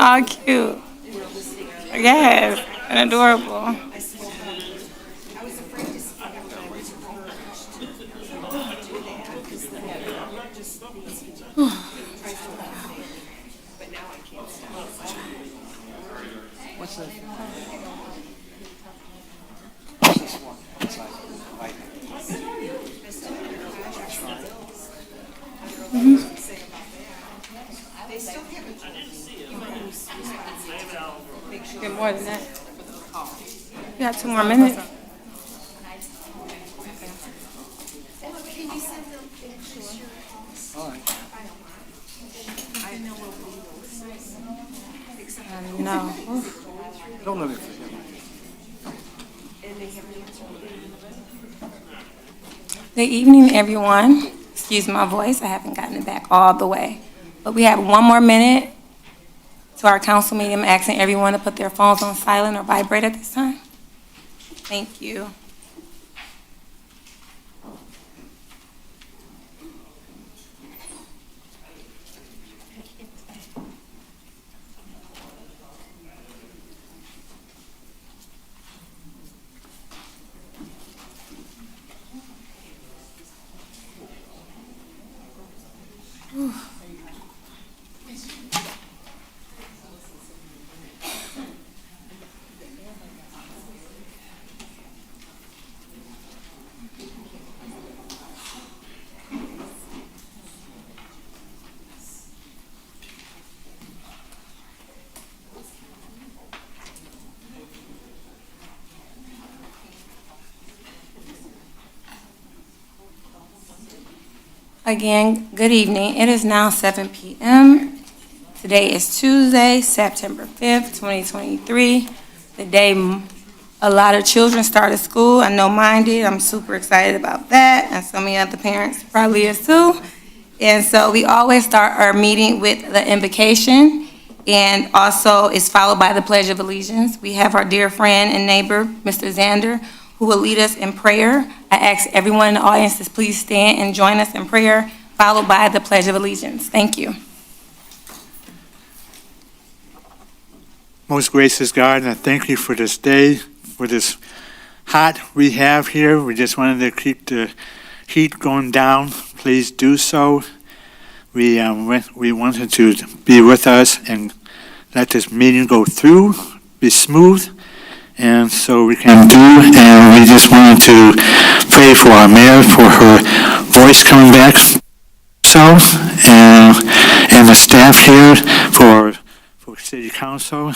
Oh, cute. Yes, and adorable. What's the? Get more than that. You got 2 more minutes. All right. No. Don't let it forget. Good evening, everyone. Excuse my voice, I haven't gotten it back all the way. But we have 1 more minute to our council meeting. I'm asking everyone to put their phones on silent or vibrate at this time. Thank you. Again, good evening. It is now 7 p.m. Today is Tuesday, September 5th, 2023. The day a lot of children started school. I know mine did. I'm super excited about that, and some of you other parents probably is too. And so we always start our meeting with the invocation, and also it's followed by the Pledge of Allegiance. We have our dear friend and neighbor, Mr. Zander, who will lead us in prayer. I ask everyone in the audience to please stand and join us in prayer, followed by the Pledge of Allegiance. Thank you. Most gracious God, I thank you for this day, for this hot we have here. We just wanted to keep the heat going down. Please do so. We wanted to be with us and let this meeting go through, be smooth, and so we can do, and we just wanted to pray for our mayor, for her voice coming back, so, and the staff here for city council.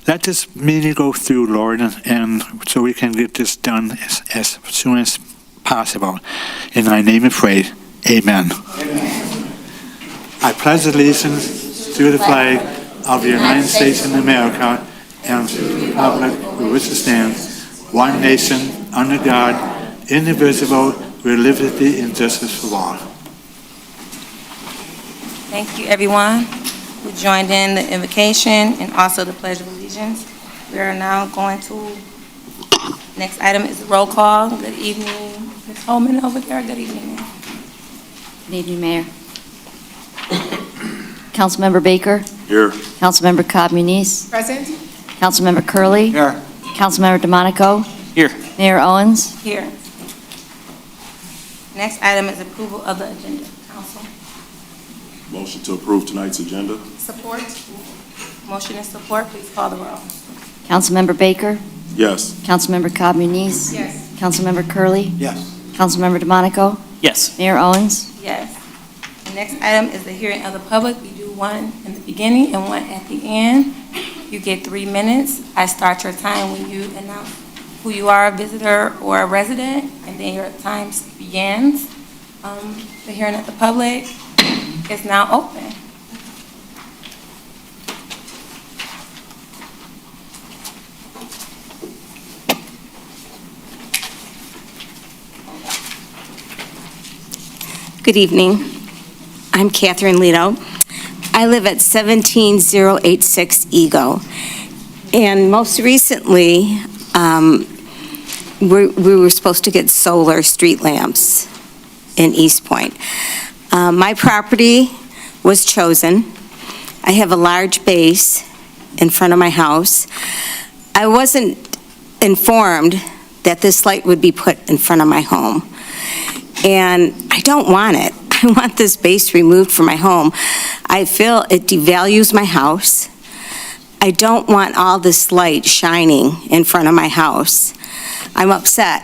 Let this meeting go through, Lord, and so we can get this done as soon as possible. In thy name we pray, amen. I pledge allegiance to the flag of the United States of America and to the republic for which it stands, one nation, under God, indivisible, with liberty and justice for all. Thank you, everyone who joined in the invocation and also the Pledge of Allegiance. We are now going to, next item is the roll call. Good evening, Ms. Holman over there. Good evening, ma'am. Good evening, Mayor. Councilmember Baker. Here. Councilmember Cobb Muniz. Present. Councilmember Curley. Here. Councilmember DeMonico. Here. Mayor Owens. Here. Next item is approval of the agenda. Council. Motion to approve tonight's agenda. Support. Motion and support. Please call the roll. Councilmember Baker. Yes. Councilmember Cobb Muniz. Yes. Councilmember Curley. Yes. Councilmember DeMonico. Yes. Mayor Owens. Yes. The next item is the hearing of the public. We do one in the beginning and one at the end. You get 3 minutes. I start your time when you announce who you are, a visitor or a resident, and then your time begins. The hearing of the public is now open. Good evening. I'm Catherine Lito. I live at 17086 Ego. And most recently, we were supposed to get solar street lamps in Eastpointe. My property was chosen, I have a large base in front of my house. I wasn't informed that this light would be put in front of my home. And I don't want it. I want this base removed from my home. I feel it devalues my house. I don't want all this light shining in front of my house. I'm upset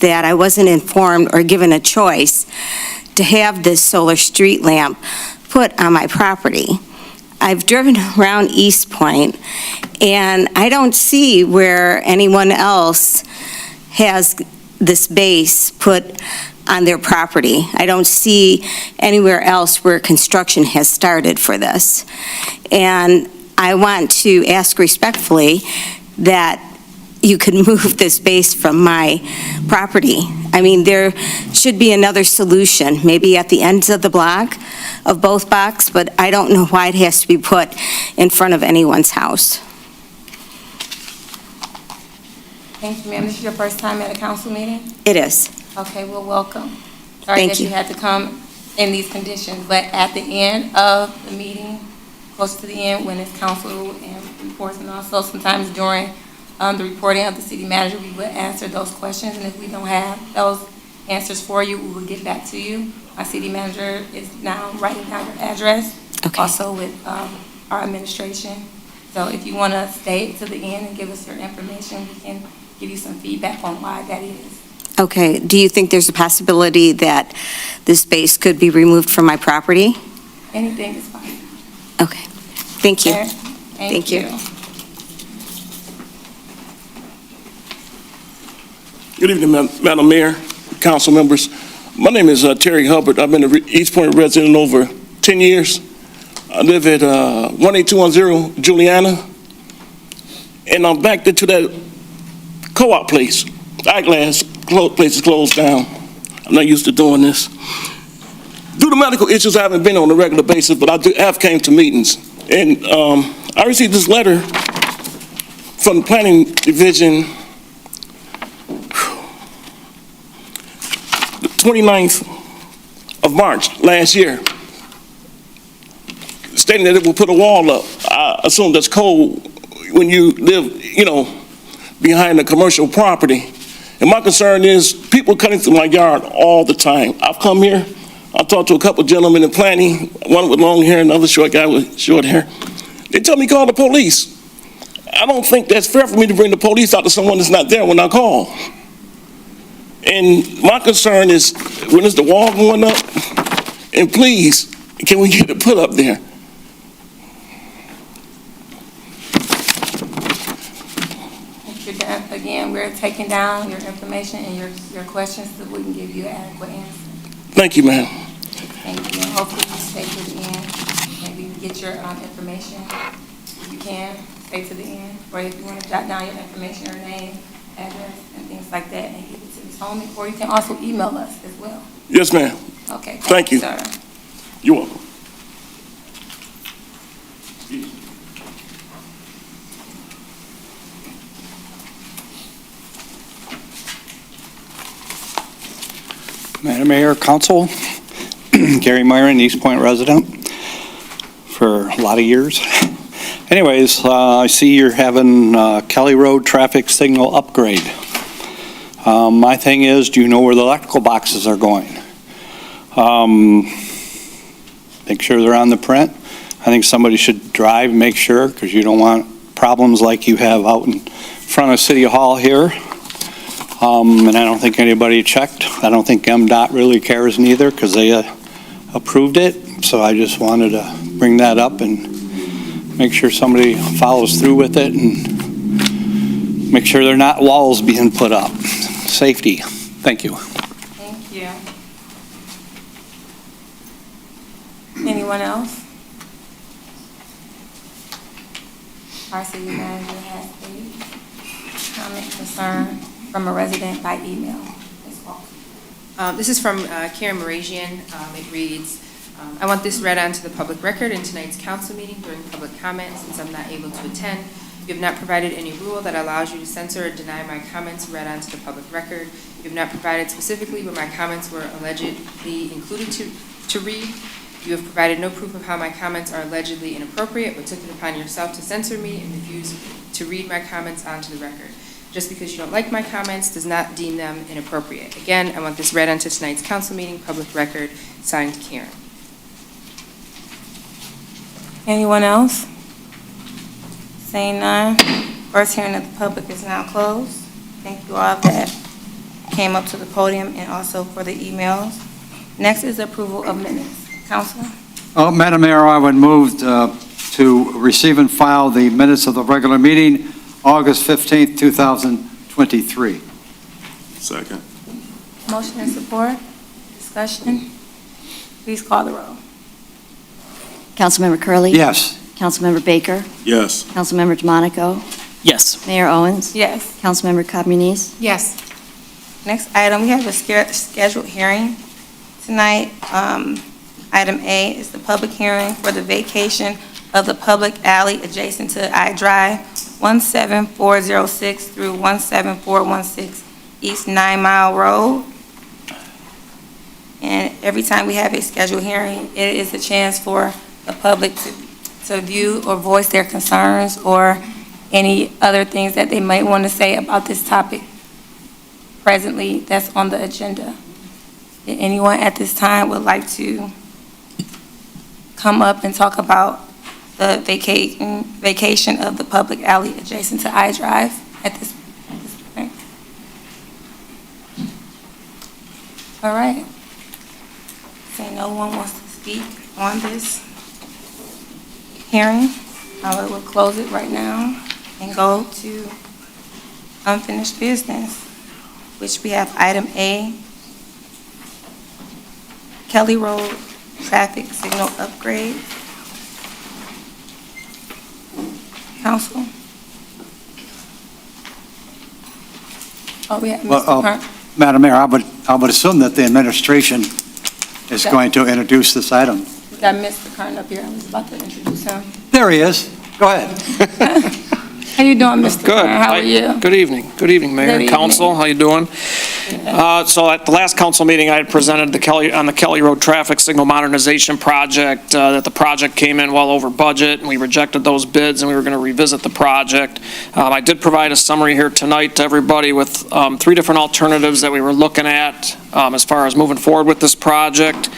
that I wasn't informed or given a choice to have this solar street lamp put on my property. I've driven around Eastpointe, and I don't see where anyone else has this base put on their property. I don't see anywhere else where construction has started for this. And I want to ask respectfully that you could move this base from my property. I mean, there should be another solution, maybe at the ends of the block of both blocks, but I don't know why it has to be put in front of anyone's house. Thank you, ma'am. This is your first time at a council meeting? It is. Okay, well, welcome. Sorry Thank that you. you had to come in these conditions, but at the end of the meeting, close to the end, when it's council and reports, and also sometimes during the reporting of the city manager, we would answer those questions, and if we don't have those answers for you, we will get back to you. My city manager is now writing down your address, Okay. also with our administration. So if you want to stay to the end and give us your information, we can give you some feedback on why that is. Okay, do you think there's a possibility that this space could be removed from my property? Anything is fine. Okay, thank you. Okay? Thank you. Good evening, Madam Mayor, council members. My name is Terry Hubbard. I've been an Eastpointe resident over 10 years. I live at 18210 Juliana, and I'm backed into that co-op place. Eyeglass place is closed down. I'm not used to doing this. Due to medical issues, I haven't been on a regular basis, but I have came to meetings. And I received this letter from the Planning Division the 29th of March last year, stating that it will put a wall up. I assume that's code when you live, behind a commercial property. And my concern is people cutting through my yard all the time. I've come here, I've talked to a couple gentlemen in planning, one with long hair, another short guy with short hair. They tell me call the police. I don't think that's fair for me to bring the police out to someone that's not there when I call. And my concern is, when is the wall going up? And please, can we get it put up there? Again, we're taking down your information and your questions so we can give you an adequate answer. Thank you, ma'am. Thank you, and hopefully you stay to the end, and we can get your information. If you can, stay to the end, or if you want to jot down your information, your name, address, and things like that, and give it to Ms. Homie, or you can also email us as well. Yes, ma'am. Okay. Thank you. Sir. You're welcome. Madam Mayor, Council, Gary Myron, Eastpointe resident for a lot of years. Anyways, I see you're having Kelly Road traffic signal upgrade. My thing is, do you know where the electrical boxes are going? Make sure they're on the print. I think somebody should drive, make sure, because you don't want problems like you have out in front of City Hall here. And I don't think anybody checked. I don't think MDOT really cares neither, because they approved it. So I just wanted to bring that up and make sure somebody follows through with it and make sure they're not walls being put up. Safety. Thank you. Thank you. Anyone else? Our city manager has a comment, concern from a resident by email. Ms. Walker. This is from Karen Morazian. It reads, I want this read onto the public record in tonight's council meeting during public comment since I'm not able to attend. You have not provided any rule that allows you to censor or deny my comments read onto the public record. You have not provided specifically where my comments were allegedly included to read. You have provided no proof of how my comments are allegedly inappropriate, but took it upon yourself to censor me and refuse to read my comments onto the record. Just because you don't like my comments does not deem them inappropriate. Again, I want this read onto tonight's council meeting, public record, signed Karen. Anyone else? Seeing none, first hearing of the public is now closed. Thank you all that came up to the podium and also for the emails. Next is approval of minutes. Council? Madam Mayor, I would move to receive and file the minutes of the regular meeting, August 15th, 2023. Second. Motion and support. Discussion. Please call the roll. Councilmember Curley. Yes. Councilmember Baker. Yes. Councilmember DeMonico. Yes. Mayor Owens. Yes. Councilmember Communis. Yes. Next item, we have a scheduled hearing tonight. Item A is the public hearing for the vacation of the public alley adjacent to I-Drive 17406 through 17416 East 9 Mile Road. And every time we have a scheduled hearing, it is a chance for the public to view or voice their concerns or any other things that they might want to say about this topic presently that's on the agenda. If anyone at this time would like to come up and talk about the vacation of the public alley adjacent to I-Drive at this point? All right. Say no one wants to speak on this hearing, I will close it right now and go to unfinished business, which we have item A, Kelly Road traffic signal upgrade. Council? Oh, we have Mr. Kern. Madam Mayor, I would assume that the administration is going to introduce this item. We got Mr. Kern up here. I was about to introduce him. There he is. Go ahead. How you doing, Mr. Good. Kern? How are you? Good evening. Good evening, Mayor Good and evening. Council. How you doing? So at the last council meeting, I had presented on the Kelly Road traffic signal modernization project, that the project came in well over budget, and we rejected those bids, and we were going to revisit the project. I did provide a summary here tonight to everybody with 3 different alternatives that we were looking at as far as moving forward with this project.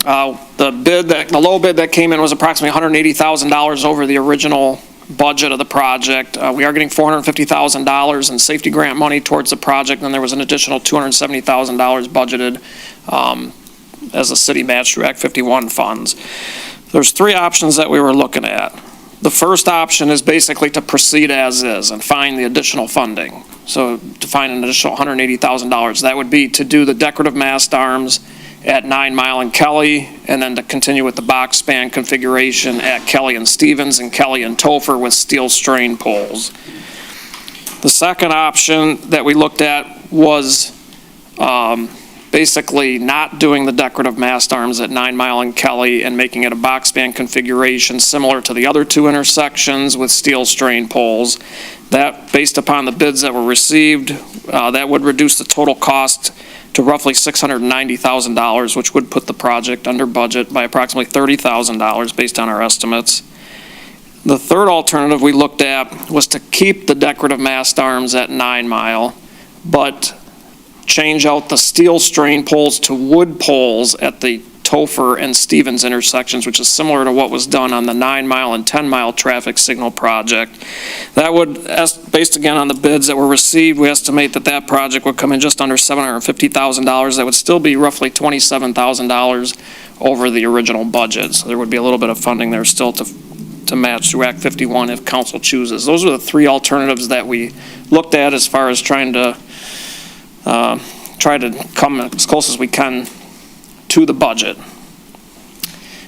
The low bid that came in was approximately $180,000 over the original budget of the project. We are getting $450,000 in safety grant money towards the project, and there was an additional $270,000 budgeted as a city match through Act 51 funds. There's 3 options that we were looking at. The first option is basically to proceed as is and find the additional funding. So to find an additional $180,000, that would be to do the decorative mast arms at 9 Mile and Kelly, and then to continue with the box span configuration at Kelly and Stevens and Kelly and Topher with steel strain poles. The second option that we looked at was basically not doing the decorative mast arms at 9 Mile and Kelly and making it a box span configuration similar to the other 2 intersections with steel strain poles. That, based upon the bids that were received, that would reduce the total cost to roughly $690,000, which would put the project under budget by approximately $30,000 based on our estimates. The third alternative we looked at was to keep the decorative mast arms at 9 Mile, but change out the steel strain poles to wood poles at the Topher and Stevens intersections, which is similar to what was done on the 9 Mile and 10 Mile traffic signal project. That would, based again on the bids that were received, we estimate that that project would come in just under $750,000. That would still be roughly $27,000 over the original budget. So there would be a little bit of funding there still to match through Act 51 if council chooses. Those are the 3 alternatives that we looked at as far as trying to come as close as we can to the budget.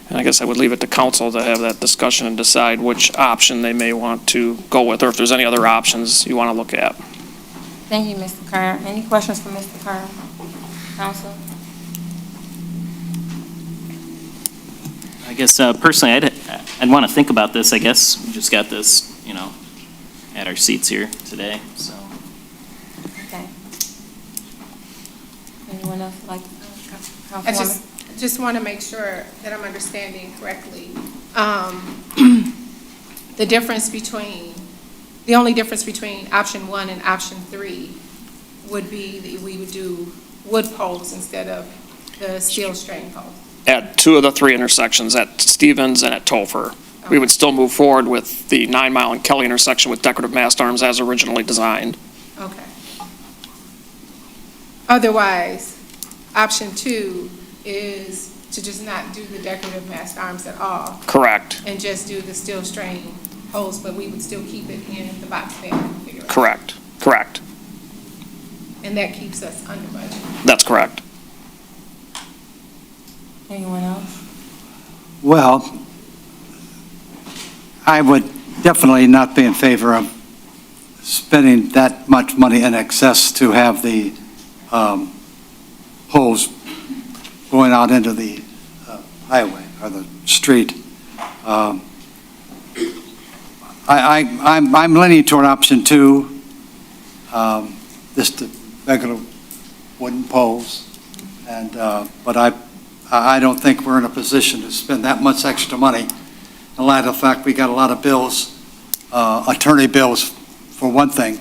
And I guess I would leave it to council to have that discussion and decide which option they may want to go with, or if there's any other options you want to look at. Thank you, Mr. Kern. Any questions for Mr. Kern? Council? I guess personally, I'd want to think about this. I guess we just got this, at our seats here today, so. Okay. Anyone else like to? I just just want to make sure that I'm understanding correctly. The only difference between option 1 and option 3 would be that we would do wood poles instead of the steel strain poles. At 2 of the 3 intersections, at Stevens and at Topher. We would still move forward with the 9 Mile and Kelly intersection with decorative mast arms as originally designed. Okay. Otherwise, option 2 is to just not do the decorative mast arms at all Correct, and just do the steel strain poles, but we would still keep it in the box fan configuration. correct. And that keeps us under budget. That's correct. Anyone else? Well, I would definitely not be in favor of spending that much money in excess to have the poles going out into the highway or the street. I'm leaning toward option 2, just the regular wooden poles. And, but I don't think we're in a position to spend that much extra money. In light of the fact we got a lot of bills, attorney bills for one thing,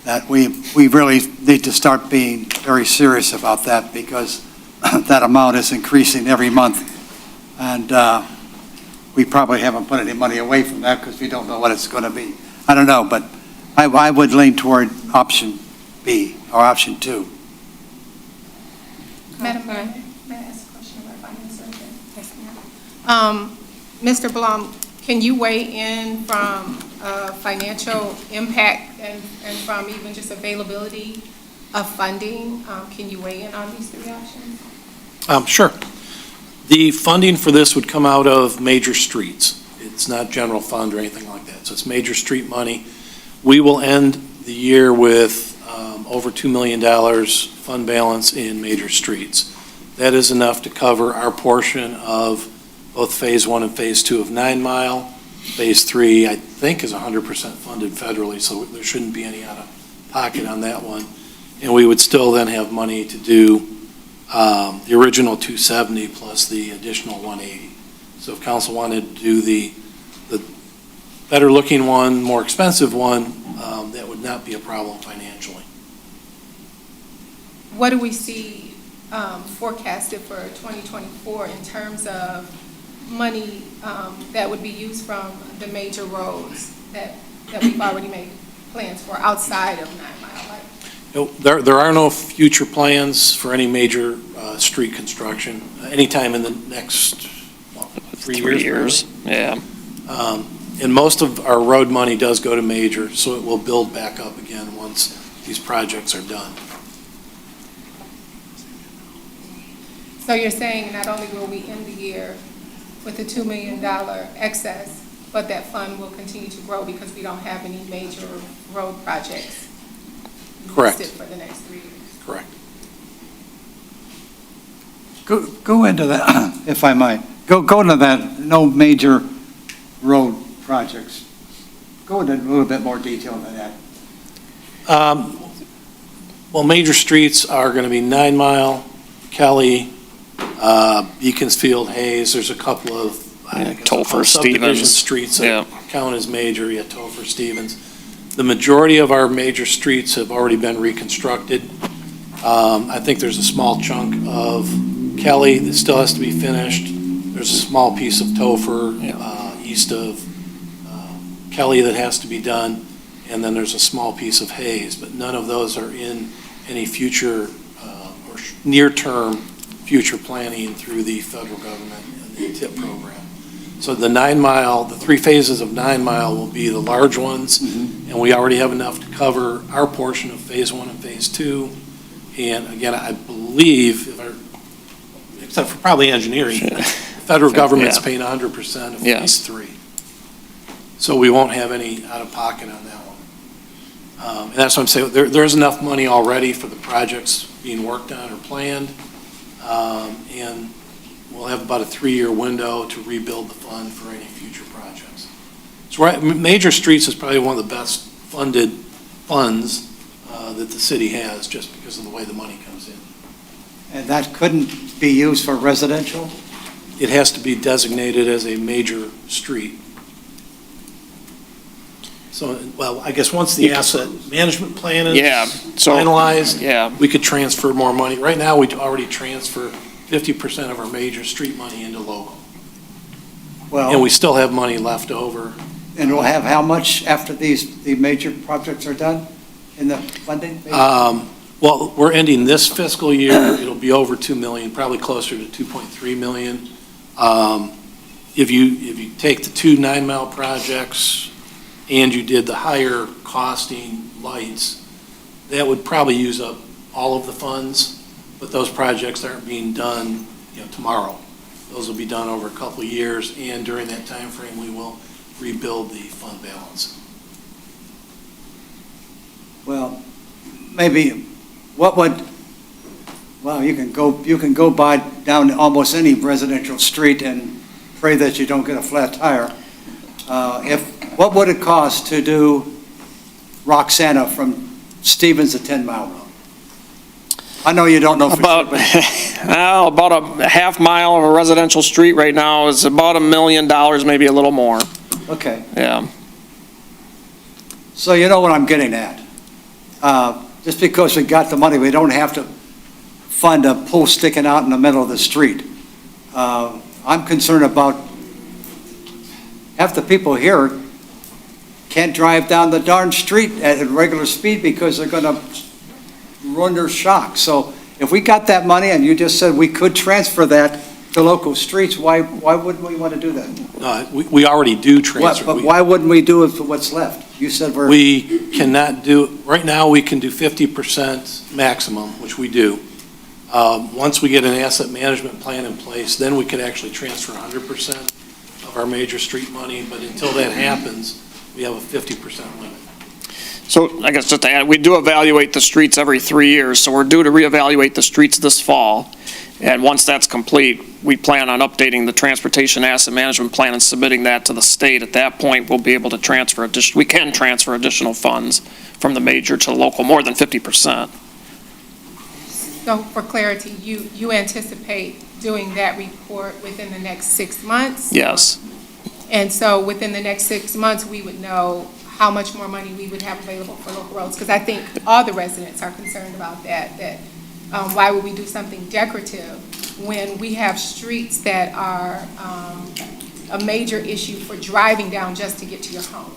that we really need to start being very serious about that because that amount is increasing every month. And we probably haven't put any money away from that because we don't know what it's going to be. I don't know, but I would lean toward option B or option 2. Madam Mayor, may I ask a question about finance director? Yes, ma'am. Mr. Blum, can you weigh in from financial impact and from even just availability of funding? Can you weigh in on these 3 options? Sure. The funding for this would come out of major streets. It's not general fund or anything like that. So it's major street money. We will end the year with over $2 million fund balance in major streets. That is enough to cover our portion of both Phase 1 and Phase 2 of 9 Mile. Phase 3, I think, is 100% funded federally, so there shouldn't be any out of pocket on that one. And we would still then have money to do the original 270 plus the additional 180. So if council wanted to do the better looking one, more expensive one, that would not be a problem financially. What do we see forecasted for 2024 in terms of money that would be used from the major roads that we've already made plans for outside of 9 Mile? No, there are no future plans for any major street construction anytime in the next 3 years. Yeah. And most of our road money does go to major, so it will build back up again once these projects are done. So you're saying not only will we end the year with a $2 million excess, but that fund will continue to grow because we don't have any major road projects Correct. listed for the next 3 years? Correct. Go into that, if I might. Go into that, no major road projects. Go into a little bit more detail than that. Well, major streets are going to be 9 Mile, Kelly, Beaconsfield, Hayes. There's a couple of Topher, subdivision Stevens. streets that count as major. Yeah, Topher, Stevens. The majority of our major streets have already been reconstructed. I think there's a small chunk of Kelly that still has to be finished. There's a small piece of Topher east of Kelly that has to be done. And then there's a small piece of Hayes, but none of those are in any future or near-term future planning through the federal government and the TIP program. So the 9 Mile, the 3 phases of 9 Mile will be the large ones, and we already have enough to cover our portion of Phase 1 and Phase 2. And again, I believe, except for probably engineering, the federal government's paying 100% of Phase 3. So we won't have any out of pocket on that one. And that's what I'm saying, there's enough money already for the projects being worked on or planned. And we'll have about a 3-year window to rebuild the fund for any future projects. So major streets is probably one of the best funded funds that the city has, just because of the way the money comes in. And that couldn't be used for residential? It has to be designated as a major street. So, well, I guess once the asset management plan is Yeah, so- finalized, Yeah, we could transfer more money. Right now, we already transfer 50% of our major street money into local. And Well, we still have money left over. and we'll have how much after the major projects are done in the funding? Well, we're ending this fiscal year, it'll be over 2 million, probably closer to 2.3 million. If you take the 2 9-mile projects and you did the higher costing lights, that would probably use up all of the funds, but those projects aren't being done, tomorrow. Those will be done over a couple of years, and during that time frame, we will rebuild the fund balance. Well, maybe, you can go by down almost any residential street and pray that you don't get a flat tire. What would it cost to do Roxana from Stevens to 10 Mile Road? I know you don't know for sure, but about a half mile of a residential street right now is about $1 million, maybe a little more. okay. Yeah. So you know what I'm getting at. Just because we got the money, we don't have to fund a pole sticking out in the middle of the street. I'm concerned about half the people here can't drive down the darn street at a regular speed because they're going to run their shock. So if we got that money and you just said we could transfer that to local streets, why wouldn't we want to do that? We already do transfer. But why wouldn't we do it for what's left? You said We cannot do, right now, we can do 50% maximum, which we do. Once we get an asset management plan in place, then we could actually transfer 100% of our major street money, but until that happens, we have a 50% limit. So I guess just to add, we do evaluate the streets every 3 years, so we're due to reevaluate the streets this fall. And once that's complete, we plan on updating the transportation asset management plan and submitting that to the state. At that point, we'll be able to we can transfer additional funds from the major to the local, more than 50%. So for clarity, you anticipate doing that report within the next 6 months? Yes. And so within the next 6 months, we would know how much more money we would have available for local roads? Because I think all the residents are concerned about that why would we do something decorative when we have streets that are a major issue for driving down just to get to your home?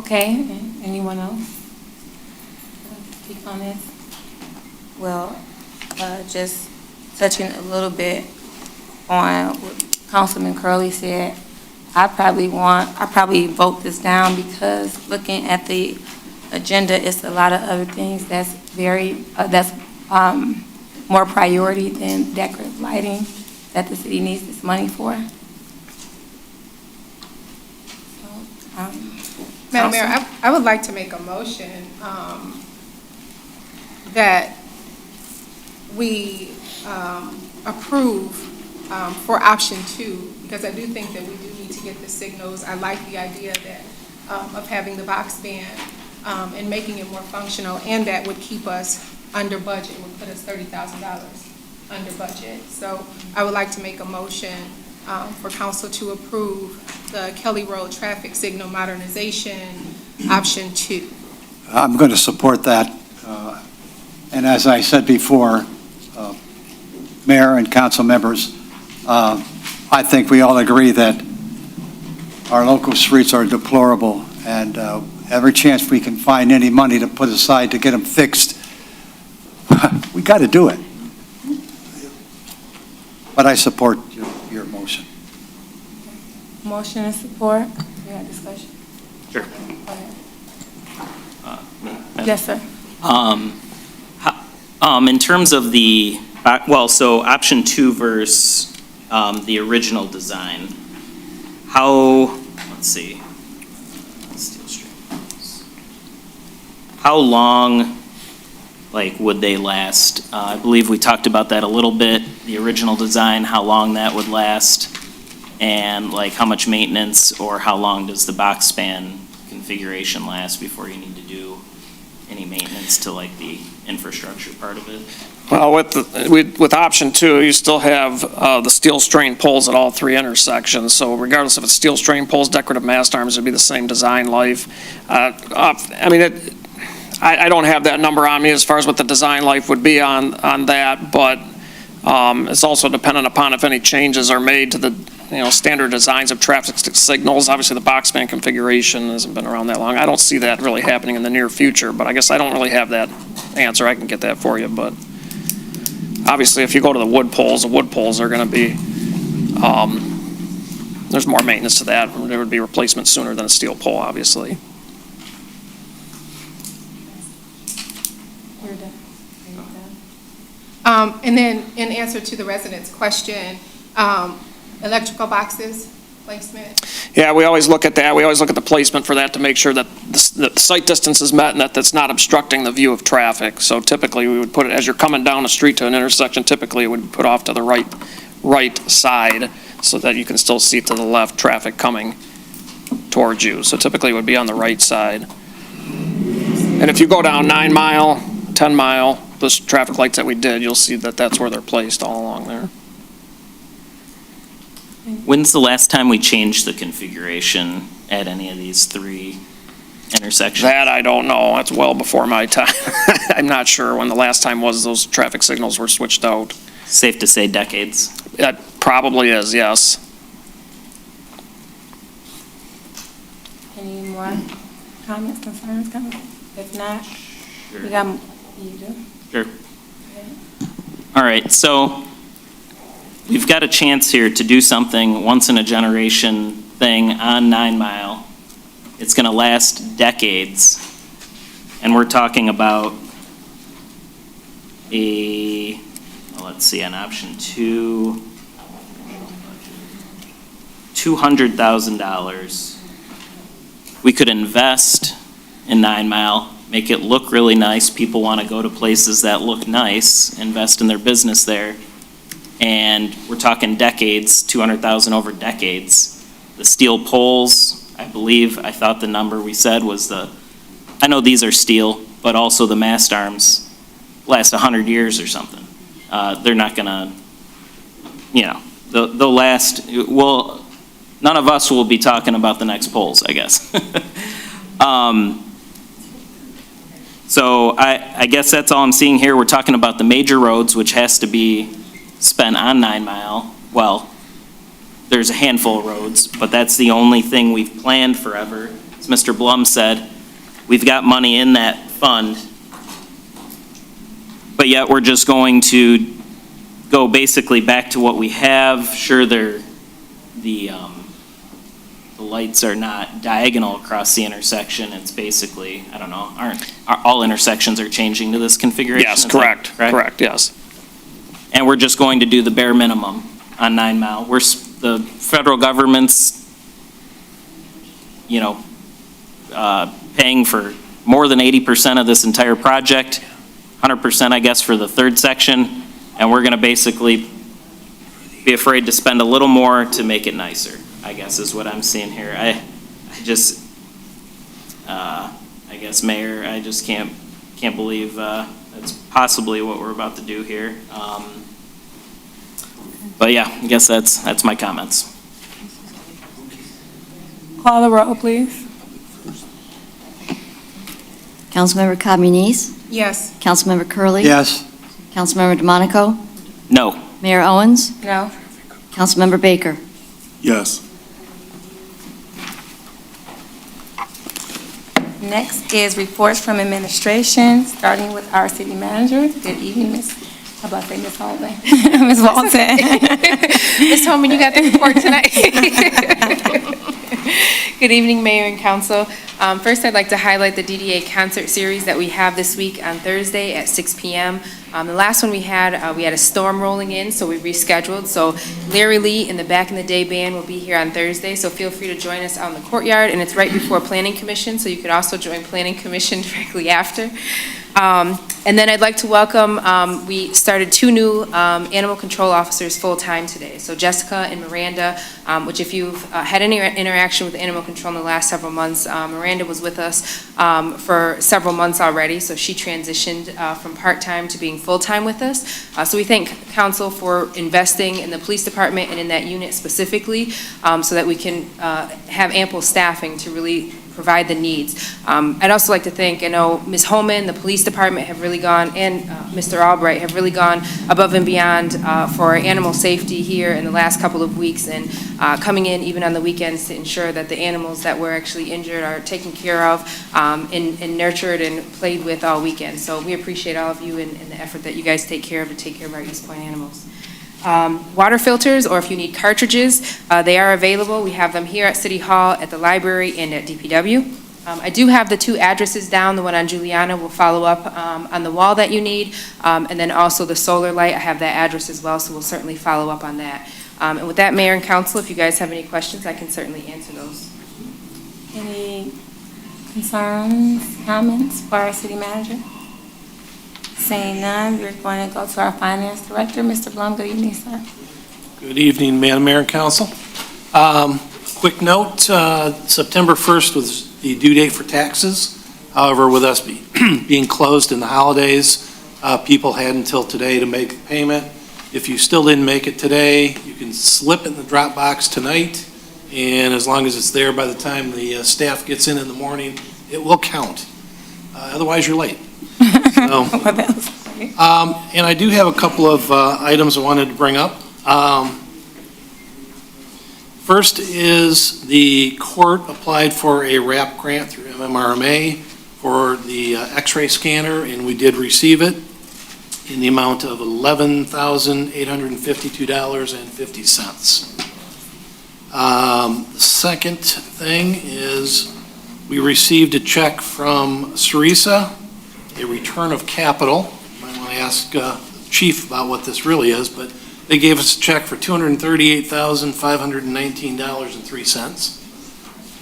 Okay, anyone else speak on this? Well, just touching a little bit on what Councilman Curley said, I probably vote this down because looking at the agenda, it's a lot of other things that's more priority than decorative lighting that the city needs this money for. Madam Mayor, I would like to make a motion that we approve for option 2, because I do think that we do need to get the signals. I like the idea that of having the box band and making it more functional, and that would keep us under budget, would put us $30,000 under budget. So I would like to make a motion for council to approve the Kelly Road traffic signal modernization, option 2. I'm going to support that. And as I said before, Mayor and council members, I think we all agree that our local streets are deplorable, and every chance we can find any money to put aside to get them fixed, we got to do it. But I support your motion. Motion and support. We got discussion? Sure. Go ahead. Yes, sir. In terms of the, so option 2 versus the original design, let's see. How long, would they last? I believe we talked about that a little bit, the original design, how long that would last, and how much maintenance or how long does the box span configuration last before you need to do any maintenance to like the infrastructure part of it? Well, with option 2, you still have the steel strain poles at all 3 intersections. So regardless if it's steel strain poles, decorative mast arms, it'd be the same design life. I mean, I don't have that number on me as far as what the design life would be on that, but it's also dependent upon if any changes are made to the standard designs of traffic signals. Obviously, the box span configuration hasn't been around that long. I don't see that really happening in the near future, but I guess I don't really have that answer. I can get that for you, but obviously, if you go to the wood poles are going to be, there's more maintenance to that. There would be replacement sooner than a steel pole, obviously. And then in answer to the resident's question, electrical boxes placement? Yeah, we always look at that. We always look at the placement for that to make sure that the site distance is met and that that's not obstructing the view of traffic. So typically, we would put it, as you're coming down the street to an intersection, typically it would be put off to the right side so that you can still see to the left traffic coming towards you. So typically it would be on the right side. And if you go down 9 Mile, 10 Mile, those traffic lights that we did, you'll see that that's where they're placed all along there. When's the last time we changed the configuration at any of these 3 intersections? That I don't know. That's well before my time. I'm not sure when the last time was those traffic signals were switched out. Safe to say decades. That probably is, yes. Any more comments, concerns, comments? If not, we got, you do? Sure. All right, so we've got a chance here to do something once in a generation thing on 9 Mile. It's going to last decades. And we're talking about let's see, on option 2, $200,000. We could invest in 9 Mile, make it look really nice. People want to go to places that look nice, invest in their business there. And we're talking decades, 200,000 over decades. The steel poles, I thought the number we said was I know these are steel, but also the mast arms last 100 years or something. They're not gonna, they'll last, well, none of us will be talking about the next poles, I guess. So I guess that's all I'm seeing here. We're talking about the major roads, which has to be spent on 9 Mile. Well, there's a handful of roads, but that's the only thing we've planned forever. As Mr. Blum said, we've got money in that fund, but yet we're just going to go basically back to what we have. Sure, the lights are not diagonal across the intersection. It's basically, I don't know, all intersections are changing to this configuration? Yes, correct, yes. And we're just going to do the bare minimum on 9 Mile. The federal government's, paying for more than 80% of this entire project, 100%, I guess, for the 3rd section, and we're going to basically be afraid to spend a little more to make it nicer, I guess, is what I'm seeing here. I guess, Mayor, I just can't believe that's possibly what we're about to do here. But yeah, I guess that's my comments. Call the roll, please. Councilmember Communis? Yes. Councilmember Curley. Yes. Councilmember DeMonico? No. Mayor Owens? No. Councilmember Baker? Yes. Next is reports from administration, starting with our city manager. Good evening, Ms. Ms. Holman. Ms. Walton. Ms. Holman, you got the report tonight. Good evening, Mayor and Council. First, I'd like to highlight the DDA concert series that we have this week on Thursday at 6 p.m. The last one we had a storm rolling in, so we rescheduled. So Larry Lee and the Back in the Day Band will be here on Thursday, so feel free to join us out in the courtyard, and it's right before Planning Commission, so you could also join Planning Commission directly after. And then I'd like to welcome, we started 2 new animal control officers full-time today. So Jessica and Miranda, which if you've had any interaction with animal control in the last several months, Miranda was with us for several months already, so she transitioned from part-time to being full-time with us. So we thank council for investing in the police department and in that unit specifically, so that we can have ample staffing to really provide the needs. I'd also like to thank, I know Ms. Holman, the police department have really gone, and Mr. Albright have really gone above and beyond for animal safety here in the last couple of weeks, and coming in even on the weekends to ensure that the animals that were actually injured are taken care of and nurtured and played with all weekend. So we appreciate all of you and the effort that you guys take care of to take care of our Eastpointe animals. Water filters, or if you need cartridges, they are available. We have them here at City Hall, at the library, and at DPW. I do have the 2 addresses down. The one on Juliana will follow up on the wall that you need, and then also the solar light, I have that address as well, so we'll certainly follow up on that. And with that, Mayor and Council, if you guys have any questions, I can certainly answer those. Any concerns, comments for our city manager? Seeing none, we're going to go to our finance director, Mr. Blum. Good evening, sir. Good evening, Madam Mayor and Council. Quick note, September 1st was the due date for taxes. However, with us being closed in the holidays, people had until today to make the payment. If you still didn't make it today, you can slip it in the drop box tonight, and as long as it's there by the time the staff gets in the morning, it will count. Otherwise, you're late. So, and I do have a couple of items I wanted to bring up. First is the court applied for a RAP grant through MMRMA for the x-ray scanner, and we did receive it in the amount of $11,852.50. The second thing is we received a check from Sarisa, a return of capital. I might want to ask Chief about what this really is, but they gave us a check for $238,519.03.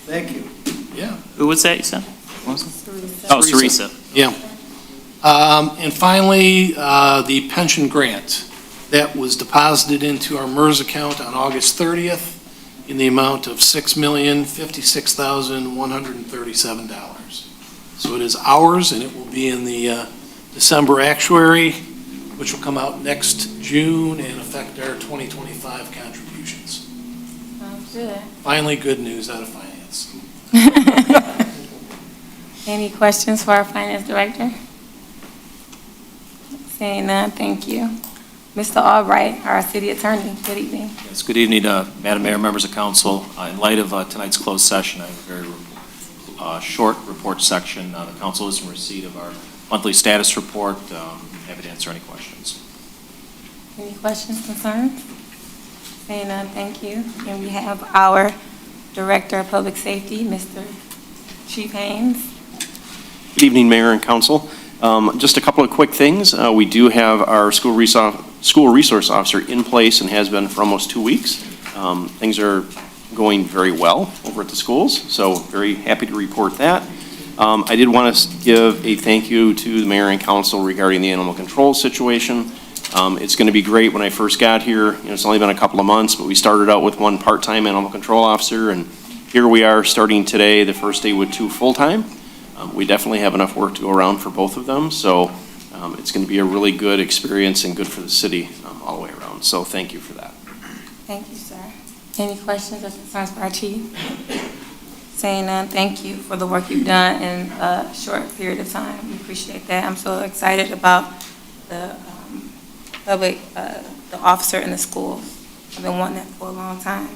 Thank you. Yeah. Who was that you said? What was it? Oh, Sarisa. Yeah. And finally, the pension grant that was deposited into our MERS account on August 30th in the amount of $6,056,137. So it is ours, and it will be in the December actuary, which will come out next June and affect our 2025 contributions. Sounds good. Finally, good news out of finance. Any questions for our finance director? Seeing none, thank you. Mr. Albright, our city attorney, good evening. Yes, good evening, Madam Mayor, members of council. In light of tonight's closed session, I have a very short report section. The council is in receipt of our monthly status report. Happy to answer any questions. Any questions, concerns? Seeing none, thank you. And we have our Director of Public Safety, Mr. Chief Haynes. Good evening, Mayor and Council. Just a couple of quick things. We do have our school resource officer in place and has been for almost 2 weeks. Things are going very well over at the schools, so very happy to report that. I did want to give a thank you to the Mayor and Council regarding the animal control situation. It's going to be great. When I first got here, it's only been a couple of months, but we started out with 1 part-time animal control officer, and here we are starting today, the first day with 2 full-time. We definitely have enough work to go around for both of them, so it's going to be a really good experience and good for the city all the way around. So thank you for that. Thank you, sir. Any questions or concerns for our chief? Saying none, thank you for the work you've done in a short period of time. We appreciate that. I'm so excited about the the officer in the schools. I've been wanting that for a long time.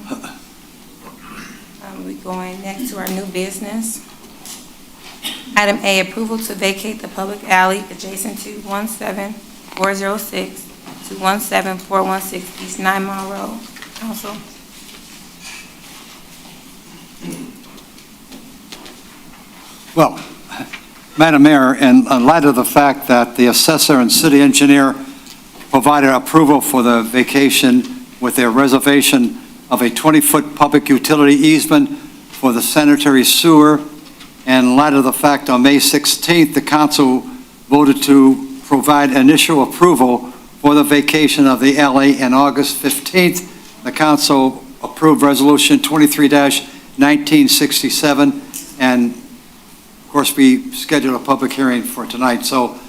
We're going next to our new business. Item A, approval to vacate the public alley adjacent to 17406 to 17416 East 9 Mile Road. Council. Well, Madam Mayor, in light of the fact that the assessor and city engineer provided approval for the vacation with their reservation of a 20-foot public utility easement for the sanitary sewer, and in light of the fact on May 16th, the council voted to provide initial approval for the vacation of the alley, and August 15th, the council approved Resolution 23-1967, and of course, we scheduled a public hearing for tonight. So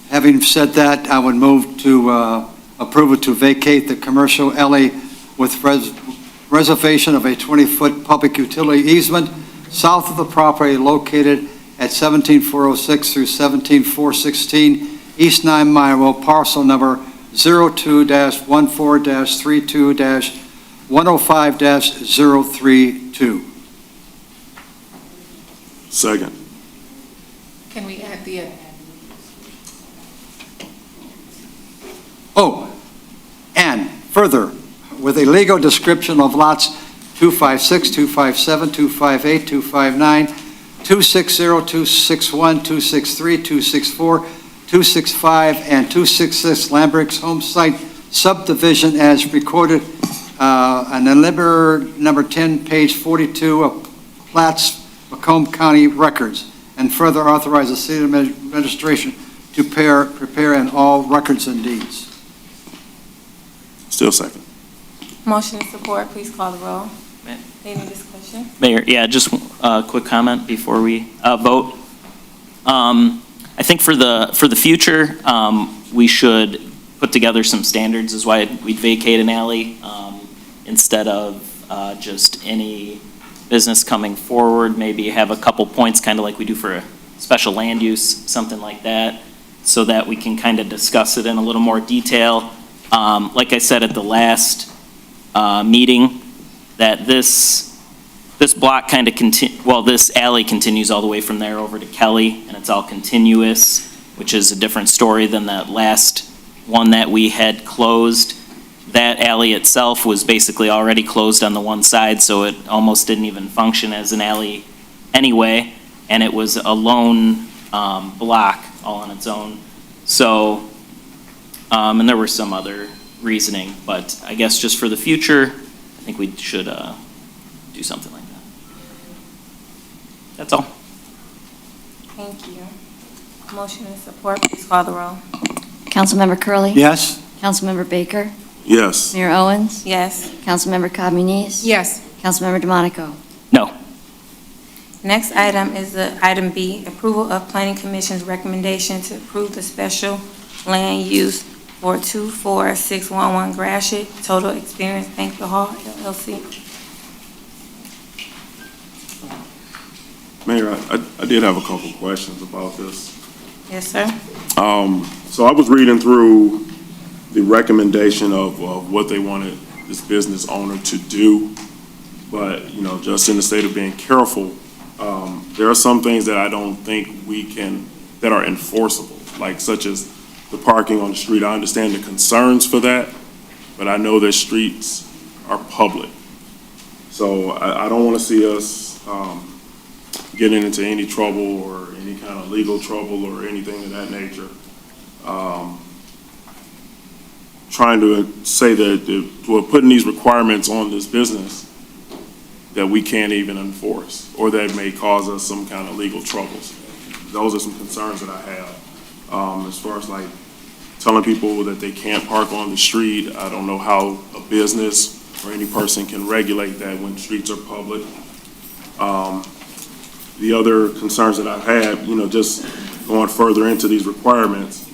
having said that, I would move to approve it to vacate the commercial alley with reservation of a 20-foot public utility easement south of the property located at 17406 through 17416 East 9 Mile Road, parcel number 02-14-32-105-032. Second. Can we add the, Oh, and further, with a legal description of lots 256, 257, 258, 259, 260, 261, 263, 264, 265, and 266 Lambert's home site subdivision as recorded on the number 10, page 42 of Platts, Macomb County Records, and further authorize the city administration to prepare in all records and deeds. Still second. Motion and support, please call the roll. Ma- Any discussion? Mayor, yeah, just a quick comment before we vote. I think for the future, we should put together some standards is why we'd vacate an alley instead of just any business coming forward. Maybe have a couple points, kind of like we do for a special land use, something like that, so that we can kind of discuss it in a little more detail. Like I said at the last meeting, that this block kind of this alley continues all the way from there over to Kelly, and it's all continuous, which is a different story than that last one that we had closed. That alley itself was basically already closed on the one side, so it almost didn't even function as an alley anyway, and it was a lone block all on its own. So, and there were some other reasoning, but I guess just for the future, I think we should do something like that. That's all. Thank you. Motion and support, please call the roll. Councilmember Curley, Yes? Councilmember Baker, Yes. Mayor Owens, Yes. Councilmember Communis, yes, Councilmember DeMonico. No. Next item is item B, approval of Planning Commission's recommendation to approve the special land use for 24611 Gratiot, Total Experience Banquet Hall, LLC. Mayor, I did have a couple questions about this. Yes, sir. So I was reading through the recommendation of what they wanted this business owner to do, but, just in the state of being careful, there are some things that I don't think that are enforceable, like such as the parking on the street. I understand the concerns for that, but I know that streets are public. So I don't want to see us getting into any trouble or any kind of legal trouble or anything of that nature. Trying to say that we're putting these requirements on this business that we can't even enforce, or that may cause us some kind of legal troubles. Those are some concerns that I have. As far as like telling people that they can't park on the street, I don't know how a business or any person can regulate that when streets are public. The other concerns that I have, just going further into these requirements,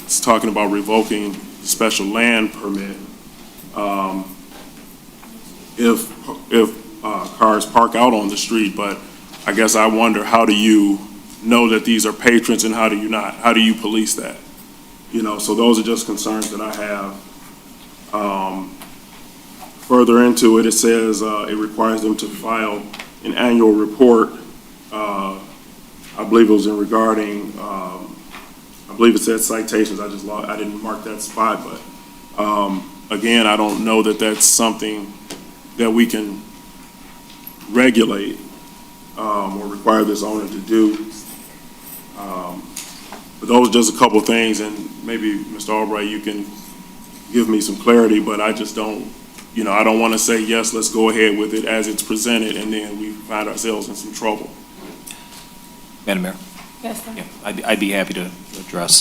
it's talking about revoking the special land permit. If cars park out on the street, but I guess I wonder, how do you know that these are patrons and how do you not? How do you police that? So those are just concerns that I have. Further into it, it says it requires them to file an annual report. I believe it was in regarding, I believe it said citations. I didn't mark that spot, but again, I don't know that that's something that we can regulate or require this owner to do. But those are just a couple of things, and maybe, Mr. Albright, you can give me some clarity, but I just don't, I don't want to say, yes, let's go ahead with it as it's presented, and then we find ourselves in some trouble. Madam Mayor. Yes, sir. Yeah, I'd be happy to address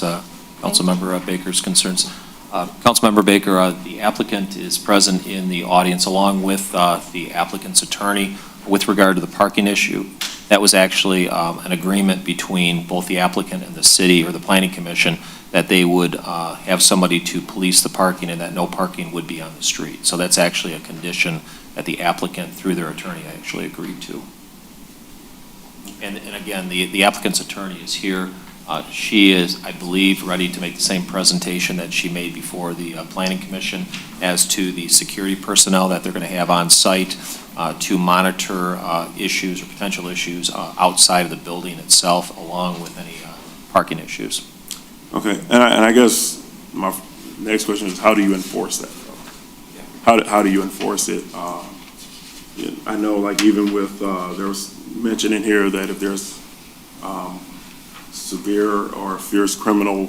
Councilmember Baker's concerns. Councilmember Baker, the applicant is present in the audience along with the applicant's attorney with regard to the parking issue. That was actually an agreement between both the applicant and the city or the planning commission that they would have somebody to police the parking and that no parking would be on the street. So that's actually a condition that the applicant, through their attorney, actually agreed to. And again, the applicant's attorney is here. She is, I believe, ready to make the same presentation that she made before the Planning Commission as to the security personnel that they're going to have on site to monitor issues or potential issues outside of the building itself, along with any parking issues. Okay, and I guess my next question is, how do you enforce that? How do you enforce it? I know, like, even with, there was mention in here that if there's severe or fierce criminal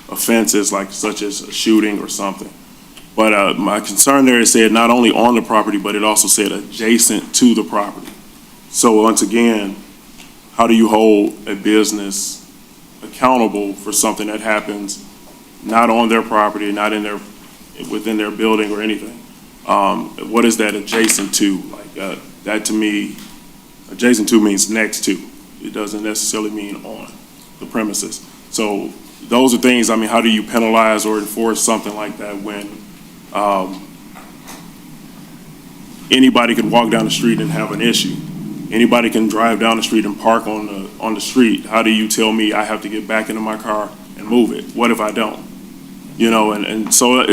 offenses, like such as a shooting or something. But my concern there is said not only on the property, but it also said adjacent to the property. So once again, how do you hold a business accountable for something that happens not on their property, not in their, within their building or anything? What is that adjacent to? Like that to me, adjacent to means next to. It doesn't necessarily mean on the premises. So those are things, I mean, how do you penalize or enforce something like that when anybody can walk down the street and have an issue? Anybody can drive down the street and park on the street. How do you tell me I have to get back into my car and move it? What if I don't? You know, and so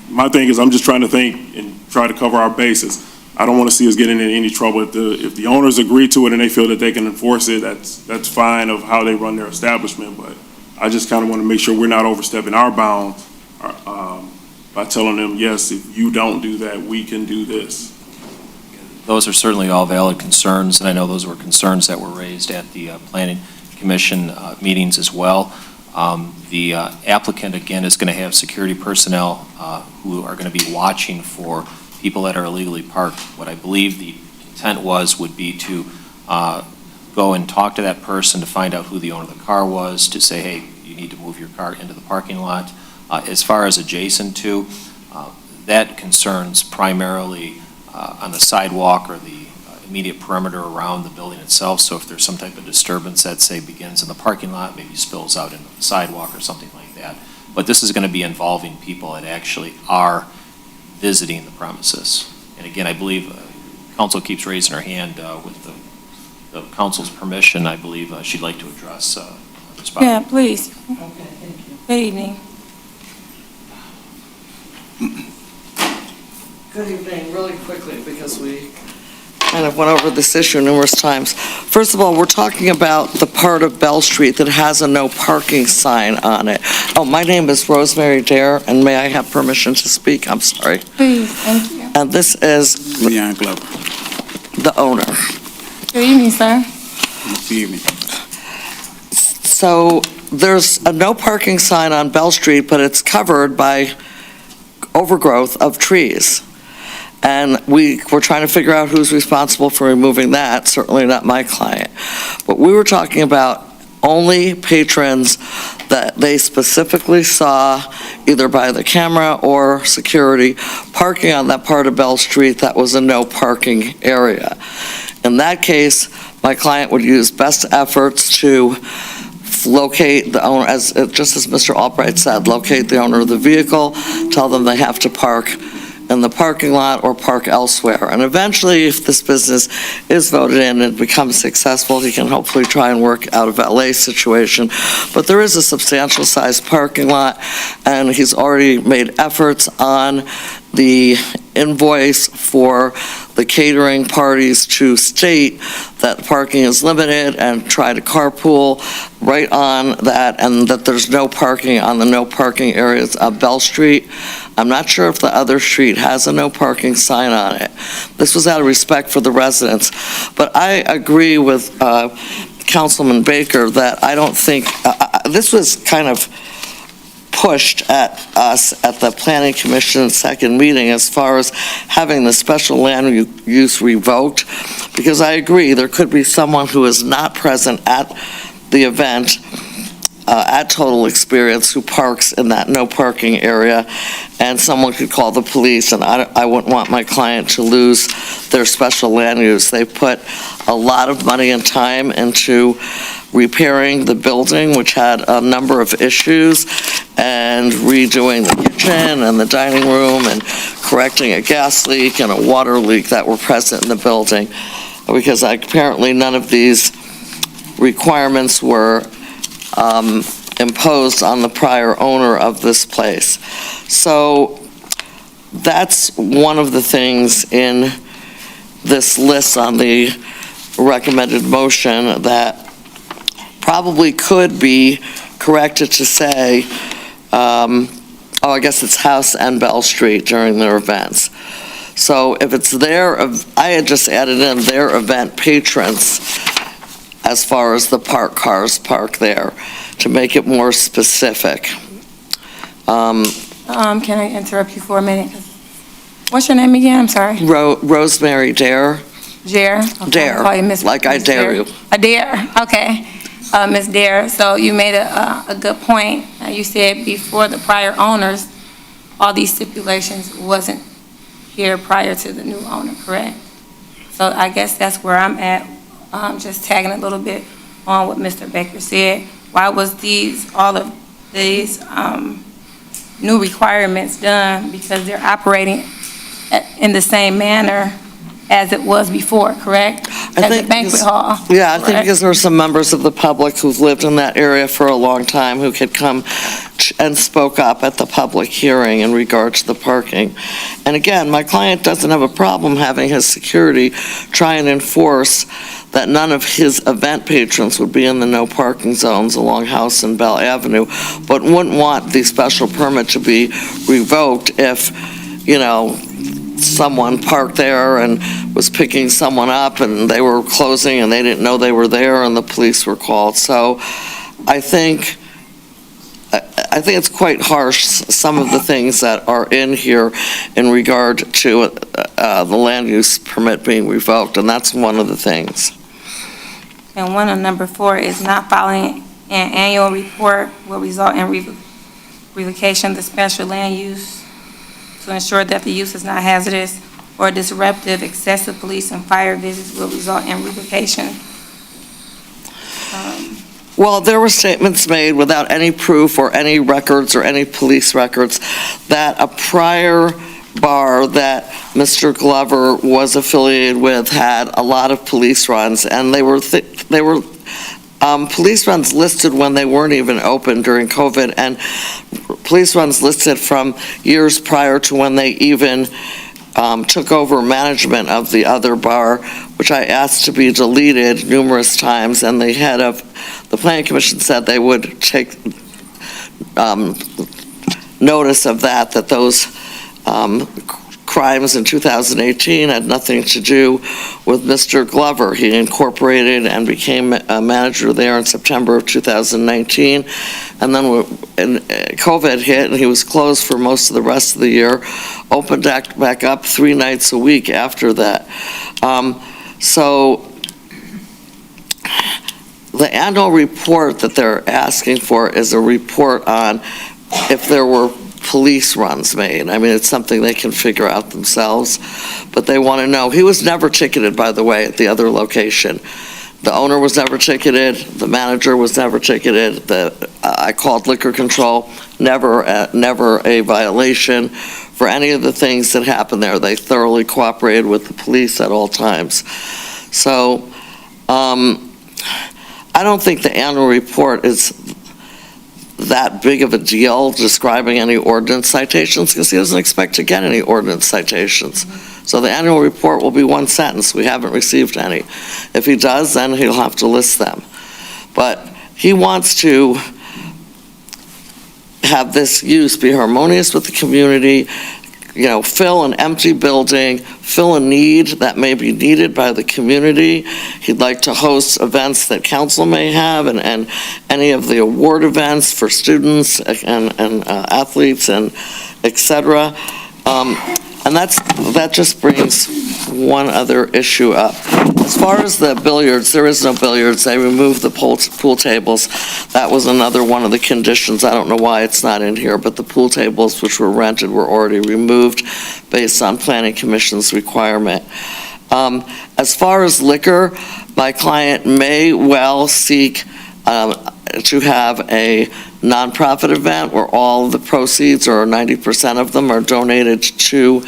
my thing is, I'm just trying to think and try to cover our bases. I don't want to see us getting in any trouble. If the owners agree to it and they feel that they can enforce it, that's fine of how they run their establishment. But I just kind of want to make sure we're not overstepping our bounds by telling them, yes, if you don't do that, we can do this. Those are certainly all valid concerns, and I know those were concerns that were raised at the Planning Commission meetings as well. The applicant, again, is going to have security personnel who are going to be watching for people that are illegally parked. What I believe the intent would be to go and talk to that person to find out who the owner of the car was, to say, hey, you need to move your car into the parking lot. As far as adjacent to, that concerns primarily on the sidewalk or the immediate perimeter around the building itself. So if there's some type of disturbance that, say, begins in the parking lot, maybe spills out into the sidewalk or something like that. But this is going to be involving people that actually are visiting the premises. And again, I believe council keeps raising her hand with the council's permission. I believe she'd like to address this. Yeah, please. Okay, thank you. Good evening. Good evening, really quickly, because we kind of went over this issue numerous times. First of all, we're talking about the part of Bell Street that has a no parking sign on it. Oh, my name is Rosemary Dare, and may I have permission to speak? I'm sorry. Please, thank you. And this is the owner. Good evening, sir. Good evening. So there's a no parking sign on Bell Street, but it's covered by overgrowth of trees. And we're trying to figure out who's responsible for removing that, certainly not my client. But we were talking about only patrons that they specifically saw, either by the camera or security, parking on that part of Bell Street that was a no parking area. In that case, my client would use best efforts to locate the owner, just as Mr. Albright said, locate the owner of the vehicle, tell them they have to park in the parking lot or park elsewhere. And eventually, if this business is voted in and becomes successful, he can hopefully try and work out a valet situation. But there is a substantial sized parking lot, and he's already made efforts on the invoice for the catering parties to state that parking is limited and try to carpool right on that, and that there's no parking on the no parking areas of Bell Street. I'm not sure if the other street has a no parking sign on it. This was out of respect for the residents. But I agree with Councilman Baker that I don't think, this was kind of pushed at us at the Planning Commission second meeting as far as having the special land use revoked, because I agree there could be someone who is not present at the event at Total Experience who parks in that no parking area, and someone could call the police, and I wouldn't want my client to lose their special land use. They put a lot of money and time into repairing the building, which had a number of issues, and redoing the kitchen and the dining room, and correcting a gas leak and a water leak that were present in the building, because apparently none of these requirements were imposed on the prior owner of this place. So that's one of the things in this list on the recommended motion that probably could be corrected to say, I guess it's House and Bell Street during their events. So if it's I had just added in their event patrons as far as the parked cars park there, to make it more specific. Can I interrupt you for a minute? What's your name again? I'm sorry. Rosemary Dare. Dare? Okay, Dare, I'll call you Miss- like I Miss dare you. Dare, okay. Ms. Dare, so you made a good point. You said before the prior owners, all these stipulations wasn't here prior to the new owner, correct? So I guess that's where I'm at, just tagging a little bit on what Mr. Baker said. Why was all of these new requirements done? Because they're operating in the same manner as it was before, correct? As a banquet hall. Yeah, I think correct? because there are some members of the public who've lived in that area for a long time who could come and spoke up at the public hearing in regard to the parking. And again, my client doesn't have a problem having his security try and enforce that none of his event patrons would be in the no parking zones along House and Bell Avenue, but wouldn't want the special permit to be revoked if, someone parked there and was picking someone up and they were closing and they didn't know they were there and the police were called. So I think it's quite harsh, some of the things that are in here in regard to the land use permit being revoked, and that's one of the things. And one of number 4 is not following an annual report will result in revocation of the special land use to ensure that the use is not hazardous or disruptive. Excessive police and fire visits will result in revocation. Well, there were statements made without any proof or any records or any police records that a prior bar that Mr. Glover was affiliated with had a lot of police runs, and they were police runs listed when they weren't even open during COVID, and police runs listed from years prior to when they even took over management of the other bar, which I asked to be deleted numerous times, and the head of the Planning Commission said they would take notice of that those crimes in 2018 had nothing to do with Mr. Glover. He incorporated and became a manager there in September of 2019, and then COVID hit and he was closed for most of the rest of the year, opened back up 3 nights a week after that. So the annual report that they're asking for is a report on if there were police runs made. I mean, it's something they can figure out themselves, but they want to know. He was never ticketed, by the way, at the other location. The owner was never ticketed, the manager was never ticketed, I called liquor control, never a violation for any of the things that happened there. They thoroughly cooperated with the police at all times. So, I don't think the annual report is that big of a deal describing any ordinance citations, because he doesn't expect to get any ordinance citations. So the annual report will be 1 sentence, we haven't received any. If he does, then he'll have to list them. But he wants to have this use be harmonious with the community, fill an empty building, fill a need that may be needed by the community. He'd like to host events that council may have, and any of the award events for students and athletes and et cetera. And that just brings one other issue up. As far as the billiards, there is no billiards. They removed the pool tables. That was another one of the conditions. I don't know why it's not in here, but the pool tables which were rented were already removed based on Planning Commission's requirement. As far as liquor, my client may well seek to have a nonprofit event where all of the proceeds, or 90% of them, are donated to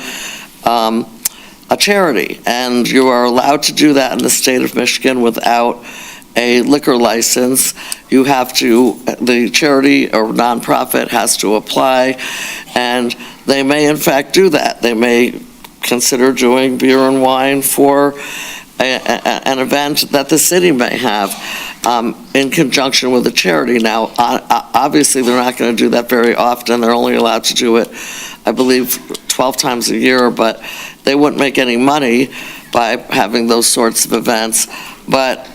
a charity, and you are allowed to do that in the state of Michigan without a liquor license. You have to, the charity or nonprofit has to apply, and they may in fact do that. They may consider doing beer and wine for an event that the city may have in conjunction with a charity. Now, obviously, they're not going to do that very often. They're only allowed to do it, I believe, 12 times a year, but they wouldn't make any money by having those sorts of events. But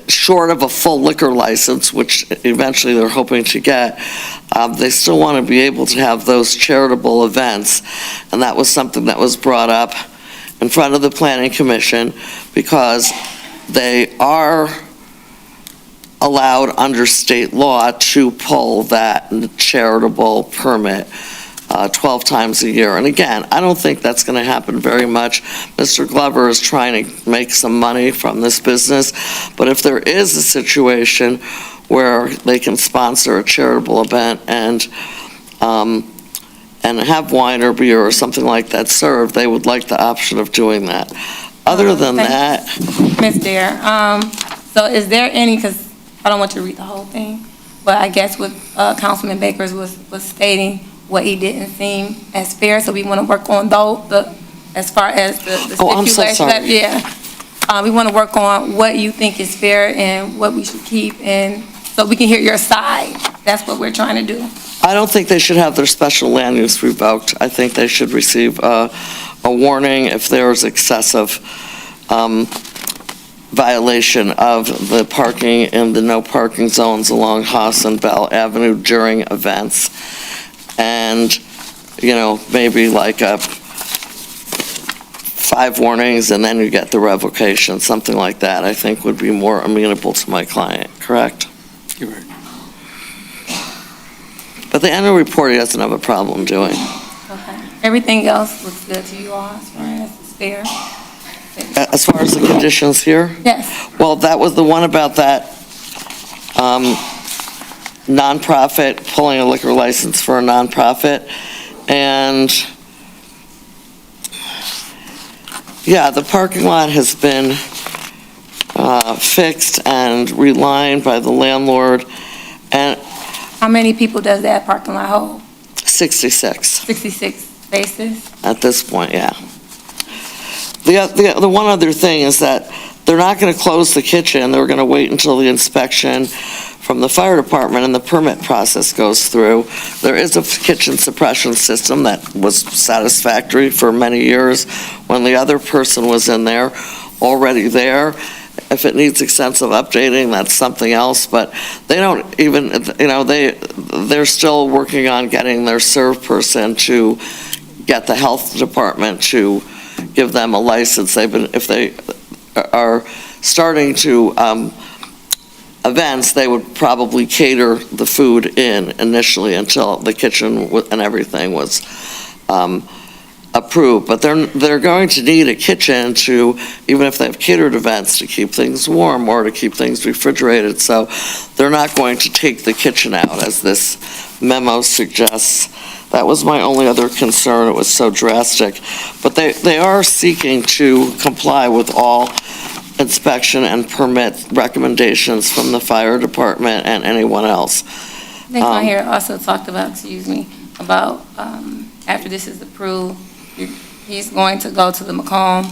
short of a full liquor license, which eventually they're hoping to get, they still want to be able to have those charitable events. And that was something that was brought up in front of the Planning Commission, because they are allowed under state law to pull that charitable permit 12 times a year. And again, I don't think that's going to happen very much. Mr. Glover is trying to make some money from this business, but if there is a situation where they can sponsor a charitable event and have wine or beer or something like that served, they would like the option of doing that. Other than that... Ms. Dare, so is there any, because I don't want you to read the whole thing, but I guess what Councilman Baker was stating, what he didn't seem as fair, so we want to work on as far as the stipulations. Oh, I'm so sorry. Yeah. We want to work on what you think is fair and what we should keep, and so we can hear your side. That's what we're trying to do. I don't think they should have their special land use revoked. I think they should receive a warning if there's excessive violation of the parking in the no parking zones along Haas and Bell Avenue during events. And, maybe like 5 warnings and then you get the revocation, something like that, I think would be more amenable to my client, correct? You're right. But the annual report he doesn't have a problem doing. Okay. Everything else looks good to you all as far as it's fair? As far as the conditions here? Yes. Well, that was the one about that nonprofit, pulling a liquor license for a nonprofit. And, yeah, the parking lot has been fixed and relined by the landlord. And How many people does that parking lot hold? 66 66 spaces? at this point, yeah. The one other thing is that they're not going to close the kitchen. They're going to wait until the inspection from the fire department and the permit process goes through. There is a kitchen suppression system that was satisfactory for many years when the other person was in there, already there. If it needs extensive updating, that's something else, but they don't even, they're still working on getting their serve person to get the health department to give them a license. If they are starting to events, they would probably cater the food in initially until the kitchen and everything was approved. But they're going to need a kitchen to, even if they have catered events, to keep things warm or to keep things refrigerated. So they're not going to take the kitchen out, as this memo suggests. That was my only other concern. It was so drastic. But they are seeking to comply with all inspection and permit recommendations from the fire department and anyone else. I think on here also talked about, about after this is approved, he's going to go to the Macomb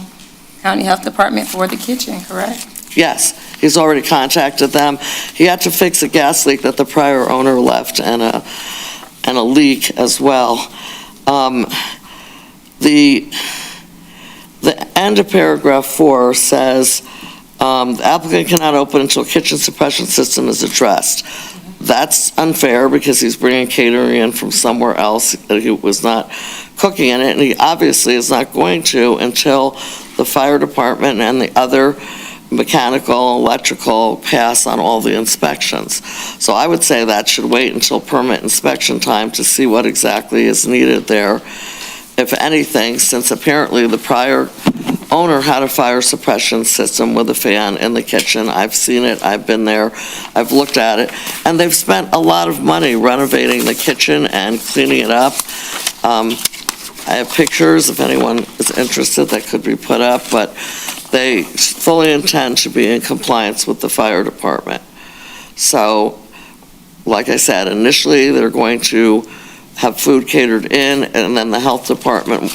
County Health Department for the kitchen, correct? Yes, he's already contacted them. He had to fix a gas leak that the prior owner left and a leak as well. The end of paragraph 4 says, the applicant cannot open until kitchen suppression system is addressed. That's unfair because he's bringing catering in from somewhere else. He was not cooking in it, and he obviously is not going to until the fire department and the other mechanical, electrical pass on all the inspections. So I would say that should wait until permit inspection time to see what exactly is needed there, if anything, since apparently the prior owner had a fire suppression system with a fan in the kitchen. I've seen it, I've been there, I've looked at it, and they've spent a lot of money renovating the kitchen and cleaning it up. I have pictures, if anyone is interested, that could be put up, but they fully intend to be in compliance with the fire department. So, like I said, initially, they're going to have food catered in, and then the health department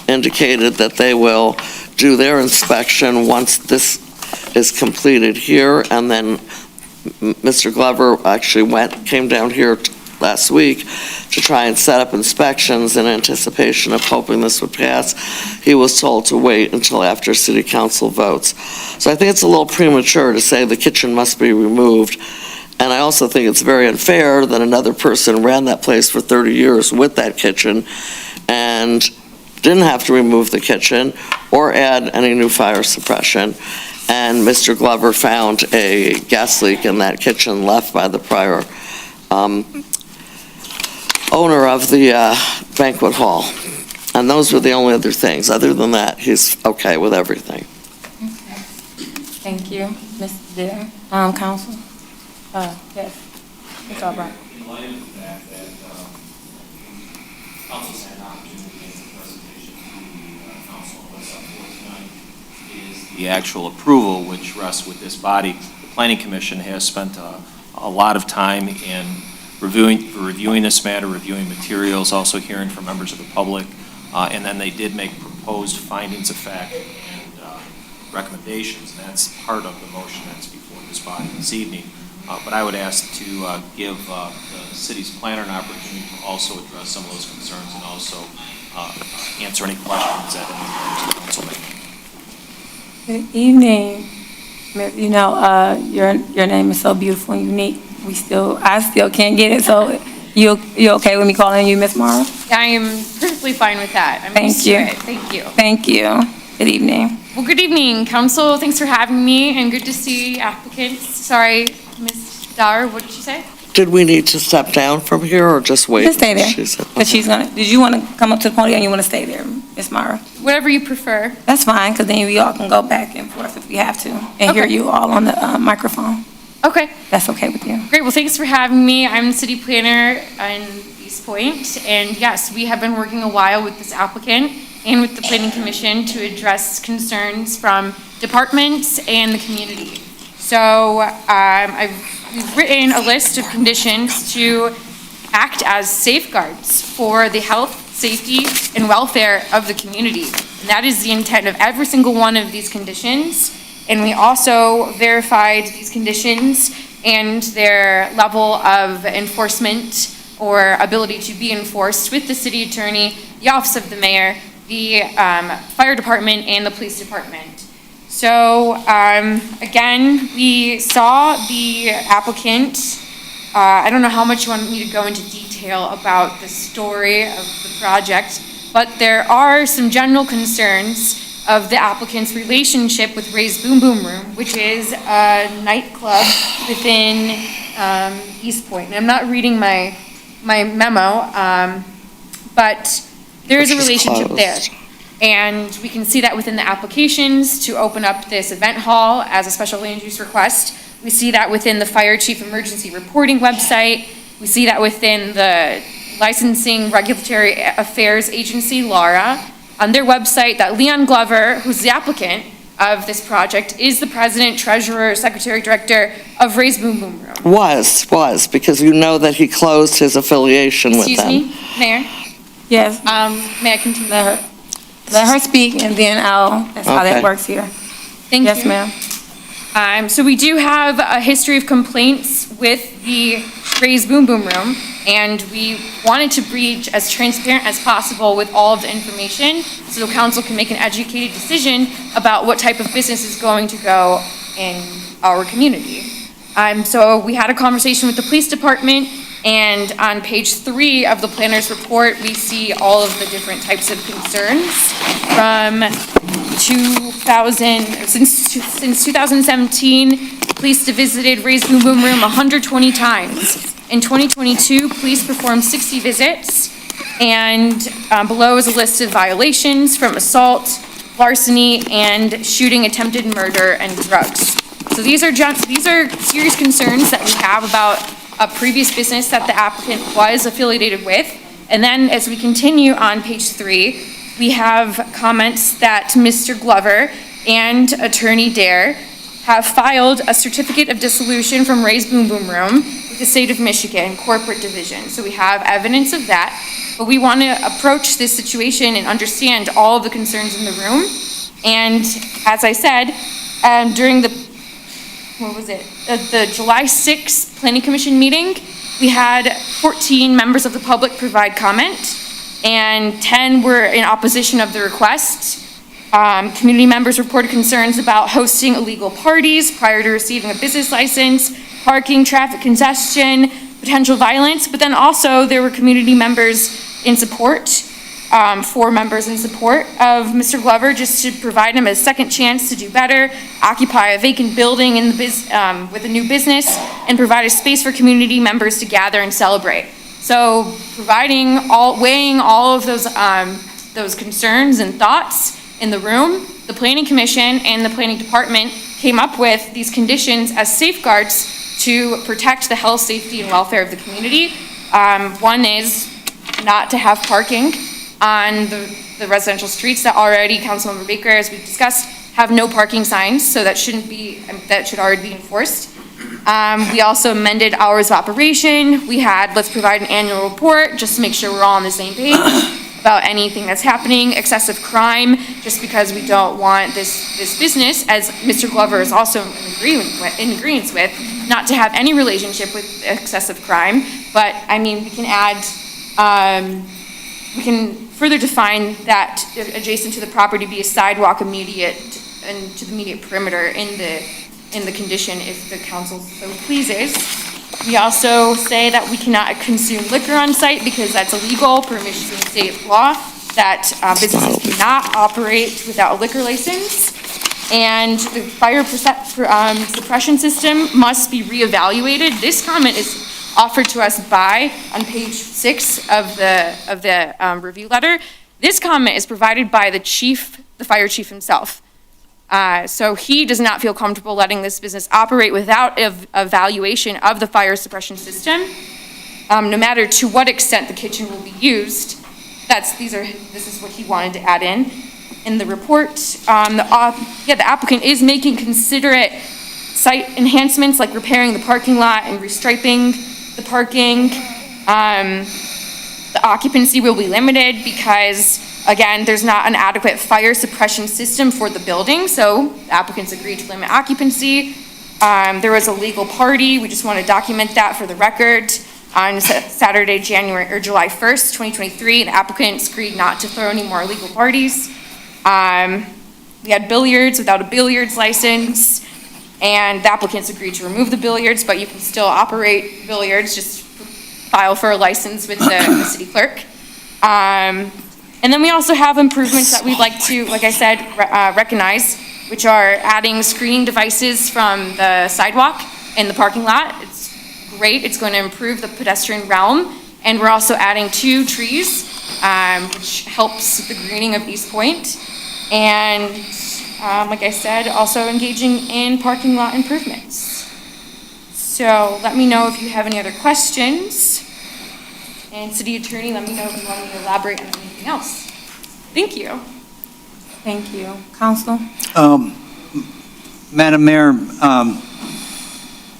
indicated that they will do their inspection once this is completed here, and then Mr. Glover actually came down here last week to try and set up inspections in anticipation of hoping this would pass. He was told to wait until after city council votes. So I think it's a little premature to say the kitchen must be removed. And I also think it's very unfair that another person ran that place for 30 years with that kitchen and didn't have to remove the kitchen or add any new fire suppression. And Mr. Glover found a gas leak in that kitchen left by the prior owner of the banquet hall. And those were the only other things. Other than that, he's okay with everything. Thank you, Mr. Dare. Council? Yes, it's all right. In light of the fact that council's had an opportunity to make a presentation to the council, what's up for tonight is the actual approval, which rests with this body. The Planning Commission has spent a lot of time in reviewing this matter, reviewing materials, also hearing from members of the public, and then they did make proposed findings of fact and recommendations, and that's part of the motion that's before this body this evening. But I would ask to give the city's planner an opportunity to also address some of those concerns and also answer any questions that any members of the council may have. Good evening. You know, your name is so beautiful and unique. I still can't get it, so you okay with me calling you Miss Mara? I am perfectly fine with that. I'm Thank used to you. it. Thank you. Thank you. Good evening. Well, good evening, council. Thanks for having me, and good to see applicants. Sorry, Ms. Dar, what did you say? Did we need to step down from here or just wait? Just stay there. She said- But did you want to come up to the podium or you want to stay there, Miss Mara? Whatever you prefer. That's fine, because then we all can go back and forth if we have to and hear you all on the microphone. Okay. That's okay with you? Great. Well, thanks for having me. I'm the city planner in Eastpointe, and yes, we have been working a while with this applicant and with the Planning Commission to address concerns from departments and the community. So we've written a list of conditions to act as safeguards for the health, safety, and welfare of the community. And that is the intent of every single one of these conditions. And we also verified these conditions and their level of enforcement or ability to be enforced with the city attorney, the office of the mayor, the fire department, and the police department. So again, we saw the applicant. I don't know how much you want me to go into detail about the story of the project, but there are some general concerns of the applicant's relationship with Ray's Boom Boom Room, which is a nightclub within Eastpointe. And I'm not reading my memo, but there is a relationship there. And we can see that within the applications to open up this event hall as a special land use request. We see that within the fire chief emergency reporting website. We see that within the licensing regulatory affairs agency, LARA, on their website, that Leon Glover, who's the applicant of this project, is the president, treasurer, secretary, director of Ray's Boom Boom Room. Was, because you know that he closed his affiliation with them. Excuse me, Mayor? Yes. May I continue? Let her speak, and then that's how that Okay. works here. Thank you. Yes, ma'am. So we do have a history of complaints with the Ray's Boom Boom Room, and we wanted to be as transparent as possible with all of the information so the council can make an educated decision about what type of business is going to go in our community. So we had a conversation with the police department. And on page 3 of the planner's report, we see all of the different types of concerns from since 2017, police visited Ray's Boom Boom Room 120 times. In 2022, police performed 60 visits, and below is a list of violations from assault, larceny, and shooting, attempted murder, and drugs. So these are serious concerns that we have about a previous business that the applicant was affiliated with. And then as we continue on page 3, we have comments that Mr. Glover and Attorney Dare have filed a certificate of dissolution from Ray's Boom Boom Room with the state of Michigan Corporate Division. So we have evidence of that, but we want to approach this situation and understand all of the concerns in the room. And as I said, during the July 6th Planning Commission meeting, we had 14 members of the public provide comment, and 10 were in opposition of the request. Community members reported concerns about hosting illegal parties prior to receiving a business license, parking, traffic congestion, potential violence, but then also there were community members in support, 4 members in support of Mr. Glover, just to provide him a second chance to do better, occupy a vacant building in the with a new business, and provide a space for community members to gather and celebrate. So weighing all of those concerns and thoughts in the room, the Planning Commission and the Planning Department came up with these conditions as safeguards to protect the health, safety, and welfare of the community. One is not to have parking on the residential streets that already, Councilmember Baker, as we discussed, have no parking signs, so that should already be enforced. We also amended hours of operation. We had, let's provide an annual report just to make sure we're all on the same page about anything that's happening, excessive crime, just because we don't want this business, as Mr. Glover is also in agreement with, not to have any relationship with excessive crime. But I mean, we can add, we can further define that adjacent to the property be a sidewalk immediate and to the immediate perimeter in the condition if the council so pleases. We also say that we cannot consume liquor on site because that's illegal per Michigan state law, that businesses cannot operate without a liquor license. And the fire suppression system must be reevaluated. This comment is offered to us on page 6 of the review letter. This comment is provided by the fire chief himself. So he does not feel comfortable letting this business operate without evaluation of the fire suppression system, no matter to what extent the kitchen will be used. This is what he wanted to add in the report. The applicant is making considerate site enhancements like repairing the parking lot and restriping the parking. The occupancy will be limited because, again, there's not an adequate fire suppression system for the building, so the applicants agreed to limit occupancy. There was a legal party. We just want to document that for the record. On Saturday, July 1st, 2023, the applicants agreed not to throw any more illegal parties. We had billiards without a billiards license, and the applicants agreed to remove the billiards, but you can still operate billiards, just file for a license with the city clerk. And then we also have improvements that we'd like to, like I said, recognize, which are adding screening devices from the sidewalk in the parking lot. It's great. It's going to improve the pedestrian realm. And we're also adding 2 trees, which helps the greening of Eastpointe. And like I said, also engaging in parking lot improvements. So let me know if you have any other questions. And City Attorney, let me know if you want me to elaborate on anything else. Thank you. Thank you. Council? Madam Mayor,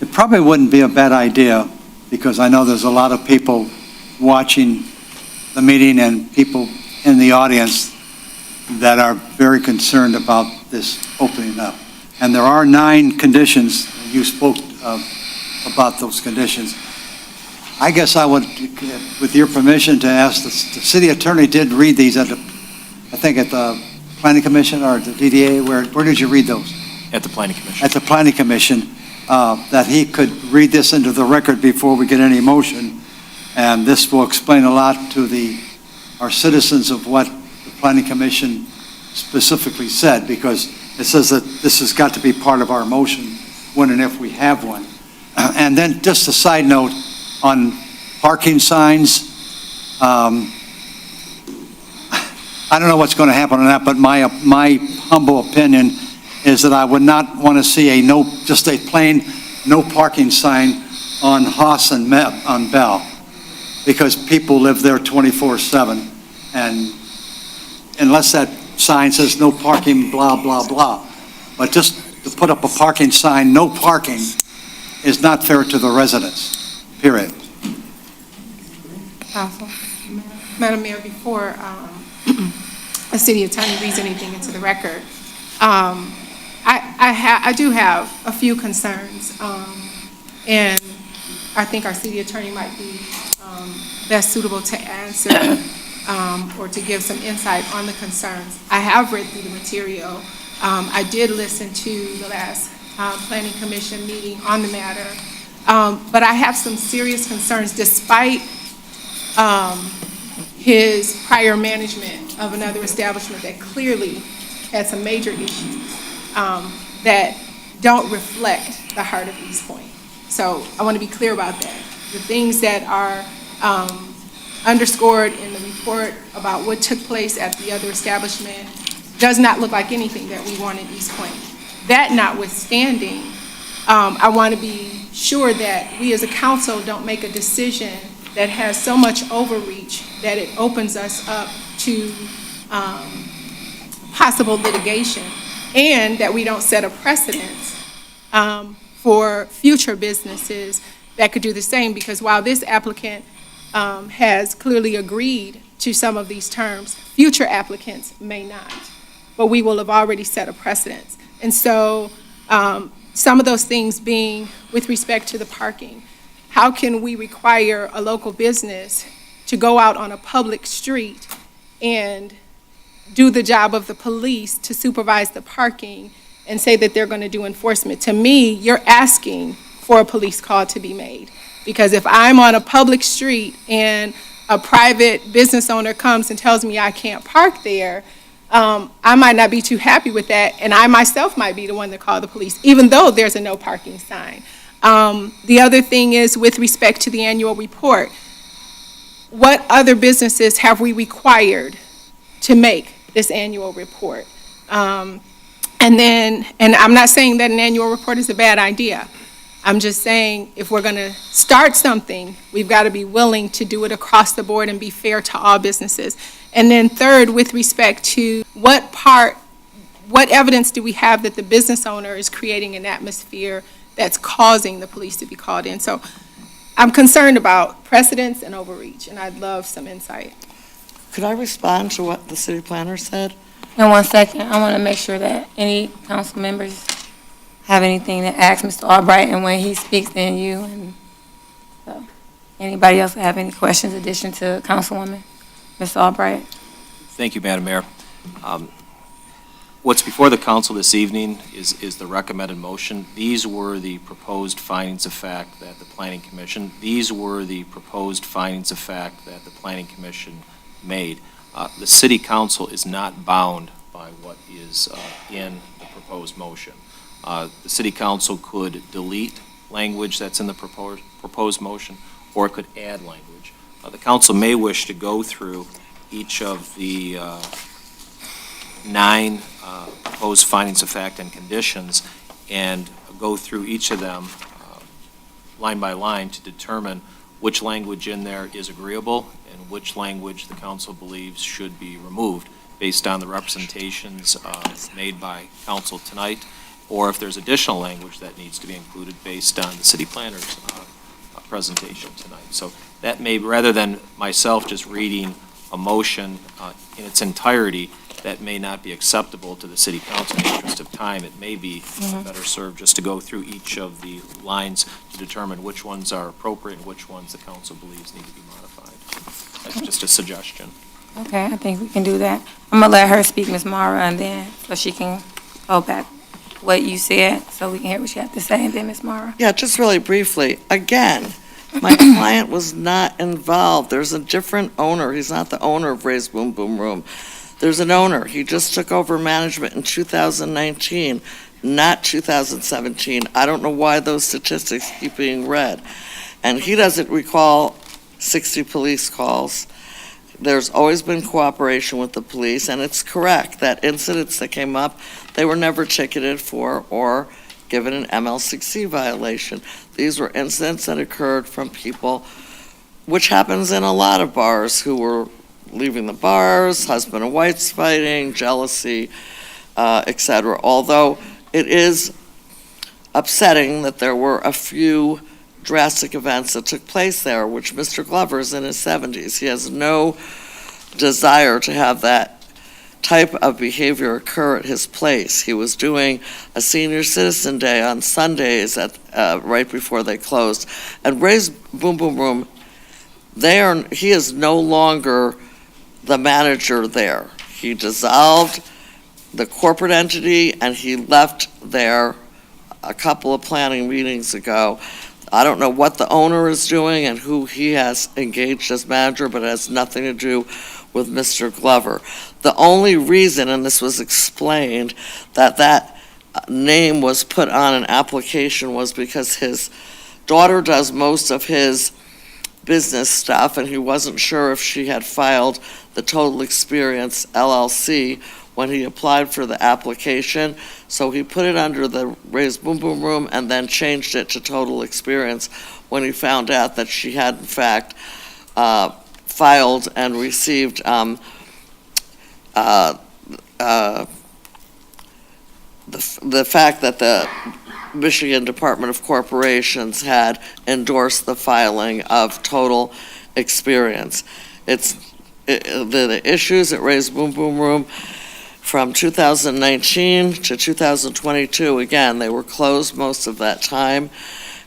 it probably wouldn't be a bad idea, because I know there's a lot of people watching the meeting and people in the audience that are very concerned about this opening up. And there are 9 conditions. You spoke about those conditions. I guess I would, with your permission, to ask, the city attorney did read these at the Planning Commission or the DDA. Where did you read those? At the Planning Commission. At the Planning Commission, that he could read this into the record before we get any motion, And this will explain a lot to our citizens of what the Planning Commission specifically said, because it says that this has got to be part of our motion when and if we have one. And then just a side note on parking signs. I don't know what's going to happen on that, but my humble opinion is that I would not want to see just a plain no parking sign on Haas and on Bell, because people live there 24/7, and unless that sign says no parking, blah, blah, blah. But just to put up a parking sign, no parking, is not fair to the residents, period. Council. Madam Mayor, before a city attorney reads anything into the record, I do have a few concerns, and I think our city attorney might be best suitable to answer or to give some insight on the concerns. I have read through the material. I did listen to the last Planning Commission meeting on the matter, but I have some serious concerns despite his prior management of another establishment that clearly had some major issues that don't reflect the heart of Eastpointe. So I want to be clear about that. The things that are underscored in the report about what took place at the other establishment does not look like anything that we want in Eastpointe. That notwithstanding, I want to be sure that we as a council don't make a decision that has so much overreach that it opens us up to possible litigation, and that we don't set a precedence for future businesses that could do the same, because while this applicant has clearly agreed to some of these terms, future applicants may not, but we will have already set a precedence. And so some of those things being with respect to the parking, how can we require a local business to go out on a public street and do the job of the police to supervise the parking and say that they're going to do enforcement? To me, you're asking for a police call to be made. Because if I'm on a public street and a private business owner comes and tells me I can't park there, I might not be too happy with that, and I myself might be the one to call the police, even though there's a no parking sign. The other thing is with respect to the annual report, what other businesses have we required to make this annual report? And I'm not saying that an annual report is a bad idea. I'm just saying if we're going to start something, we've got to be willing to do it across the board and be fair to all businesses. And then third, with respect to what evidence do we have that the business owner is creating an atmosphere that's causing the police to be called in? So I'm concerned about precedence and overreach, and I'd love some insight. Could I respond to what the city planner said? In 1 second, I want to make sure that any council members have anything to ask Mr. Albright, and when he speaks, then you. And so, anybody else have any questions in addition to Councilwoman, Mr. Albright? Thank you, Madam Mayor. What's before the council this evening is the recommended motion. These were the proposed findings of fact that the Planning Commission, made. The City Council is not bound by what is in the proposed motion. The City Council could delete language that's in the proposed motion, or it could add language. The council may wish to go through each of the 9 proposed findings of fact and conditions and go through each of them line by line to determine which language in there is agreeable and which language the council believes should be removed based on the representations made by council tonight, or if there's additional language that needs to be included based on the city planner's presentation tonight. So that may, rather than myself just reading a motion in its entirety, that may not be acceptable to the city council. In the interest of time, it may be better served just to go through each of the lines to determine which ones are appropriate and which ones the council believes need to be modified. That's just a suggestion. Okay, I think we can do that. I'm going to let her speak, Ms. Mara, and then so she can go back what you said so we can hear what you have to say, and then Ms. Mara. Yeah, just really briefly. Again, My client was not involved. There's a different owner. He's not the owner of Ray's Boom Boom Room. There's an owner. He just took over management in 2019, not 2017. I don't know why those statistics keep being read. And he doesn't recall 60 police calls. There's always been cooperation with the police, and it's correct that incidents that came up, they were never ticketed for or given an ML6C violation. These were incidents that occurred from people, which happens in a lot of bars, who were leaving the bars, husband and wives fighting, jealousy, etc. Although it is upsetting that there were a few drastic events that took place there, which Mr. Glover's in his 70s. He has no desire to have that type of behavior occur at his place. He was doing a senior citizen day on Sundays at right before they closed. And Ray's Boom Boom Room, he is no longer the manager there. He dissolved the corporate entity and he left there a couple of planning meetings ago. I don't know what the owner is doing and who he has engaged as manager, but it has nothing to do with Mr. Glover. The only reason, and this was explained, that name was put on an application was because his daughter does most of his business stuff, and he wasn't sure if she had filed the Total Experience LLC when he applied for the application. So he put it under the Ray's Boom Boom Room and then changed it to Total Experience when he found out that she had in fact filed and received the fact that the Michigan Department of Corporations had endorsed the filing of Total Experience. The issues at Ray's Boom Boom Room from 2019 to 2022, again, they were closed most of that time,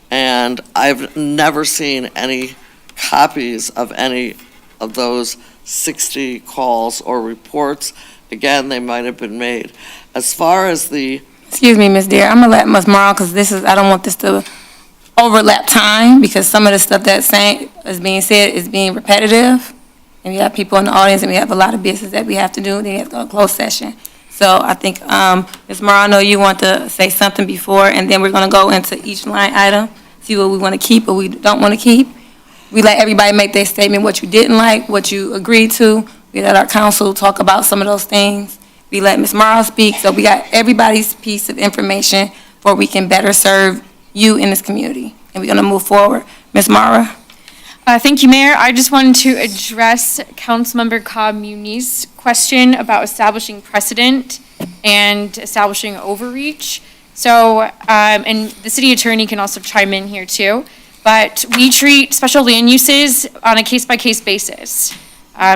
and I've never seen any copies of any of those 60 calls or reports. Again, they might have been made. As far as the... Excuse me, Ms. Deere, I'm gonna let Ms. Morrow, because I don't want this to overlap time, because some of the stuff that's is being said is being repetitive, and we have people in the audience, and we have a lot of business that we have to do, and then we have to go to closed session. So I think, Ms. Morrow, I know you want to say something before, and then we're gonna go into each line item, see what we want to keep or we don't want to keep. We let everybody make their statement, what you didn't like, what you agreed to. We let our council talk about some of those things. We let Ms. Morrow speak, so we got everybody's piece of information for we can better serve you in this community. And we're going to move forward. Ms. Morrow? Thank you, Mayor. I just wanted to address Councilmember Cobb Muni's question about establishing precedent and establishing overreach. So, and the city attorney can also chime in here too, but we treat special land uses on a case-by-case basis.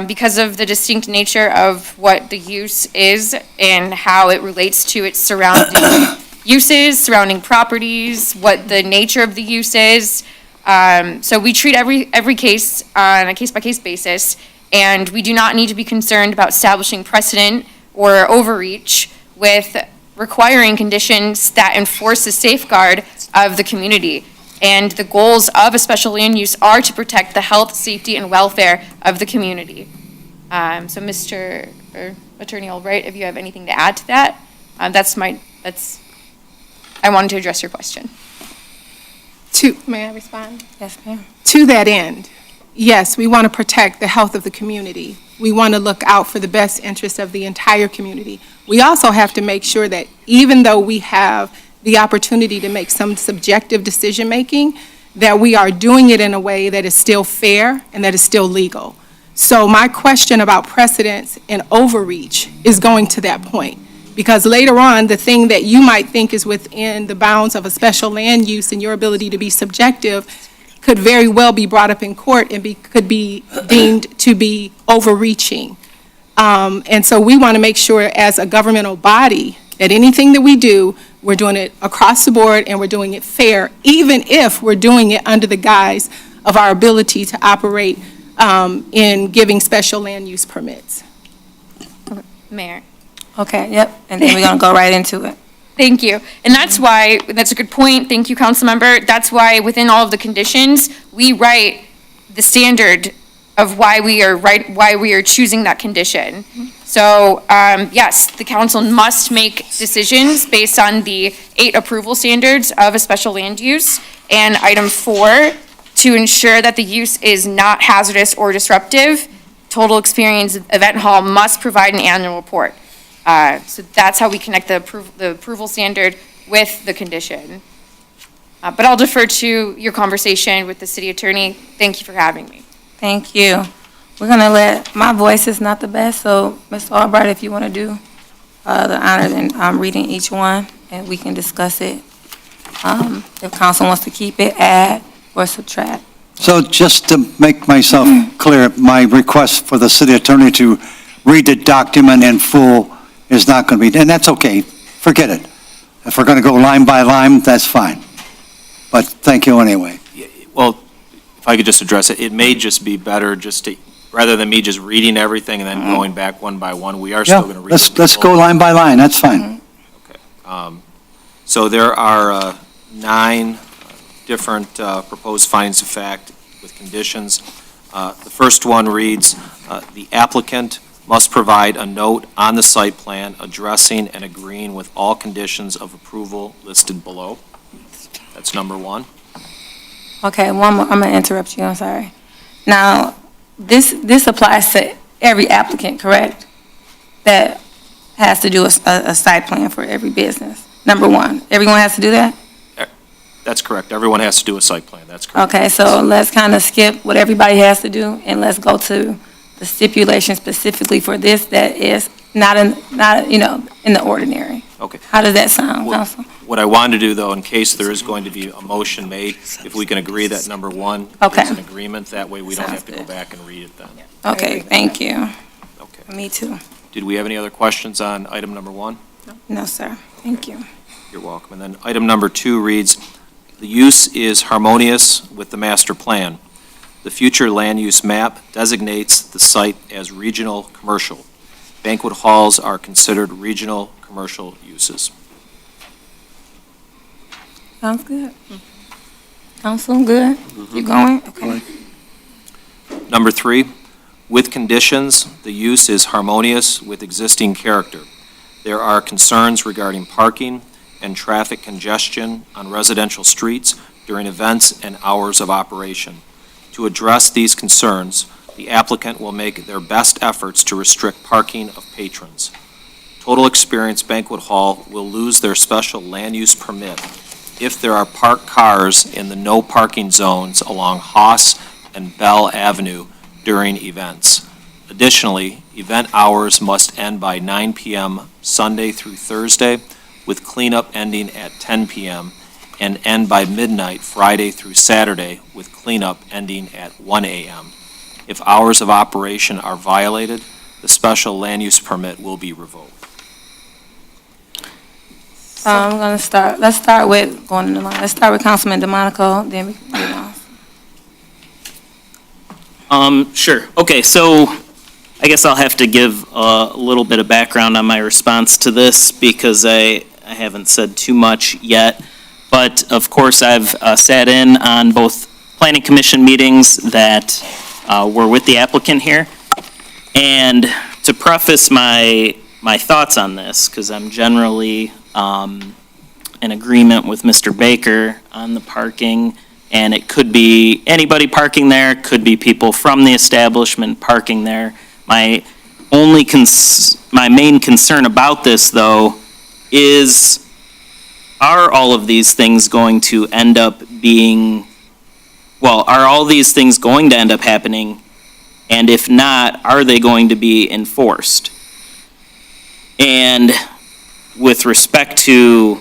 Because of the distinct nature of what the use is and how it relates to its surrounding uses, surrounding properties, what the nature of the use is. So we treat every case on a case-by-case basis, and we do not need to be concerned about establishing precedent or overreach with requiring conditions that enforce the safeguard of the community. And the goals of a special land use are to protect the health, safety, and welfare of the community. So Mr. Attorney Albright, if you have anything to add to that, I wanted to address your question. May I respond? Yes, ma'am. To that end, yes, we want to protect the health of the community. We want to look out for the best interest of the entire community. We also have to make sure that even though we have the opportunity to make some subjective decision-making, that we are doing it in a way that is still fair and that is still legal. So my question about precedence and overreach is going to that point. Because later on, the thing that you might think is within the bounds of a special land use and your ability to be subjective could very well be brought up in court and could be deemed to be overreaching. And so we want to make sure as a governmental body that anything that we do, we're doing it across the board and we're doing it fair, even if we're doing it under the guise of our ability to operate in giving special land use permits. Mayor. Okay, yep, and then we're going to go right into it. Thank you. And that's why, that's a good point. Thank you, council member. That's why within all of the conditions, we write the standard of why we are choosing that condition. So, yes, the council must make decisions based on the 8 approval standards of a special land use. And item 4, to ensure that the use is not hazardous or disruptive, Total Experience Event Hall must provide an annual report. So that's how we connect the approval standard with the condition. But I'll defer to your conversation with the city attorney. Thank you for having me. Thank you. We're gonna my voice is not the best, so Ms. Albright, if you wanna do the honor in reading each one, and we can discuss it. If council wants to keep it, add or subtract. So just to make myself clear, my request for the city attorney to read the document in full is not going to be, and that's okay, forget it. If we're going to go line by line, that's fine. But thank you anyway. Well, if I could just address it, it may just be better just to, rather than me just reading everything and then going back one by one, we are still going to read. Let's go line by line, that's fine. Okay. So there are 9 different proposed findings of fact with conditions. The first one reads, the applicant must provide a note on the site plan addressing and agreeing with all conditions of approval listed below. That's number 1. Okay, one more, I'm gonna interrupt you, I'm sorry. Now, this applies to every applicant, correct? That has to do a site plan for every business. Number 1, everyone has to do that? That's correct. Everyone has to do a site plan. That's correct. Okay, so let's kind of skip what everybody has to do, and let's go to the stipulation specifically for this that is not in the ordinary. Okay. How does that sound, council? What I wanted to do, though, in case there is going to be a motion made, if we can agree that number 1 Okay. is an agreement, that way we don't Sounds have to go good. back and read it then. Okay, thank you. Okay. Me too. Did we have any other questions on item number 1? No, sir. Thank you. You're welcome. And then item number 2 reads, the use is harmonious with the master plan. The future land use map designates the site as regional commercial. Banquet halls are considered regional commercial uses. Sounds good. Council, good? You going? Okay. Number 3, with conditions, the use is harmonious with existing character. There are concerns regarding parking and traffic congestion on residential streets during events and hours of operation. To address these concerns, the applicant will make their best efforts to restrict parking of patrons. Total Experience Banquet Hall will lose their special land use permit if there are parked cars in the no parking zones along Haas and Bell Avenue during events. Additionally, event hours must end by 9 p.m. Sunday through Thursday, with cleanup ending at 10 p.m., and end by midnight Friday through Saturday, with cleanup ending at 1 a.m. If hours of operation are violated, the special land use permit will be revoked. Let's start with going in the line. Let's start with Councilman DeMonico, then we can move on. Sure. Okay, so I guess I'll have to give a little bit of background on my response to this because I haven't said too much yet. But of course, I've sat in on both planning commission meetings that were with the applicant here. And to preface my thoughts on this, because I'm generally in agreement with Mr. Baker on the parking, and it could be anybody parking there, could be people from the establishment parking there. My main concern about this, though, is are all of these things going to end up being, are all these things going to end up happening? And if not, are they going to be enforced? And with respect to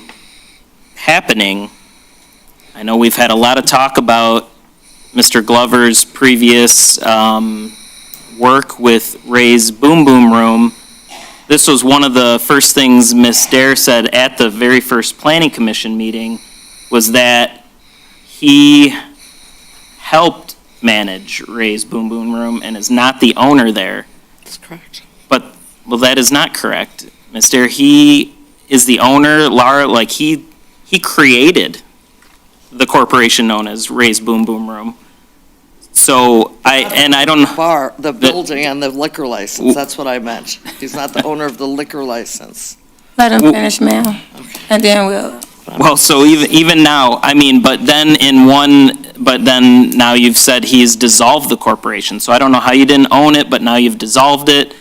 happening, I know we've had a lot of talk about Mr. Glover's previous work with Ray's Boom Boom Room. This was one of the first things Ms. Dare said at the very first Planning Commission meeting, was that he helped manage Ray's Boom Boom Room and is not the owner there. That's correct. But, that is not correct. Ms. Dare, he is the owner, Laura, like he created the corporation known as Ray's Boom Boom Room. So I don't know. Bar, the building and the liquor license, that's what I meant. He's not the owner of the liquor license. Let him finish, ma'am, and then we'll. Well, so even now, I mean, but then now you've said he's dissolved the corporation. So I don't know how you didn't own it, but now you've dissolved it.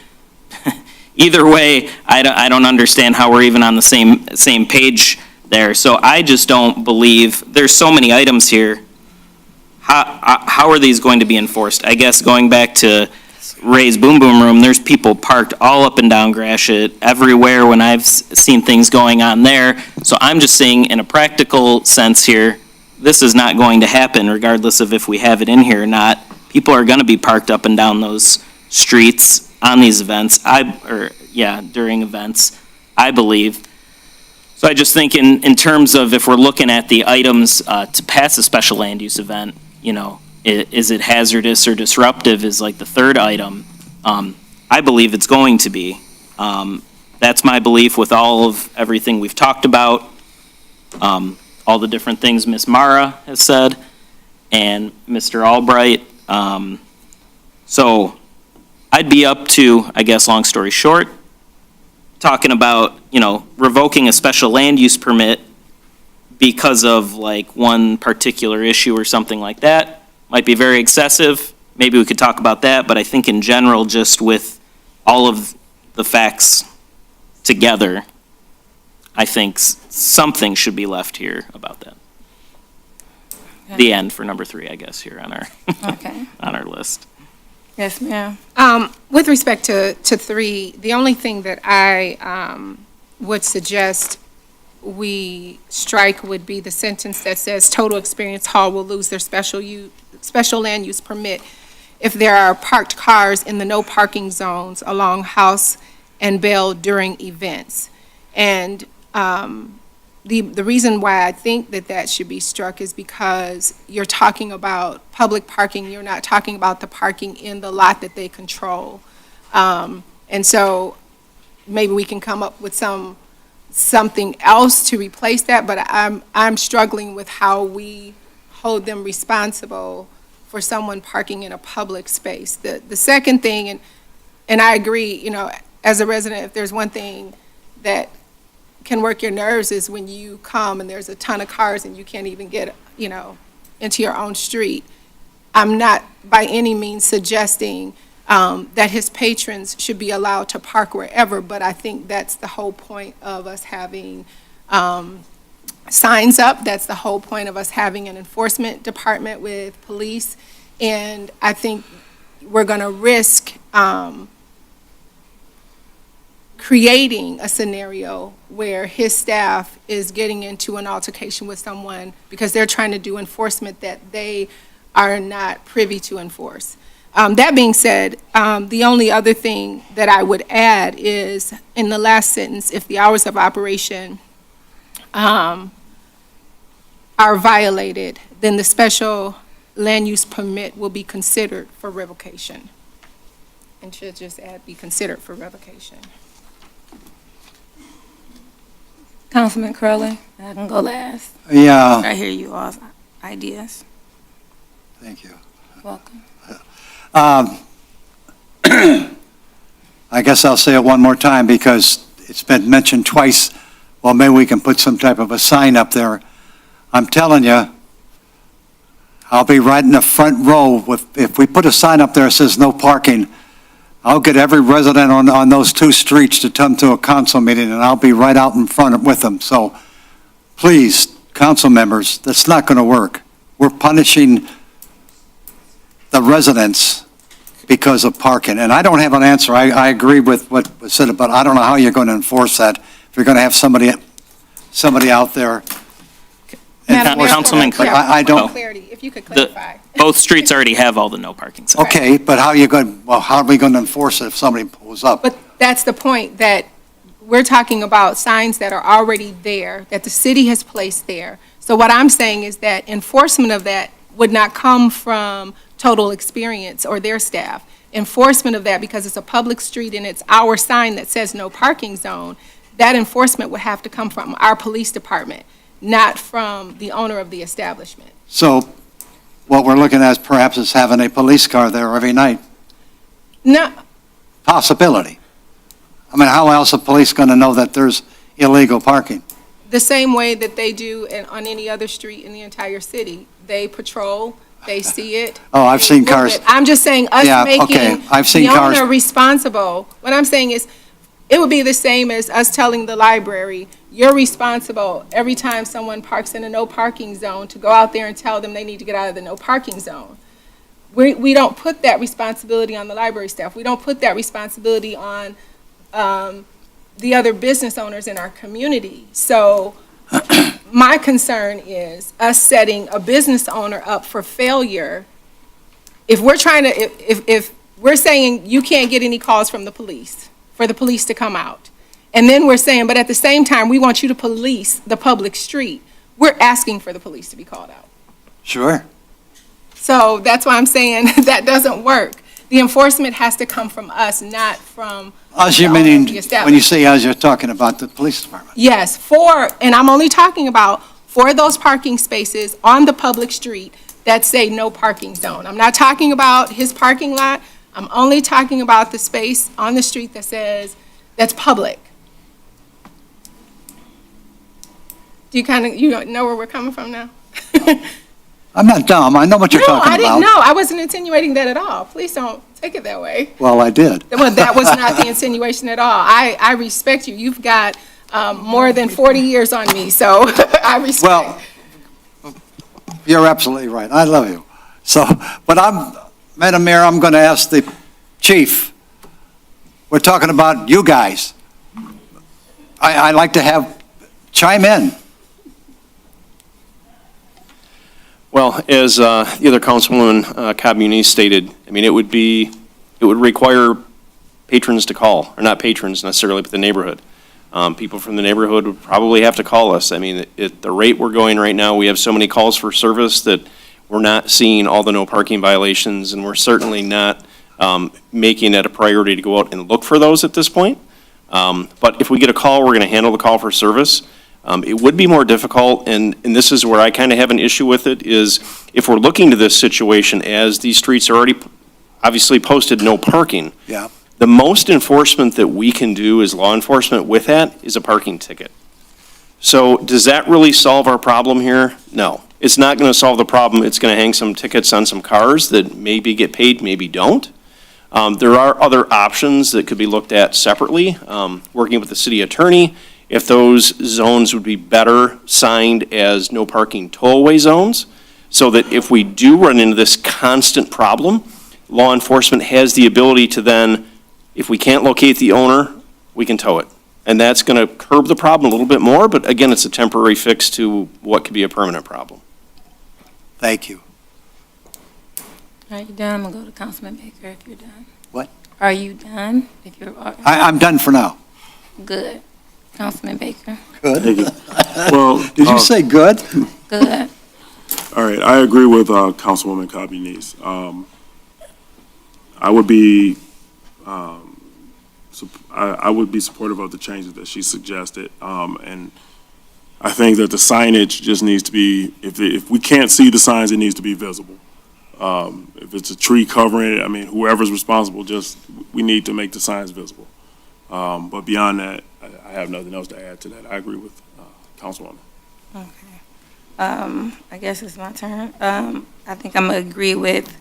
Either way, I don't understand how we're even on the same page there. So I just don't believe, there's so many items here. How are these going to be enforced? I guess going back to Ray's Boom Boom Room, there's people parked all up and down Gratiot everywhere when I've seen things going on there. So I'm just saying, in a practical sense here, this is not going to happen regardless of if we have it in here or not. People are going to be parked up and down those streets on these events, during events, I believe. So I just think in terms of if we're looking at the items to pass a special land use event, you know, is it hazardous or disruptive is like the third item. I believe it's going to be. That's my belief with all of everything we've talked about, all the different things Ms. Mara has said, and Mr. Albright. So I'd be up to, I guess, long story short, talking about, you know, revoking a special land use permit because of like one particular issue or something like that. Might be very excessive. Maybe we could talk about that, but I think in general, just with all of the facts together, I think something should be left here about that. Okay. The end for number 3, I guess, here on our Okay. on our list. Yes, ma'am. With respect to 3, the only thing that I would suggest we strike would be the sentence that says Total Experience Hall will lose their special land use permit if there are parked cars in the no parking zones along House and Bell during events. And the reason why I think that should be struck is because you're talking about public parking, you're not talking about the parking in the lot that they control. And so maybe we can come up with something else to replace that, but I'm struggling with how we hold them responsible for someone parking in a public space. The second thing, and I agree, you know, as a resident, if there's one thing that can work your nerves is when you come and there's a ton of cars and you can't even get, you know, into your own street. I'm not by any means suggesting that his patrons should be allowed to park wherever, but I think that's the whole point of us having signs up. That's the whole point of us having an enforcement department with police. And I think we're going to risk creating a scenario where his staff is getting into an altercation with someone because they're trying to do enforcement that they are not privy to enforce. That being said, the only other thing that I would add is in the last sentence, if the hours of operation are violated, then the special land use permit will be considered for revocation. And should just add, be considered for revocation. Councilman Curley, I can go last. Yeah, I hear you all's ideas. thank you. Welcome. I guess I'll say it one more time because it's been mentioned twice. Well, maybe we can put some type of a sign up there. I'm telling you, I'll be right in the front row if we put a sign up there that says no parking. I'll get every resident on those 2 streets to come to a council meeting, and I'll be right out in front with them. So please, council members, that's not going to work. We're punishing the residents because of parking. And I don't have an answer. I agree with what was said, but I don't know how you're going to enforce that. If you're going to have somebody out there. Madam Mayor, Councilman yeah, I don't- clarity, if you could clarify. Both streets already have all the no parking signs. Okay, but how are we going to enforce it if somebody pulls up? But that's the point, that we're talking about signs that are already there, that the city has placed there. So what I'm saying is that enforcement of that would not come from Total Experience or their staff. Enforcement of that, because it's a public street and it's our sign that says no parking zone, that enforcement would have to come from our police department, not from the owner of the establishment. So what we're looking at perhaps is having a police car there every night. No, Possibility. I mean, how else are police going to know that there's illegal parking? the same way that they do on any other street in the entire city. They patrol, they see it. Oh, I've they seen move cars. it. I'm just saying, us Yeah, making okay. I've seen the cars. owner responsible. What I'm saying is, it would be the same as us telling the library, you're responsible every time someone parks in a no parking zone to go out there and tell them they need to get out of the no parking zone. We don't put that responsibility on the library staff. We don't put that responsibility on the other business owners in our community. So my concern is us setting a business owner up for failure. If we're trying to, if we're saying you can't get any calls from the police, for the police to come out, and then we're saying, but at the same time, we want you to police the public street, we're asking for the police to be called out. Sure. So that's why I'm saying that doesn't work. The enforcement has to come from us, not from Us, the you owner of mean, the when you establishment. say us, you're talking about the police department. Yes, and I'm only talking about for those parking spaces on the public street that say no parking zone. I'm not talking about his parking lot. I'm only talking about the space on the street that says, that's public. Do you know where we're coming from now? I'm not dumb. I know what you're talking about. No, I didn't know. I wasn't insinuating that at all. Please don't take it that way. Well, I did. Well, that was not the insinuation at all. I respect you. You've got more than 40 years on me, so I respect. Well, you're absolutely right. I love you. So, but Madam Mayor, I'm going to ask the chief. We're talking about you guys. I'd like to chime in. Well, as the other Councilwoman Cobb Muniz stated, I mean, it would require patrons to call, or not patrons necessarily, but the neighborhood. People from the neighborhood would probably have to call us. I mean, at the rate we're going right now, we have so many calls for service that we're not seeing all the no parking violations, and we're certainly not making it a priority to go out and look for those at this point. But if we get a call, we're going to handle the call for service. It would be more difficult, and this is where I kind of have an issue with it, is if we're looking to this situation as these streets are already obviously posted no parking. Yeah. The most enforcement that we can do as law enforcement with that is a parking ticket. So does that really solve our problem here? No. It's not going to solve the problem. It's going to hang some tickets on some cars that maybe get paid, maybe don't. There are other options that could be looked at separately, working with the city attorney, if those zones would be better signed as no parking tollway zones, so that if we do run into this constant problem, law enforcement has the ability to then, if we can't locate the owner, we can tow it. And that's going to curb the problem a little bit more, but again, it's a temporary fix to what could be a permanent problem. Thank you. Are you done? I'm going to go to Councilman Baker if you're done. What? Are you done? If you're I'm done for now. good. Councilman Baker. Good. Well, Did you say good? Good. all right, I agree with Councilwoman Cobb Muniz. I would be I would be supportive of the changes that she suggested, and I think that the signage just needs to be, if we can't see the signs, it needs to be visible. If it's a tree covering it, I mean, whoever's responsible, we need to make the signs visible. But beyond that, I have nothing else to add to that. I agree with Councilwoman. Okay. I guess it's my turn. I think I'm going to agree with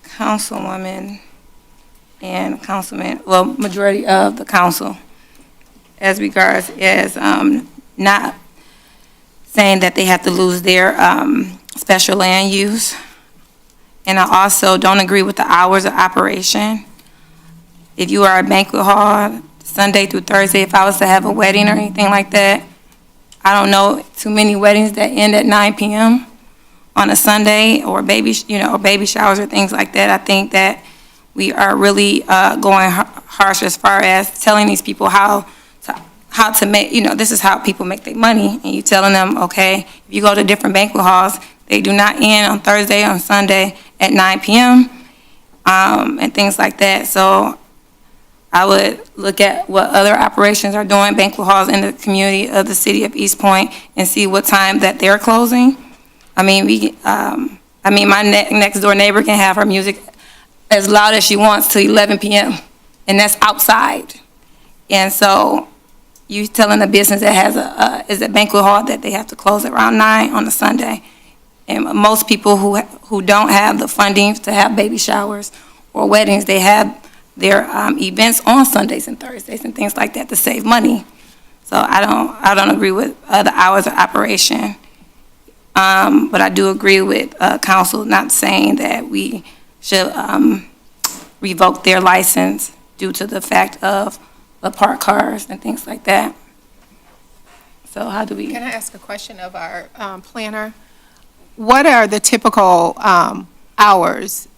Councilwoman and Councilman, well, majority of the council, as regards as not saying that they have to lose their special land use. And I also don't agree with the hours of operation. If you are a banquet hall, Sunday through Thursday, if I was to have a wedding or anything like that, I don't know too many weddings that end at 9 p.m. on a Sunday, or baby showers or things like that. I think that we are really going harsh as far as telling these people how to make, this is how people make their money, and you telling them, okay, if you go to different banquet halls, they do not end on Thursday, on Sunday at 9 p.m., and things like that. So I would look at what other operations are doing, banquet halls in the community of the city of Eastpointe, and see what time that they're closing. I mean, my next door neighbor can have her music as loud as she wants till 11 p.m., and that's outside. And so you telling a business that has is a banquet hall that they have to close around 9 on a Sunday. And most people who don't have the funding to have baby showers or weddings, they have their events on Sundays and Thursdays and things like that to save money. So I don't agree with the hours of operation. But I do agree with council not saying that we should revoke their license due to the fact of the parked cars and things like that. So how do we? Can I ask a question of our planner? What are the typical hours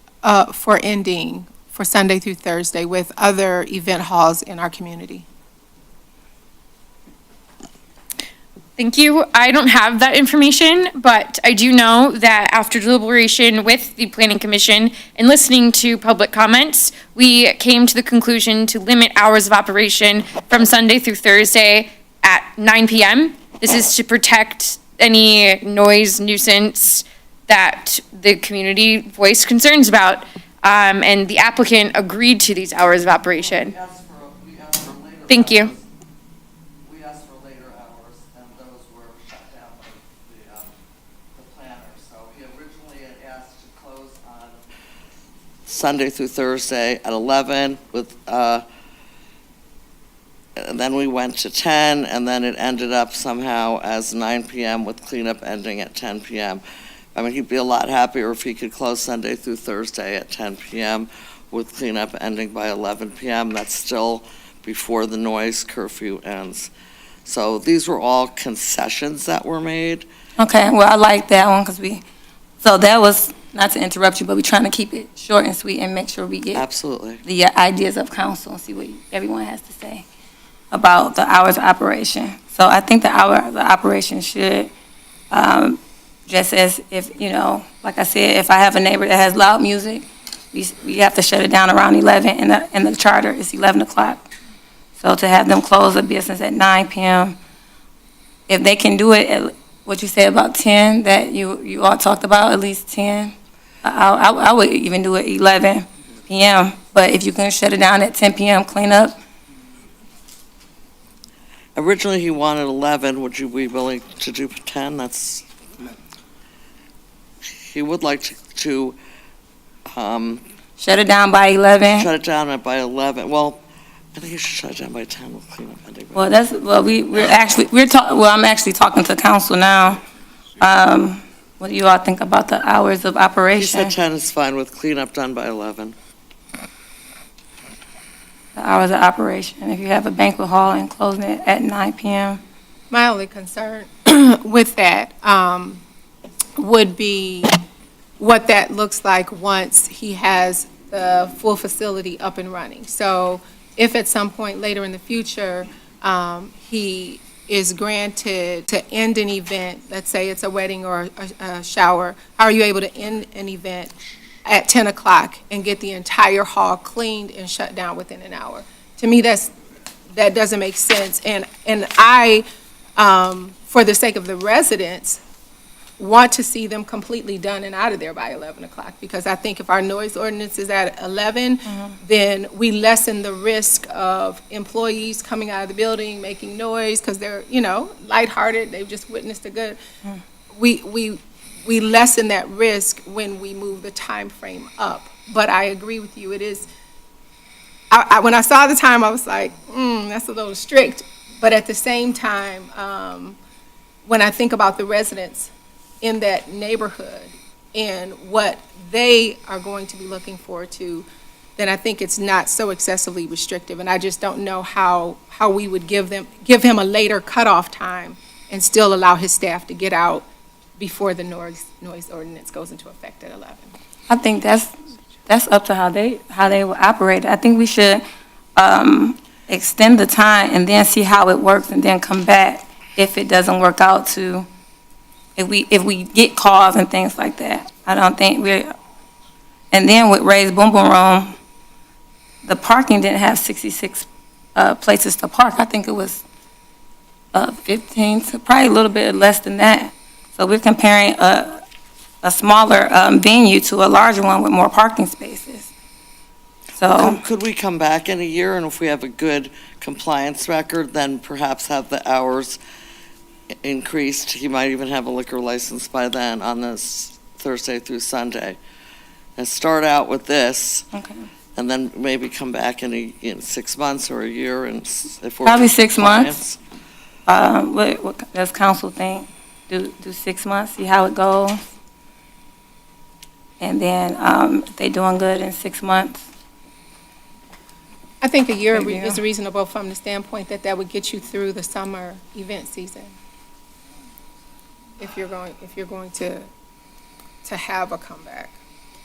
for ending for Sunday through Thursday with other event halls in our community? Thank you. I don't have that information, but I do know that after deliberation with the Planning Commission and listening to public comments, we came to the conclusion to limit hours of operation from Sunday through Thursday at 9 p.m. This is to protect any noise nuisance that the community voiced concerns about, and the applicant agreed to these hours of operation. Thank you. We asked for later hours, and those were shut down by the planner. So he originally had asked to close on Sunday through Thursday at 11 with, and then we went to 10, and then it ended up somehow as 9 p.m. with cleanup ending at 10 p.m. I mean, he'd be a lot happier if he could close Sunday through Thursday at 10 p.m. with cleanup ending by 11 p.m. That's still before the noise curfew ends. So these were all concessions that were made. Okay, well, I like that one so that was, not to interrupt you, but we're trying to keep it short and sweet and make sure we get Absolutely. the ideas of council and see what everyone has to say about the hours of operation. So I think the hours of operation should, just as if, like I said, if I have a neighbor that has loud music, we have to shut it down around 11, and the charter is 11 o'clock. So to have them close the business at 9 p.m., if they can do it at, what you said about 10, that you all talked about, at least 10, I would even do it 11 p.m. But if you can shut it down at 10 p.m., clean up. Originally, he wanted 11. Would you be willing to do 10? He would like to Shut it down by 11. shut it down by 11. Well, I think you should shut it down by 10 with cleanup ending. Well, I'm actually talking to council now. What do you all think about the hours of He operation? said 10 is fine with cleanup done by 11. The hours of operation, if you have a banquet hall and closing it at 9 p.m. My only concern with that would be what that looks like once he has the full facility up and running. So if at some point later in the future, he is granted to end an event, let's say it's a wedding or a shower, how are you able to end an event at 10 o'clock and get the entire hall cleaned and shut down within an hour? To me, that doesn't make sense. And I, for the sake of the residents, want to see them completely done and out of there by 11 o'clock, because I think if our noise ordinance is at 11, then we lessen the risk of employees coming out of the building, making noise, because they're, lighthearted, they've just witnessed a good. We lessen that risk when we move the time frame up. But I agree with you, it is, when I saw the time, I was like, that's a little strict. But at the same time, when I think about the residents in that neighborhood and what they are going to be looking forward to, then I think it's not so excessively restrictive. And I just don't know how we would give him a later cutoff time and still allow his staff to get out before the noise ordinance goes into effect at 11. I think that's up to how they will operate. I think we should extend the time and then see how it works and then come back if it doesn't work out to, if we get calls and things like that. I don't think and then with Ray's Boom Boom Room, the parking didn't have 66 places to park. I think it was 15, so probably a little bit less than that. So we're comparing a smaller venue to a larger one with more parking spaces. So, Could we come back in a year, and if we have a good compliance record, then perhaps have the hours increased? He might even have a liquor license by then on this Thursday through Sunday. And start out with this, okay. and then maybe come back in 6 months or a year, and if we're. Probably 6 months. compliance. What does council think? Do 6 months, see how it goes? And then if they're doing good in 6 months, I think a year Maybe, yeah. is reasonable from the standpoint that would get you through the summer event season. If you're going to have a comeback,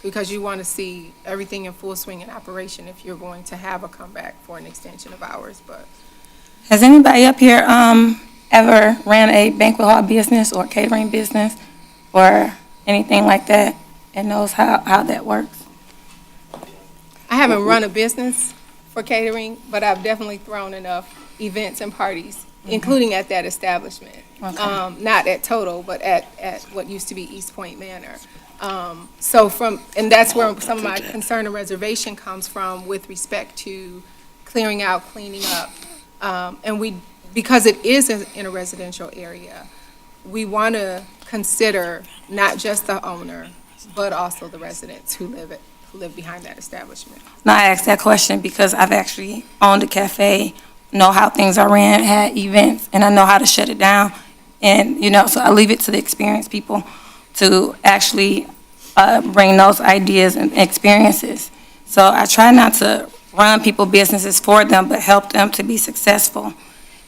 because you want to see everything in full swing and operation if you're going to have a comeback for an extension of hours, but. has anybody up here ever ran a banquet hall business or catering business or anything like that and knows how that works? I haven't run a business for catering, but I've definitely thrown enough events and parties, including at that establishment. Okay. Not at Total, but at what used to be Eastpointe Manor. And that's where some of my concern and reservation comes from with respect to clearing out, cleaning up. Because it is in a residential area, we want to consider not just the owner, but also the residents who live behind that establishment. Now, I asked that question because I've actually owned a cafe, know how things are ran, had events, and I know how to shut it down. And, so I leave it to the experienced people to actually bring those ideas and experiences. So I try not to run people businesses for them, but help them to be successful.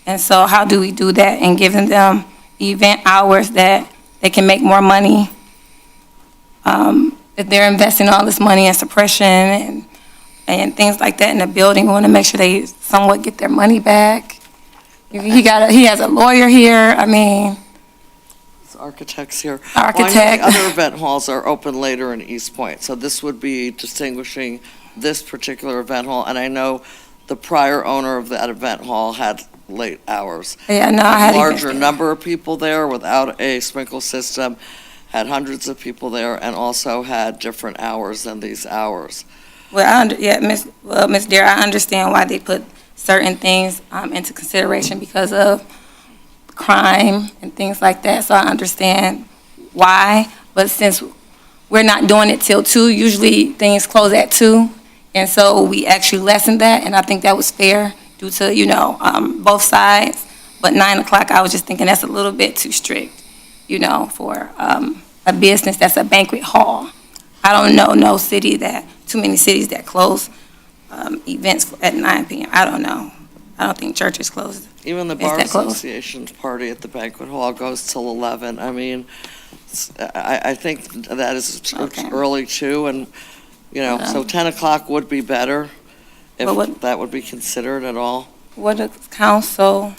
And so how do we do that? And giving them event hours that they can make more money. If they're investing all this money in suppression and things like that in the building, we want to make sure they somewhat get their money back. He has a lawyer here. I mean, There's architects here. Architect. Well, I know the other event halls are open later in Eastpointe, so this would be distinguishing this particular event hall. And I know the prior owner of that event hall had late hours. yeah, no, I had Larger events. number of people there without a sprinkle system, had hundreds of people there, and also had different hours than these hours. Well, Ms. Dare, I understand why they put certain things into consideration because of crime and things like that, so I understand why. But since we're not doing it till 2, usually things close at 2, and so we actually lessened that, and I think that was fair due to, both sides. But 9 o'clock, I was just thinking that's a little bit too strict, for a business that's a banquet hall. I don't know too many cities that close events at 9 p.m. I don't know. I don't think churches close. Even the Is Bar that close? Association's party at the banquet hall goes till 11. I mean, I think that is Okay. early too, and, so 10 o'clock would be better if that would be considered at all. What does council,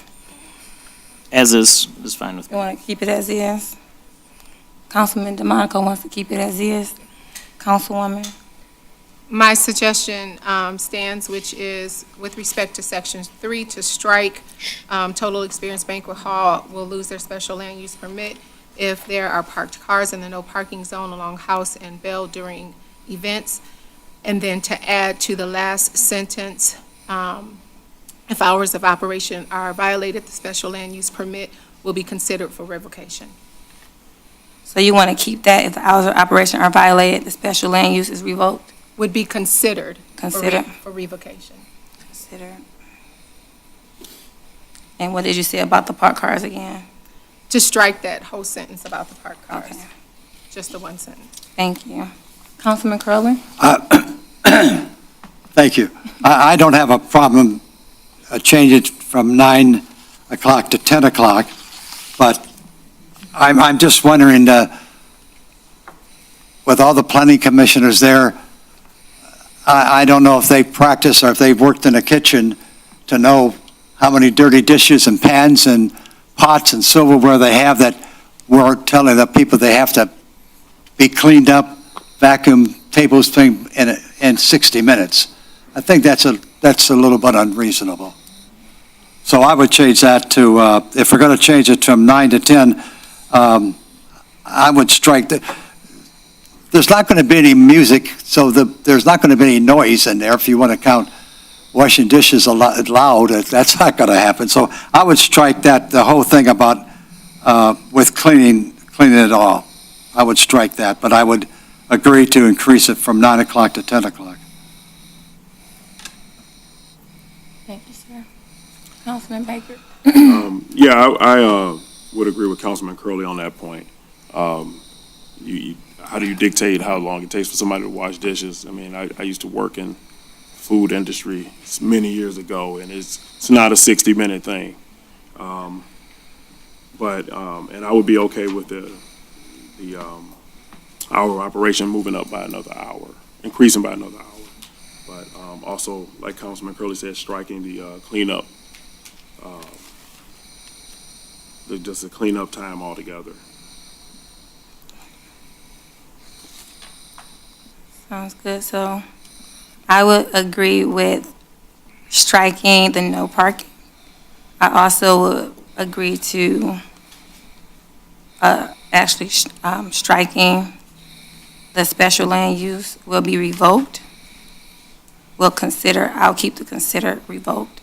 As is fine with you me. want to keep it as is? Councilman DeMonico wants to keep it as is. Councilwoman? My suggestion stands, which is with respect to Section 3, to strike Total Experience Banquet Hall will lose their special land use permit if there are parked cars in the no parking zone along House and Bell during events. And then to add to the last sentence, if hours of operation are violated, the special land use permit will be considered for revocation. So you want to keep that if the hours of operation are violated, the special land use is revoked? Would be considered for revocation. Consider. And what did you say about the parked cars again? To strike that whole sentence about the parked cars. Okay. Just the one sentence. Thank you. Councilman Curley? Thank you. I don't have a problem changing it from 9 o'clock to 10 o'clock, but I'm just wondering, with all the planning commissioners there, I don't know if they practice or if they've worked in a kitchen to know how many dirty dishes and pans and pots and silverware they have that we're telling the people they have to be cleaned up, vacuum tables in 60 minutes. I think that's a little bit unreasonable. So I would change that to, if we're going to change it from 9 to 10, I would strike the, there's not going to be any music, so there's not going to be any noise in there if you want to count washing dishes loud. That's not going to happen. So I would strike that, the whole thing about with cleaning it all. I would strike that, but I would agree to increase it from 9 o'clock to 10 o'clock. Thank you, sir. Councilman Baker? Yeah, I would agree with Councilman Curley on that point. How do you dictate how long it takes for somebody to wash dishes? I mean, I used to work in food industry many years ago, and it's not a 60-minute thing. And I would be okay with the hour of operation moving up by another hour, increasing by another hour. But also, like Councilman Curley said, striking the cleanup, just the cleanup time altogether. Sounds good. So I would agree with striking the no parking. I also would agree to actually striking the special land use will be revoked. I'll keep the consider revoked.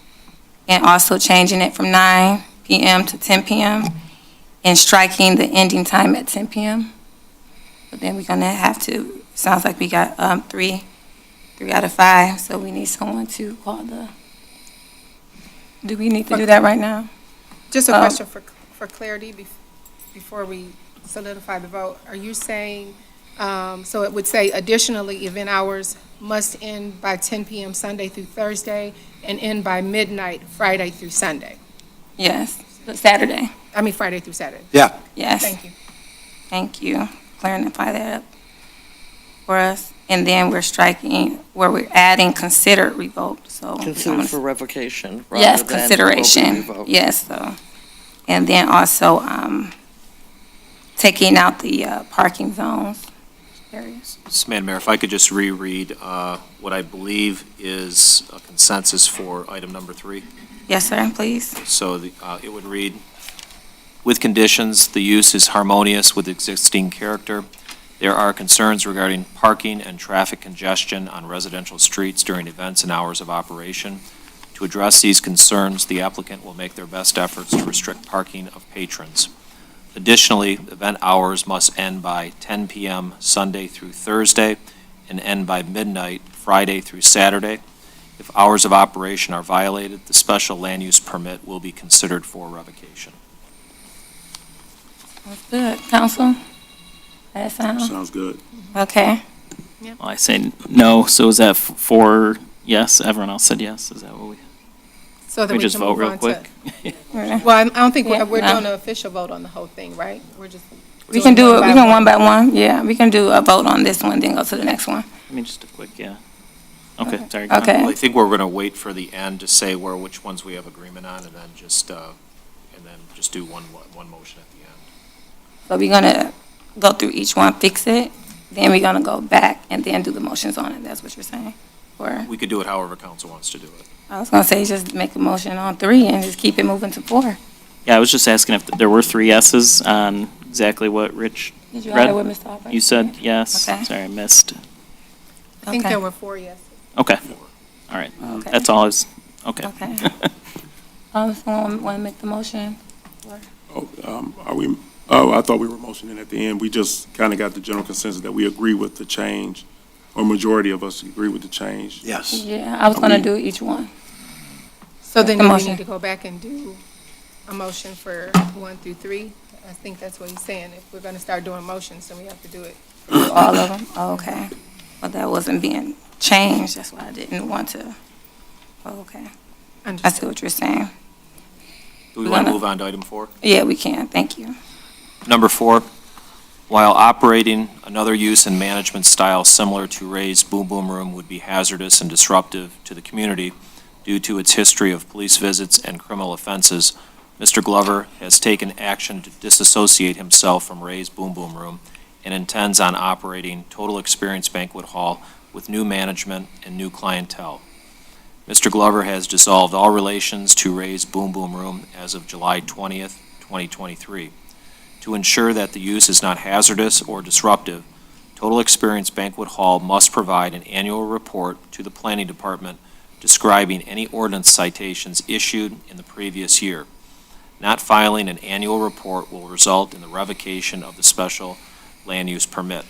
And also changing it from 9 p.m. to 10 p.m. and striking the ending time at 10 p.m. But then we're gonna have to, sounds like we got 3 out of 5, so we need someone to call do we need to do that right now? Just a question for clarity before we solidify the vote. Are you saying, so it would say additionally, event hours must end by 10 p.m. Sunday through Thursday and end by midnight Friday through Sunday? Yes, Saturday. I mean Friday through Saturday. Yeah. Yes. Thank you. Thank you. Clarify that up for us. And then we're striking where we're adding considered revoked, so. Considered for revocation Yes, rather than will be consideration. revoked. Yes, so. And then also, taking out the parking zones areas. Madam Mayor, if I could just reread what I believe is a consensus for item number 3. Yes, sir, please. So it would read, with conditions, the use is harmonious with existing character. There are concerns regarding parking and traffic congestion on residential streets during events and hours of operation. To address these concerns, the applicant will make their best efforts to restrict parking of patrons. Additionally, event hours must end by 10 p.m. Sunday through Thursday and end by midnight Friday through Saturday. If hours of operation are violated, the special land use permit will be considered for revocation. That's good. Council? That Sounds good. Okay. Well, I say no, so is that 4 yes? Everyone else said yes? Is that what we? So that We we just can vote move real on quick? Well, I don't think we're Yeah, doing an official vote on the whole thing, right? We're just. We can do it, we can one by one. Yeah, we can do a vote on this one, then go to the next one. I mean, just a quick, yeah. Okay, sorry. go on. Okay. Well, I think we're going to wait for the end to say which ones we have agreement on, and then just do one motion at the end. So we're gonna go through each one, fix it, then we're gonna go back and then do the motions on it. That's what you're saying? Or, We could do it however council wants to do it. I was gonna say just make a motion on 3 and just keep it moving to 4. Yeah, I was just asking if there were 3 yeses on exactly what Rich Did you have read. it with Mr. Albright? You said yes. Okay. Sorry, I missed. I think Okay. there were 4 yeses. Okay, all right. Okay. That's all I was, okay. Okay. Someone wanna make the motion? I thought we were motioning at the end. We just kind of got the general consensus that we agree with the change, or majority of us agree with the change. Yes. Yeah, I was gonna do each one. So then The do we motion. need to go back and do a motion for 1 through 3? I think that's what he's saying. If we're gonna start doing motions, then we have to do it. All of them? Oh, okay. But that wasn't being changed, that's why I didn't want to. Oh, okay. I see what you're saying. Do we want to move on to item 4? Yeah, we can, thank you. Number 4, while operating another use and management style similar to Ray's Boom Boom Room would be hazardous and disruptive to the community due to its history of police visits and criminal offenses, Mr. Glover has taken action to disassociate himself from Ray's Boom Boom Room and intends on operating Total Experience Banquet Hall with new management and new clientele. Mr. Glover has dissolved all relations to Ray's Boom Boom Room as of July 20th, 2023. To ensure that the use is not hazardous or disruptive, Total Experience Banquet Hall must provide an annual report to the Planning Department describing any ordinance citations issued in the previous year. Not filing an annual report will result in the revocation of the special land use permit.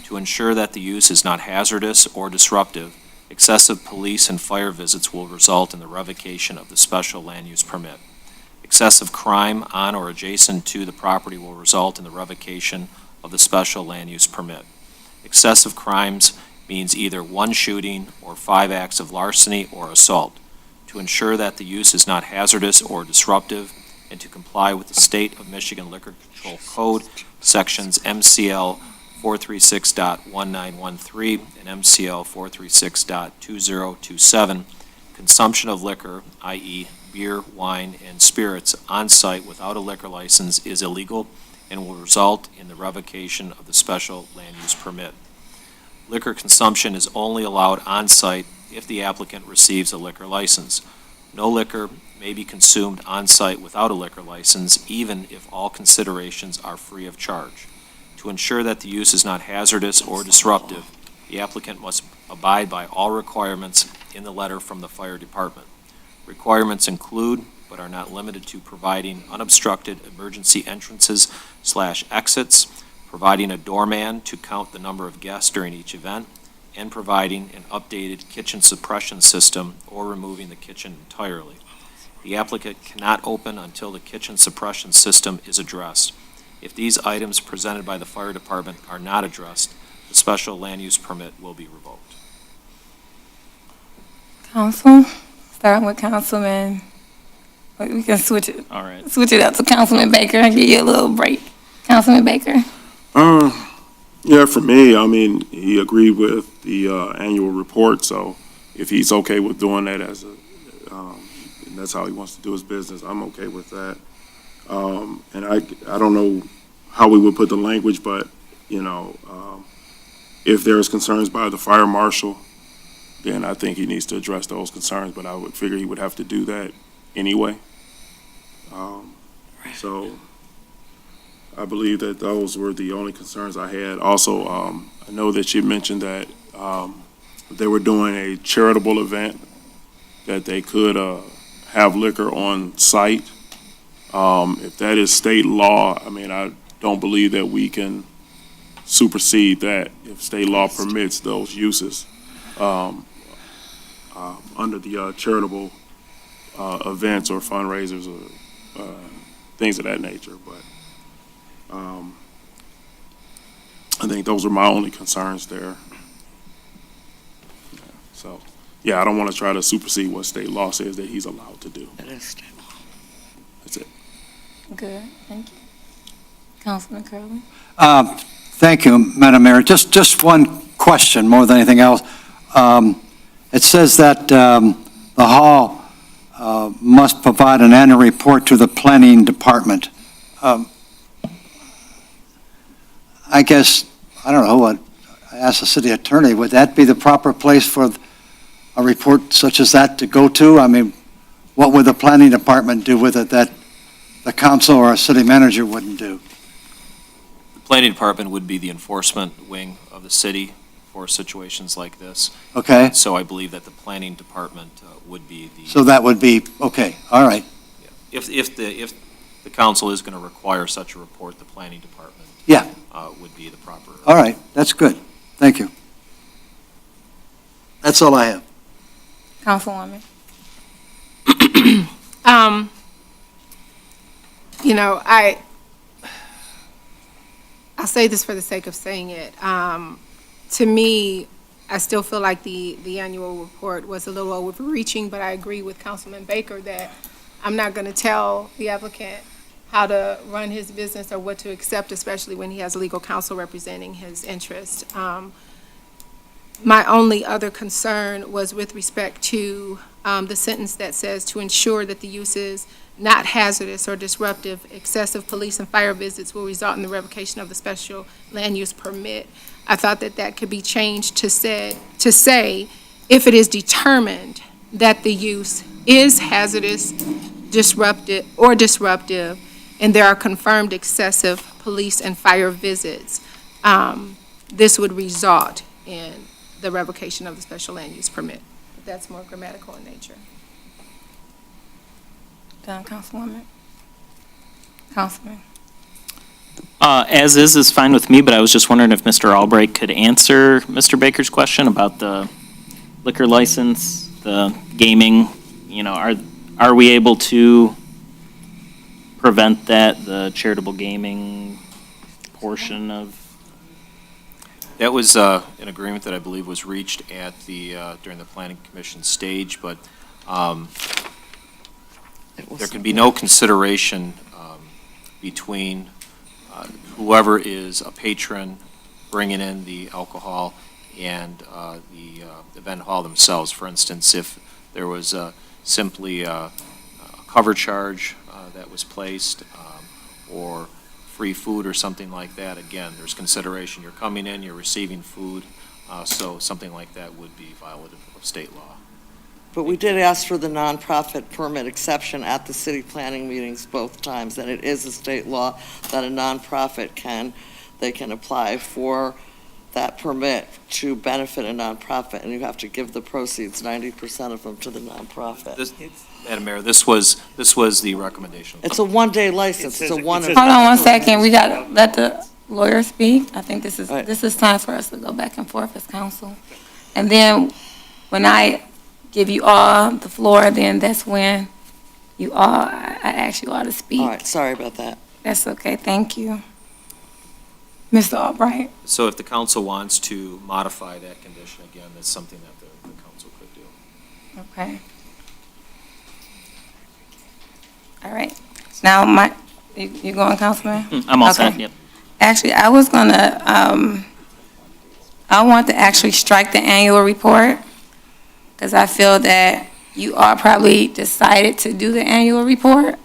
To ensure that the use is not hazardous or disruptive, excessive police and fire visits will result in the revocation of the special land use permit. Excessive crime on or adjacent to the property will result in the revocation of the special land use permit. Excessive crimes means either 1 shooting or 5 acts of larceny or assault. To ensure that the use is not hazardous or disruptive, and to comply with the State of Michigan Liquor Control Code, sections MCL 436.1913 and MCL 436.2027, consumption of liquor, i.e. beer, wine, and spirits on-site without a liquor license is illegal and will result in the revocation of the special land use permit. Liquor consumption is only allowed on-site if the applicant receives a liquor license. No liquor may be consumed on-site without a liquor license, even if all considerations are free of charge. To ensure that the use is not hazardous or disruptive, the applicant must abide by all requirements in the letter from the fire department. Requirements include, but are not limited to, providing unobstructed emergency entrances/exits, providing a doorman to count the number of guests during each event, and providing an updated kitchen suppression system or removing the kitchen entirely. The applicant cannot open until the kitchen suppression system is addressed. If these items presented by the fire department are not addressed, the special land use permit will be revoked. Council, starting with Councilman, we can switch it. All right. Switch it up to Councilman Baker and give you a little break. Councilman Baker. Yeah, for me, I mean, he agreed with the annual report, so if he's okay with doing that as a, and that's how he wants to do his business, I'm okay with that. And I don't know how we would put the language, but, you know, if there's concerns by the fire marshal, then I think he needs to address those concerns, but I would figure he would have to do that anyway. So I believe that those were the only concerns I had. Also, I know that you mentioned that they were doing a charitable event, that they could have liquor on site. If that is state law, I mean, I don't believe that we can supersede that if state law permits those uses under the charitable events or fundraisers or things of that nature. But I think those are my only concerns there. So, yeah, I don't want to try to supersede what state law says that he's allowed to do. It is state law. That's it. Good, thank you. Councilman Curley. Thank you, Madam Mayor. Just one question more than anything else. It says that the hall must provide an annual report to the planning department. I guess, I don't know, I asked the city attorney, would that be the proper place for a report such as that to go to? I mean, what would the planning department do with it that the council or a city manager wouldn't do? The planning department would be the enforcement wing of the city for situations like this. Okay, So I believe that the planning department would be the. so that would be, okay, all right. If the council is going to require such a report, the planning department. Yeah. Would be the proper. All right, that's good. Thank you. That's all I have. Councilwoman. You know, I'll say this for the sake of saying it. To me, I still feel like the annual report was a little overreaching, but I agree with Councilman Baker that I'm not going to tell the applicant how to run his business or what to accept, especially when he has legal counsel representing his interest. My only other concern was with respect to the sentence that says to ensure that the use is not hazardous or disruptive, excessive police and fire visits will result in the revocation of the special land use permit. I thought that that could be changed to say, if it is determined that the use is hazardous, disruptive, and there are confirmed excessive police and fire visits, this would result in the revocation of the special land use permit. That's more grammatical in nature. Done, Councilwoman? Councilman? As is fine with me, but I was just wondering if Mr. Albright could answer Mr. Baker's question about the liquor license, the gaming, are we able to prevent that, the charitable gaming portion of? That was an agreement that I believe was reached at during the planning commission stage, but there can be no consideration between whoever is a patron bringing in the alcohol and the event hall themselves. For instance, if there was simply a cover charge that was placed or free food or something like that, again, there's consideration. You're coming in, you're receiving food, so something like that would be violative of state law. But we did ask for the nonprofit permit exception at the city planning meetings both times, and it is a state law that a nonprofit can apply for that permit to benefit a nonprofit, and you have to give the proceeds, 90% of them, to the nonprofit. Madam Mayor, this was the recommendation. It's a one-day license. It's a one. Hold on one second. We got to let the lawyer speak. I think this is time for us to go back and forth as council. And then when I give you all the floor, then that's when I ask you all to speak. All right, sorry about that. That's okay. Thank you. Mr. Albright? So if the council wants to modify that condition, again, that's something that the council could do. Okay. All right. Now, you going, Councilman? I'm all Okay. set, yep. Actually, I was gonna, I want to actually strike the annual report, because I feel that you all probably decided to do the annual report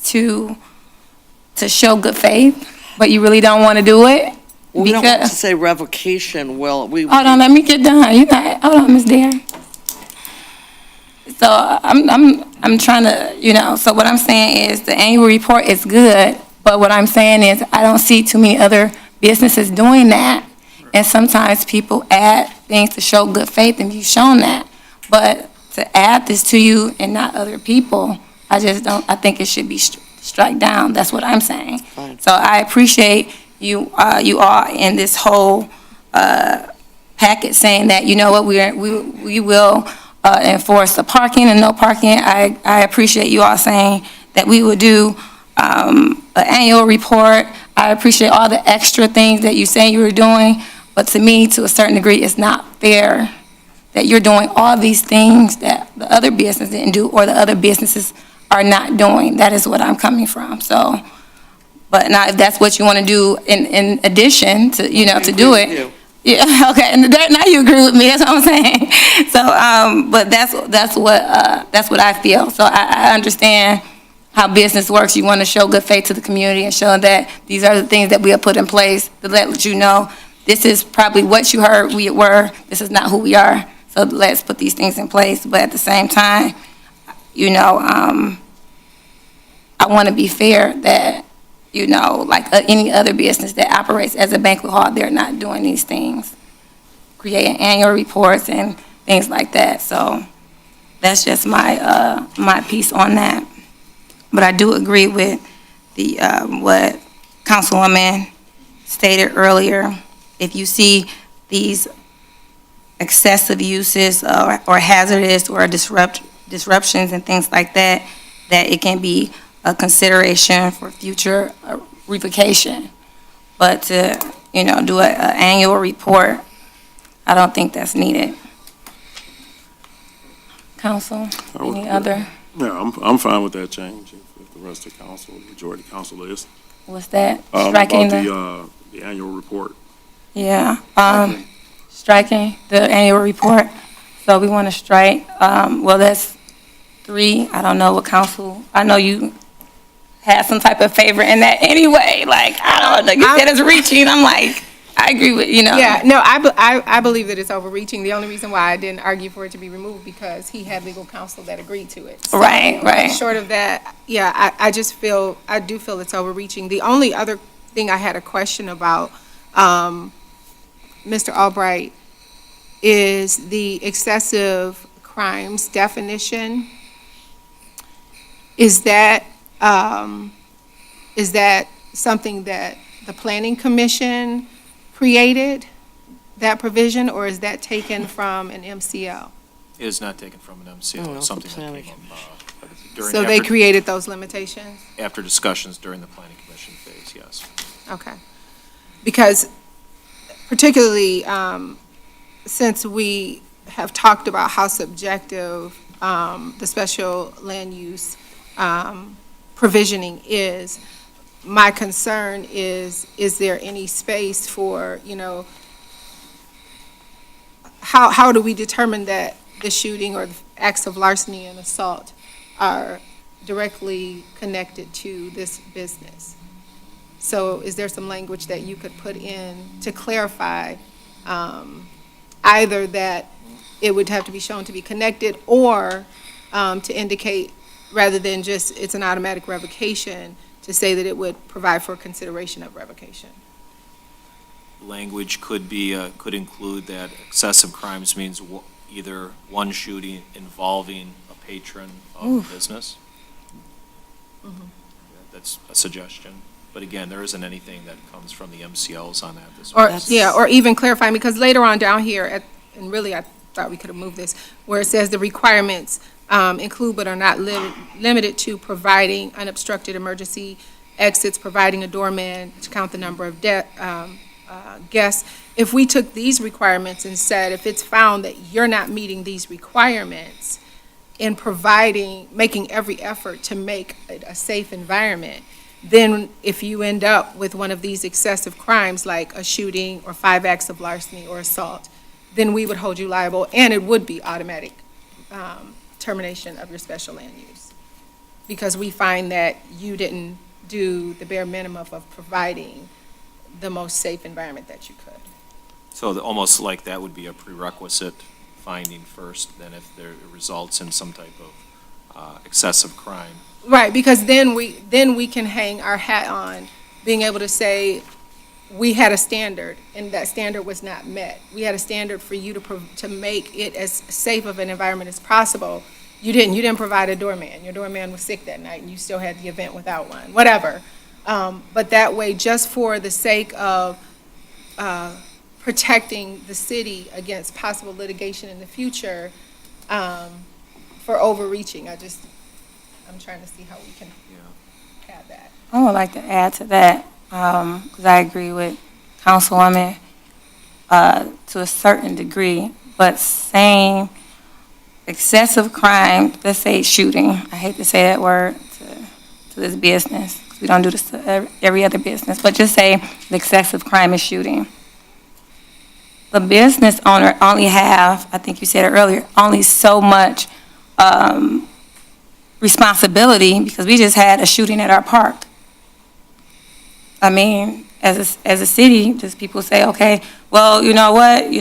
to show good faith, but you really don't want to do it. Well, we don't want to say revocation, hold on, let me get done. Hold on, Ms. Dare. So I'm trying to, so what I'm saying is the annual report is good, but what I'm saying is I don't see too many other businesses doing that. And sometimes people add things to show good faith, and you've shown that. But to add this to you and not other people, I think it should be struck down. That's what I'm saying. Fine. So I appreciate you all in this whole packet saying that, you know what, we will enforce the parking and no parking. I appreciate you all saying that we will do an annual report. I appreciate all the extra things that you say you were doing, but to me, to a certain degree, it's not fair that you're doing all these things that the other business didn't do or the other businesses are not doing. That is what I'm coming from. So, but now if that's what you want to do in addition to, to do it. Yeah, okay, and now you agree with me, that's what I'm saying. So, but that's what I feel. So I understand how business works. You want to show good faith to the community and show that these are the things that we have put in place to let you know this is probably what you heard we were, this is not who we are. So let's put these things in place. But at the same time, I want to be fair that, like any other business that operates as a banquet hall, they're not doing these things, creating annual reports and things like that. So that's just my piece on that. But I do agree with the what Councilwoman stated earlier. If you see these excessive uses or hazardous or disruptions and things like that, that it can be a consideration for future revocation. But to, do an annual report, I don't think that's needed. Council, any other? Yeah, I'm fine with that change if the rest of the council, the majority council is. What's that? Striking about the annual report. Yeah, striking the annual report. So we want to strike, well, that's 3. I don't know what council, I know you had some type of favor in that anyway. Like, I don't know, you said it's reaching. I'm like, I agree with, Yeah, no, I believe that it's overreaching. The only reason why I didn't argue for it to be removed because he had legal counsel that agreed to it. So, Right. Short of that, yeah, I do feel it's overreaching. The only other thing I had a question about, Mr. Albright, is the excessive crimes definition. Is that something that the Planning Commission created, that provision, or is that taken from an MCL? It is not taken from an MCL, it's something that came up during. So they created those limitations? After discussions during the planning commission phase, yes. Okay. Because particularly, since we have talked about how subjective the special land use provisioning is, my concern is there any space for, how do we determine that the shooting or the acts of larceny and assault are directly connected to this business? So is there some language that you could put in to clarify either that it would have to be shown to be connected or to indicate, rather than just it's an automatic revocation, to say that it would provide for consideration of revocation? Language could be, could include that excessive crimes means either one shooting involving a patron of the business. That's a suggestion. But again, there isn't anything that comes from the MCLs on that. Or even clarifying, because later on down here, and really I thought we could have moved this, where it says the requirements include but are not limited to providing unobstructed emergency exits, providing a doorman to count the number of guests. If we took these requirements and said, if it's found that you're not meeting these requirements in making every effort to make it a safe environment, then if you end up with one of these excessive crimes like a shooting or 5 acts of larceny or assault, then we would hold you liable, and it would be automatic termination of your special land use. Because we find that you didn't do the bare minimum of providing the most safe environment that you could. So almost like that would be a prerequisite finding first, then if there results in some type of excessive crime. Right, because then we can hang our hat on being able to say, we had a standard, and that standard was not met. We had a standard for you to make it as safe of an environment as possible. You didn't provide a doorman. Your doorman was sick that night, and you still had the event without one, whatever. But that way, just for the sake of protecting the city against possible litigation in the future for overreaching, I'm trying to see how we can have that. I would like to add to that, because I agree with Councilwoman to a certain degree, but saying excessive crime, let's say shooting, I hate to say that word to this business, because we don't do this to every other business, but just say the excessive crime is shooting. The business owner only have, I think you said it earlier, only so much responsibility, because we just had a shooting at our park. I mean, as a city, just people say, okay, well, you know what,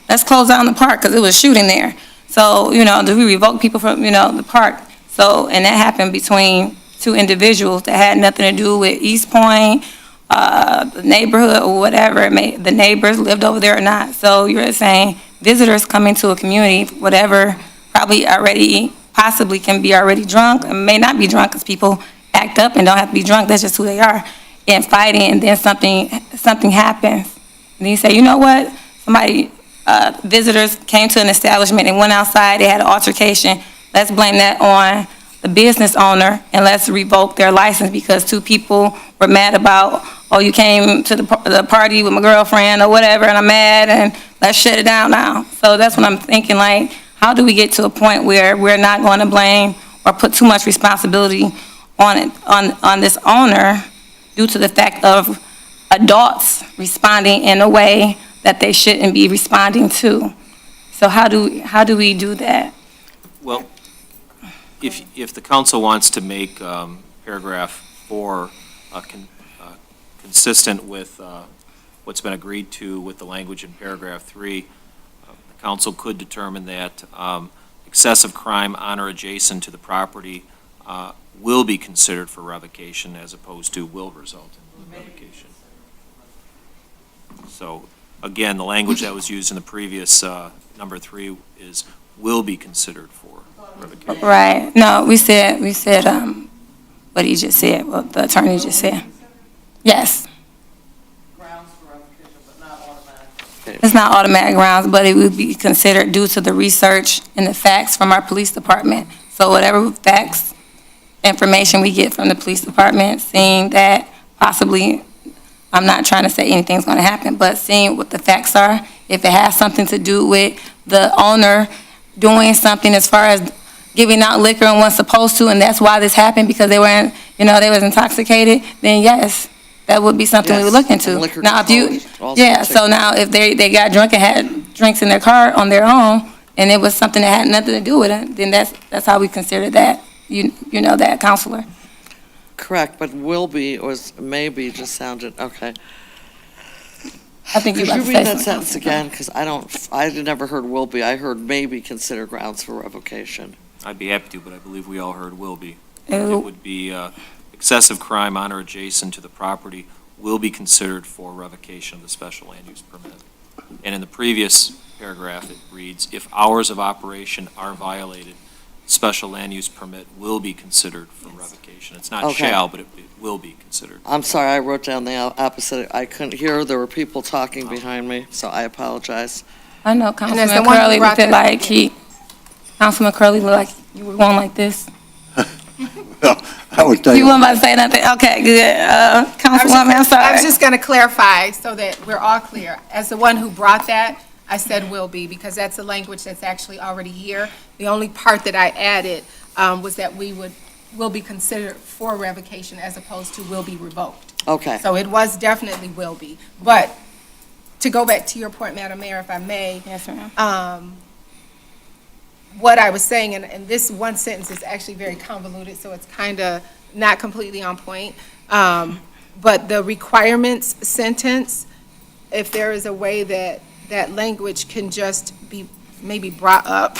let's close down the park because it was shooting there. So, do we revoke people from, the park? So, and that happened between two individuals that had nothing to do with Eastpointe, the neighborhood or whatever. The neighbors lived over there or not. So you're saying visitors coming to a community, whatever, probably possibly can be already drunk and may not be drunk because people act up and don't have to be drunk. That's just who they are. And fighting, and then something happens. And you say, you know what? Visitors came to an establishment and went outside. They had an altercation. Let's blame that on the business owner and let's revoke their license because two people were mad about, oh, you came to the party with my girlfriend or whatever, and I'm mad, and let's shut it down now. So that's what I'm thinking, like, how do we get to a point where we're not going to blame or put too much responsibility on this owner due to the fact of adults responding in a way that they shouldn't be responding to? So how do we do that? Well, if the council wants to make paragraph 4 consistent with what's been agreed to with the language in paragraph 3, the council could determine that excessive crime on or adjacent to the property will be considered for revocation as opposed to will result in revocation. So, again, the language that was used in the previous number 3 is will be considered for revocation. Right. No, we said, what he just said, what the attorney just said. Yes. It's not automatic grounds, but it would be considered due to the research and the facts from our police department. So whatever facts, information we get from the police department, seeing that possibly, I'm not trying to say anything's going to happen, but seeing what the facts are, if it has something to do with the owner doing something as far as giving out liquor and wasn't supposed to, and that's why this happened, because they were, they was intoxicated, then yes, that would be something we would look into. Now, if you, so now if they got drunk and had drinks in their car on their own, and it was something that had nothing to do with it, then that's how we consider that, you know that, Counselor. Correct, but will be or maybe just sounded, okay. I think Could you're you about to read say that something. sentence again? Because I never heard will be. I heard maybe consider grounds for revocation. I'd be happy to, but I believe we all heard will be. Ew. It would be excessive crime on or adjacent to the property will be considered for revocation of the special land use permit. And in the previous paragraph, it reads, if hours of operation are violated, special land use permit will be considered for revocation. It's not Okay. shall, but it will be considered. I'm sorry, I wrote down the opposite. I couldn't hear. There were people talking behind me, so I apologize. I know that's the Councilman one who Curley brought looked that like Councilman Curley looked like you were going like this. I would tell You you, weren't about to say nothing? Okay, good. Councilwoman, I'm sorry. I was just going to clarify so that we're all clear. As the one who brought that, I said will be, because that's the language that's actually already here. The only part that I added was that will be considered for revocation as opposed to will be revoked. Okay. So it was definitely will be. But to go back to your point, Madam Mayor, if I may. Yes, ma'am. What I was saying, and this one sentence is actually very convoluted, so it's kind of not completely on point. But the requirements sentence, if there is a way that that language can just be maybe brought up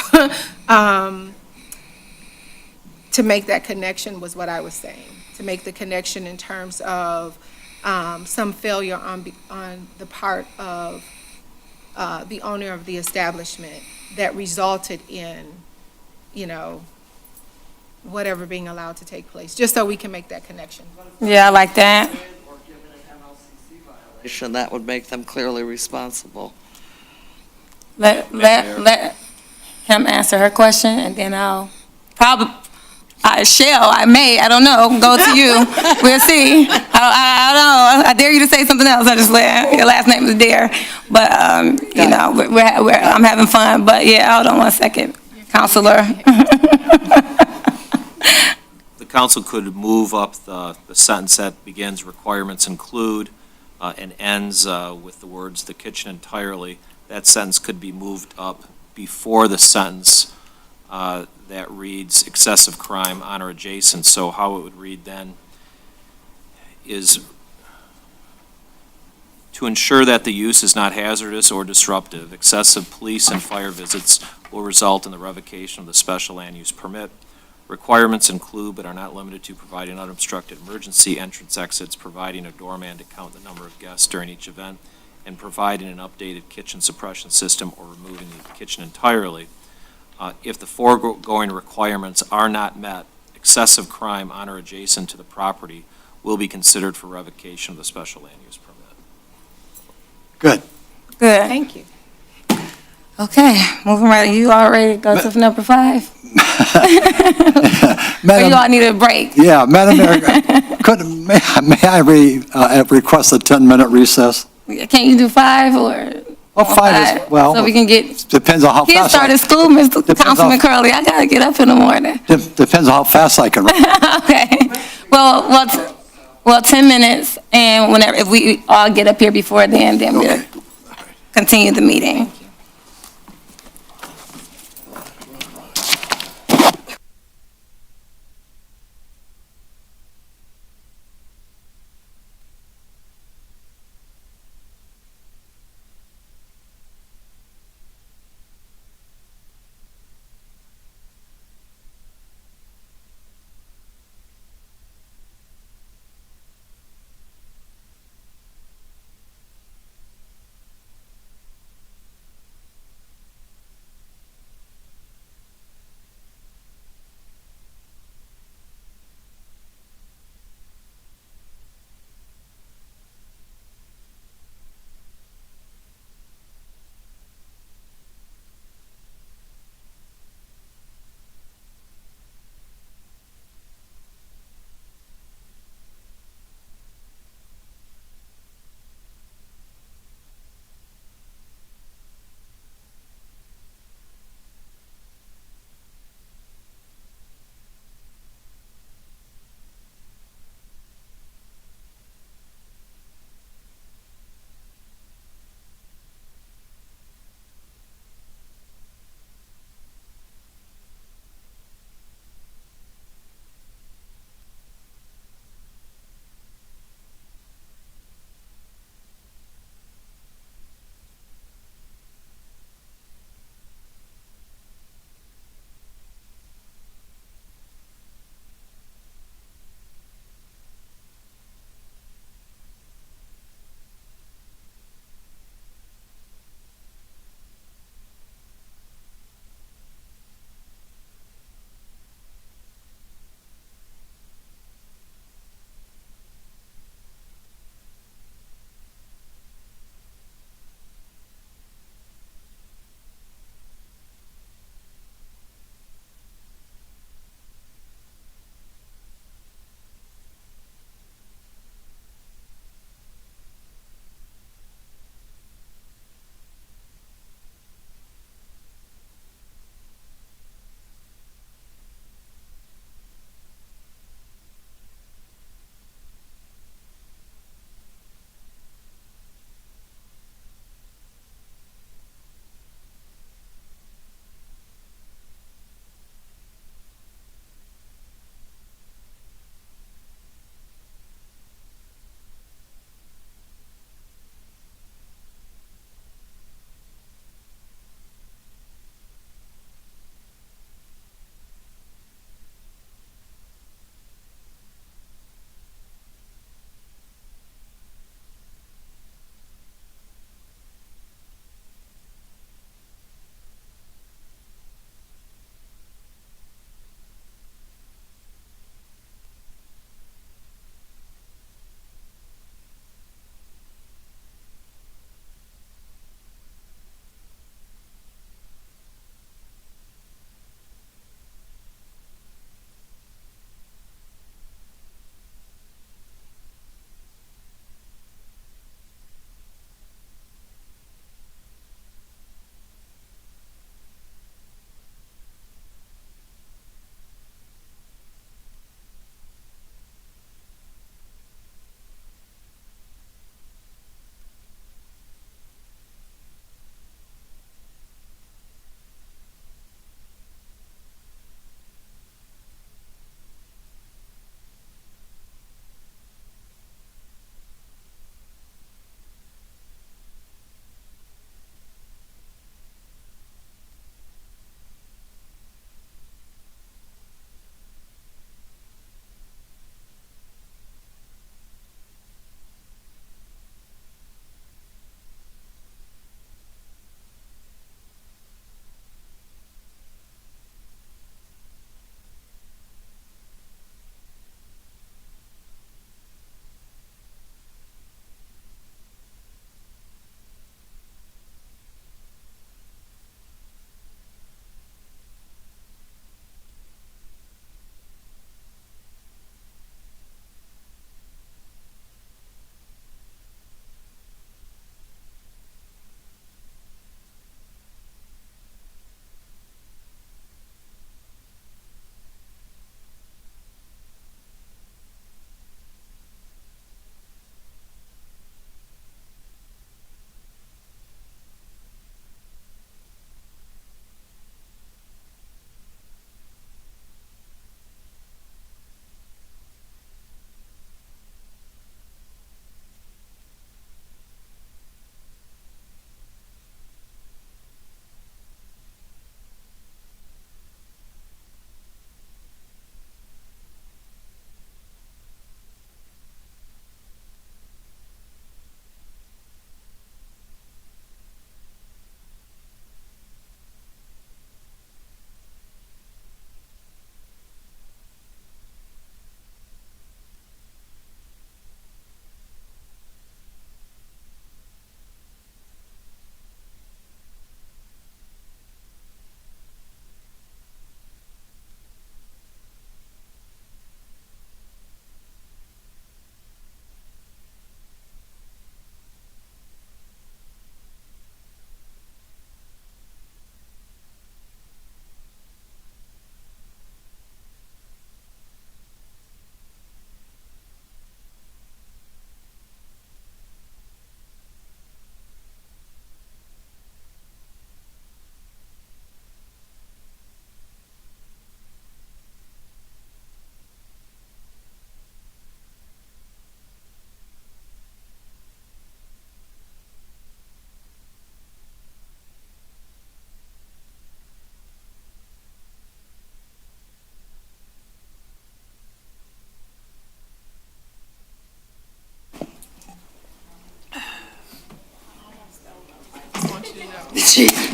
to make that connection was what I was saying. To make the connection in terms of some failure on the part of the owner of the establishment that resulted in, whatever being allowed to take place, just so we can make that connection. Yeah, I like that. That would make them clearly responsible. Let him answer her question, and then I may, I don't know, go to you. We'll see. I don't know. I dare you to say something else. I just your last name is Dare. But, I'm having fun. But, yeah, hold on one second, Counselor. The council could move up the sentence that begins requirements include and ends with the words the kitchen entirely. That sentence could be moved up before the sentence that reads excessive crime on or adjacent. So how it would read then is to ensure that the use is not hazardous or disruptive. Excessive police and fire visits will result in the revocation of the special land use permit. Requirements include but are not limited to providing unobstructed emergency entrance exits, providing a doorman to count the number of guests during each event, and providing an updated kitchen suppression system or removing the kitchen entirely. If the foregoing requirements are not met, excessive crime on or adjacent to the property will be considered for revocation of the special land use permit. good. Good. Thank you. Okay, moving right. You already go to number 5? Or you Madam, all need a break? yeah, Madam Mayor, may I request a 10-minute recess? Can't you do 5 or? Well, 5 is, well, So we can get, depends on how kids fast. started school, Mr. Depends Councilman on- Curley. I gotta get up in the morning. Depends on how fast I can run. Okay. Well, 10 minutes, and if we all get up here before then we'll continue the meeting.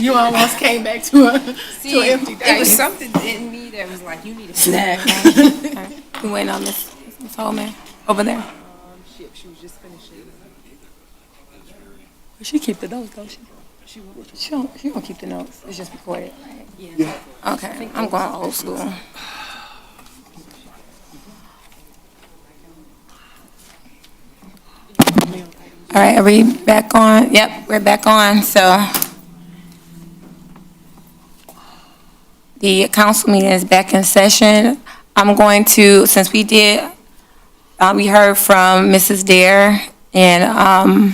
You almost came back to an empty It was dais. something in me that was like, you need a snack. We waiting on Miss Holman over there. She was just finishing. She keep the notes, don't she? She don't keep the notes. It's just recorded, right? Yeah. Okay, I'm going old school. All right, are we back on? Yep, we're back on, so. The council meeting is back in session. I'm going to, since we heard from Mrs. Dare and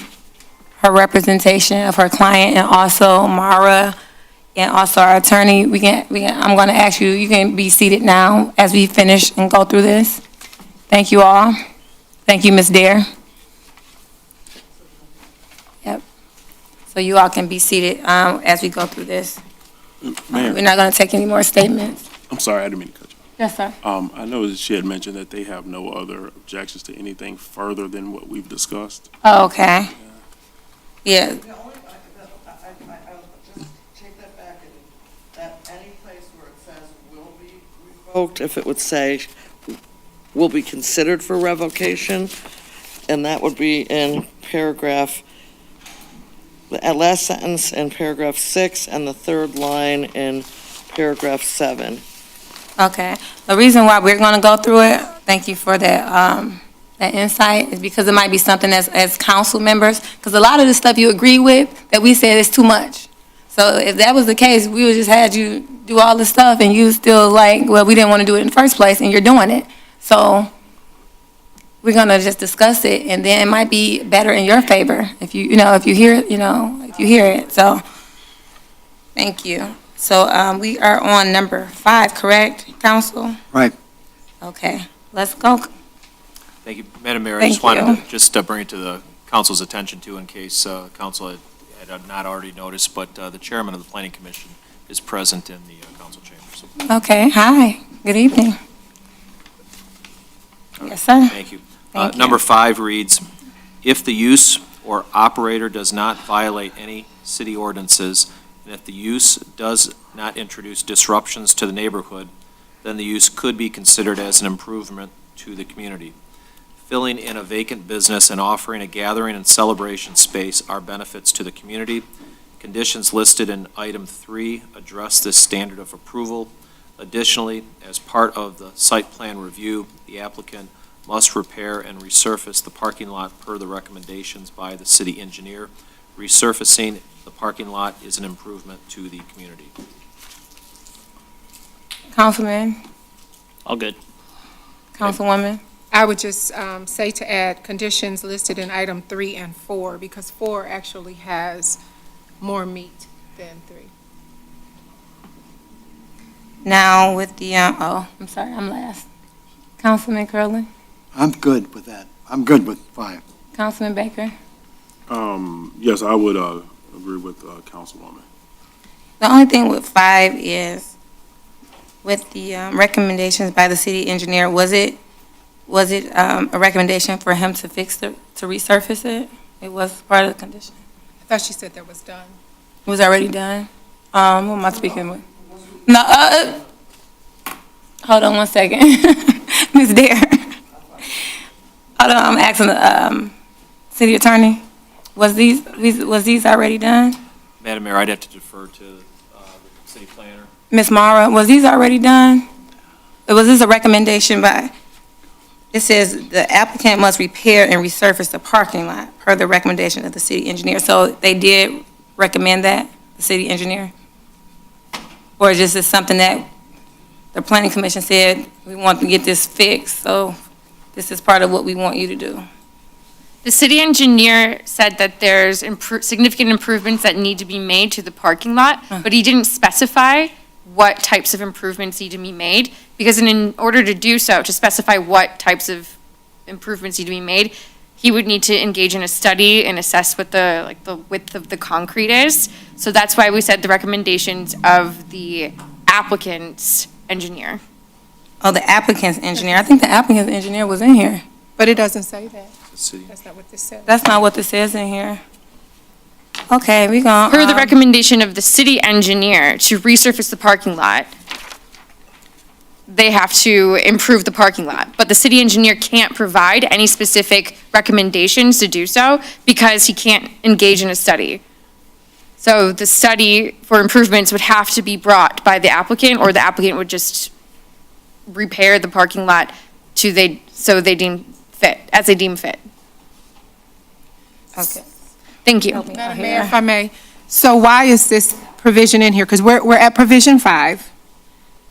her representation of her client, and also Mara, and also our attorney, I'm going to ask you, you can be seated now as we finish and go through this. Thank you all. Thank you, Ms. Dare. Yep. So you all can be seated as we go through this. Mayor, We're not going to take any more statements. I'm sorry, I didn't mean to cut you Yes, sir. off. I know that she had mentioned that they have no other objections to anything further than what we've discussed. Oh, okay. Yeah. The only, just take that back, that any place where it says will be revoked, if it would say will be considered for revocation, and that would be in paragraph, the last sentence in paragraph 6 and the third line in paragraph 7. Okay. The reason why we're going to go through it, thank you for that insight, is because it might be something as council members, because a lot of the stuff you agree with that we said is too much. So if that was the case, we would just had you do all the stuff and you still like, well, we didn't want to do it in the first place, and you're doing it. So we're going to just discuss it, and then it might be better in your favor if you hear it. So thank you. So we are on number 5, correct, council? Right. Okay, let's go. Thank you, Madam Mayor. I Thank just wanted you. to just bring it to the council's attention too, in case council had not already noticed, but the chairman of the planning commission is present in the council chamber. So, Okay, hi, good evening. Yes, sir. thank you. Thank you. Number 5 reads, if the use or operator does not violate any city ordinances, and if the use does not introduce disruptions to the neighborhood, then the use could be considered as an improvement to the community. Filling in a vacant business and offering a gathering and celebration space are benefits to the community. Conditions listed in item 3 address this standard of approval. Additionally, as part of the site plan review, the applicant must repair and resurface the parking lot per the recommendations by the city engineer. Resurfacing the parking lot is an improvement to the community. Councilman, All good. Councilwoman. I would just say to add conditions listed in item 3 and 4, because 4 actually has more meat than 3. Now with the, I'm sorry, I'm last. Councilman Curley, I'm good with that. I'm good with 5. Councilman Baker. Yes, I would agree with Councilwoman. The only thing with 5 is with the recommendations by the city engineer, was it a recommendation for him to resurface it? It was part of the condition. I thought she said that was done. It was already done? Who am I speaking with? No, hold on one second. Ms. Dare. Hold on, I'm asking the city attorney. Was these already done? Madam Mayor, I'd have to defer to the city planner. Ms. Mara, was these already done? Or was this a recommendation by, it says the applicant must repair and resurface the parking lot per the recommendation of the city engineer. So they did recommend that, the city engineer? Or is this something that the planning commission said, we want to get this fixed, so this is part of what we want you to do? The city engineer said that there's significant improvements that need to be made to the parking lot, but he didn't specify what types of improvements need to be made, because in order to do so, to specify what types of improvements need to be made, he would need to engage in a study and assess what the width of the concrete is. So that's why we said the recommendations of the applicant's engineer. Oh, the applicant's engineer. I think the applicant's engineer was in here. But it doesn't say that. The city. That's not what this says. That's not what this says in here. Okay, we gonna. Per the recommendation of the city engineer to resurface the parking lot, they have to improve the parking lot. But the city engineer can't provide any specific recommendations to do so because he can't engage in a study. So the study for improvements would have to be brought by the applicant, or the applicant would just repair the parking lot so they deem fit, as they deem fit. Okay. Thank you. Madam Mayor, if I may, so why is this provision in here? Because we're at provision 5,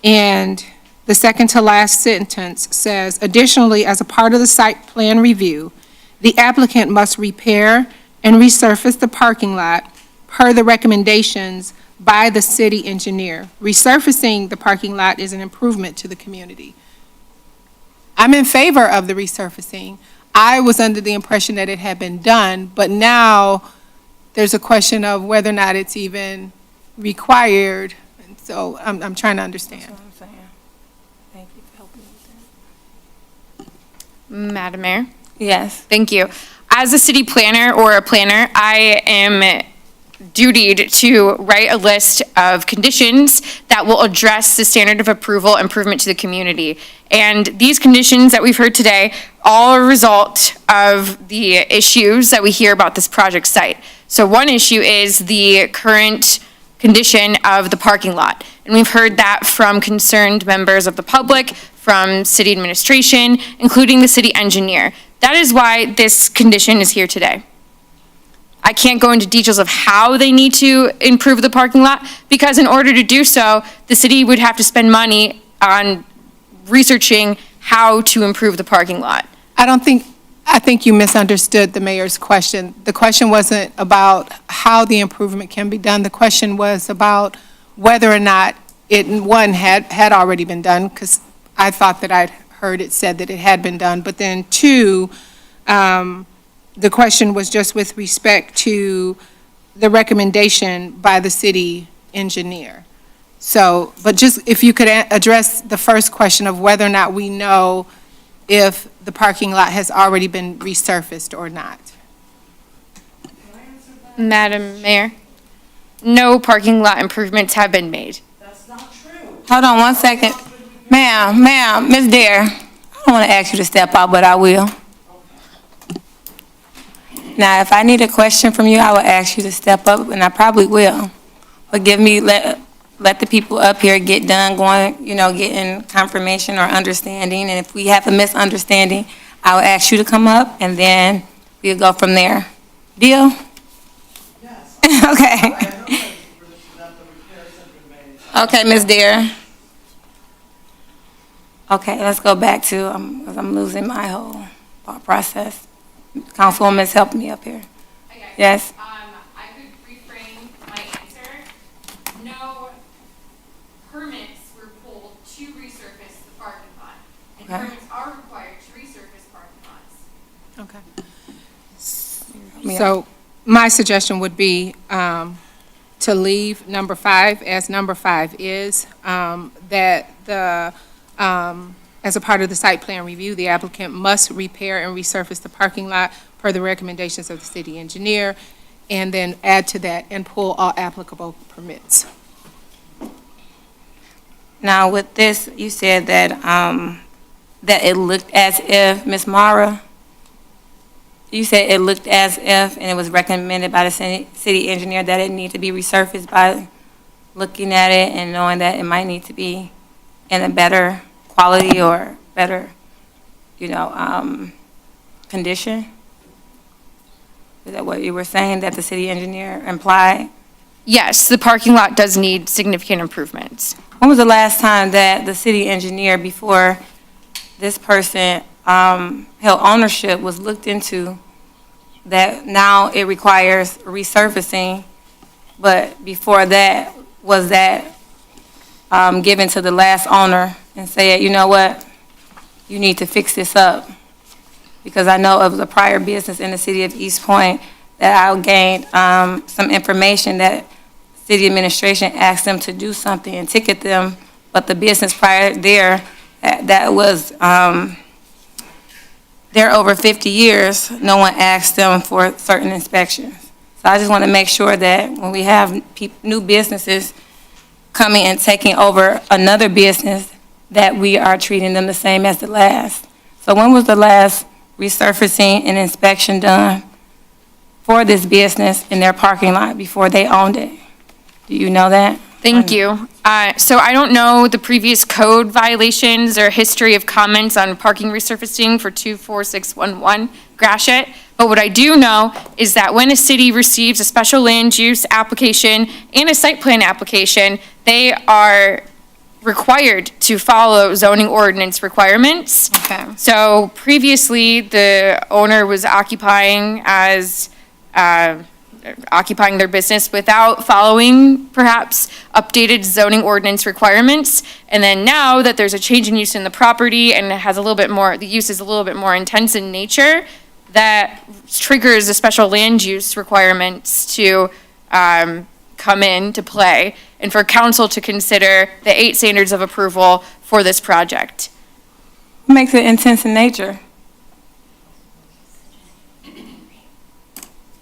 and the second to last sentence says, additionally, as a part of the site plan review, the applicant must repair and resurface the parking lot per the recommendations by the city engineer. Resurfacing the parking lot is an improvement to the community. I'm in favor of the resurfacing. I was under the impression that it had been done, but now there's a question of whether or not it's even required. And so I'm trying to understand. Thank you for helping with that. Madam Mayor? Yes. Thank you. As a city planner or a planner, I am dutied to write a list of conditions that will address the standard of approval improvement to the community. And these conditions that we've heard today all are a result of the issues that we hear about this project site. So one issue is the current condition of the parking lot. And we've heard that from concerned members of the public, from city administration, including the city engineer. That is why this condition is here today. I can't go into details of how they need to improve the parking lot, because in order to do so, the city would have to spend money on researching how to improve the parking lot. I think you misunderstood the mayor's question. The question wasn't about how the improvement can be done. The question was about whether or not it, one, had already been done, because I thought that I'd heard it said that it had been done. But then two, the question was just with respect to the recommendation by the city engineer. So, but just if you could address the first question of whether or not we know if the parking lot has already been resurfaced or not. Madam Mayor, no parking lot improvements have been made. Hold on 1 second. Ma'am, Ms. Dare, I don't want to ask you to step out, but I will. Now, if I need a question from you, I will ask you to step up, and I probably will. But let the people up here get done going, getting confirmation or understanding. And if we have a misunderstanding, I will ask you to come up, and then we'll go from there. Deal? Yes. Okay. Okay, Ms. Dare. Okay, let's go back to, because I'm losing my whole thought process. Councilwoman's helping me up here. Okay. Yes? I could reframe my answer. No permits were pulled to resurface the parking lot. And Okay. permits are required to resurface parking lots. Okay. So my suggestion would be to leave number 5 as number 5 is, that as a part of the site plan review, the applicant must repair and resurface the parking lot per the recommendations of the city engineer, and then add to that and pull all applicable permits. Now, with this, you said that, that it looked as if, Ms. Mara, you said it looked as if, and it was recommended by the city engineer that it need to be resurfaced by looking at it and knowing that it might need to be in a better quality or better, condition? Is that what you were saying, that the city engineer implied? Yes, the parking lot does need significant improvements. When was the last time that the city engineer, before this person held ownership, was looked into that now it requires resurfacing, but before that, was that given to the last owner and said, you know what, you need to fix this up? Because I know of the prior business in the city of Eastpointe that I gained some information that city administration asked them to do something and ticket them, but the business prior there, that was there over 50 years, no one asked them for certain inspections. So I just want to make sure that when we have new businesses coming and taking over another business, that we are treating them the same as the last. So when was the last resurfacing and inspection done for this business in their parking lot before they owned it? Do you know that? Thank you. So I don't know the previous code violations or history of comments on parking resurfacing for 24611 Gratiot, but what I do know is that when a city receives a special land use application and a site plan application, they are required to follow zoning ordinance requirements. Okay. So previously, the owner was occupying their business without following perhaps updated zoning ordinance requirements. And then now that there's a change in use in the property and it has a little bit more, the use is a little bit more intense in nature, that triggers the special land use requirements to come into play and for council to consider the 8 standards of approval for this project. What makes it intense in nature?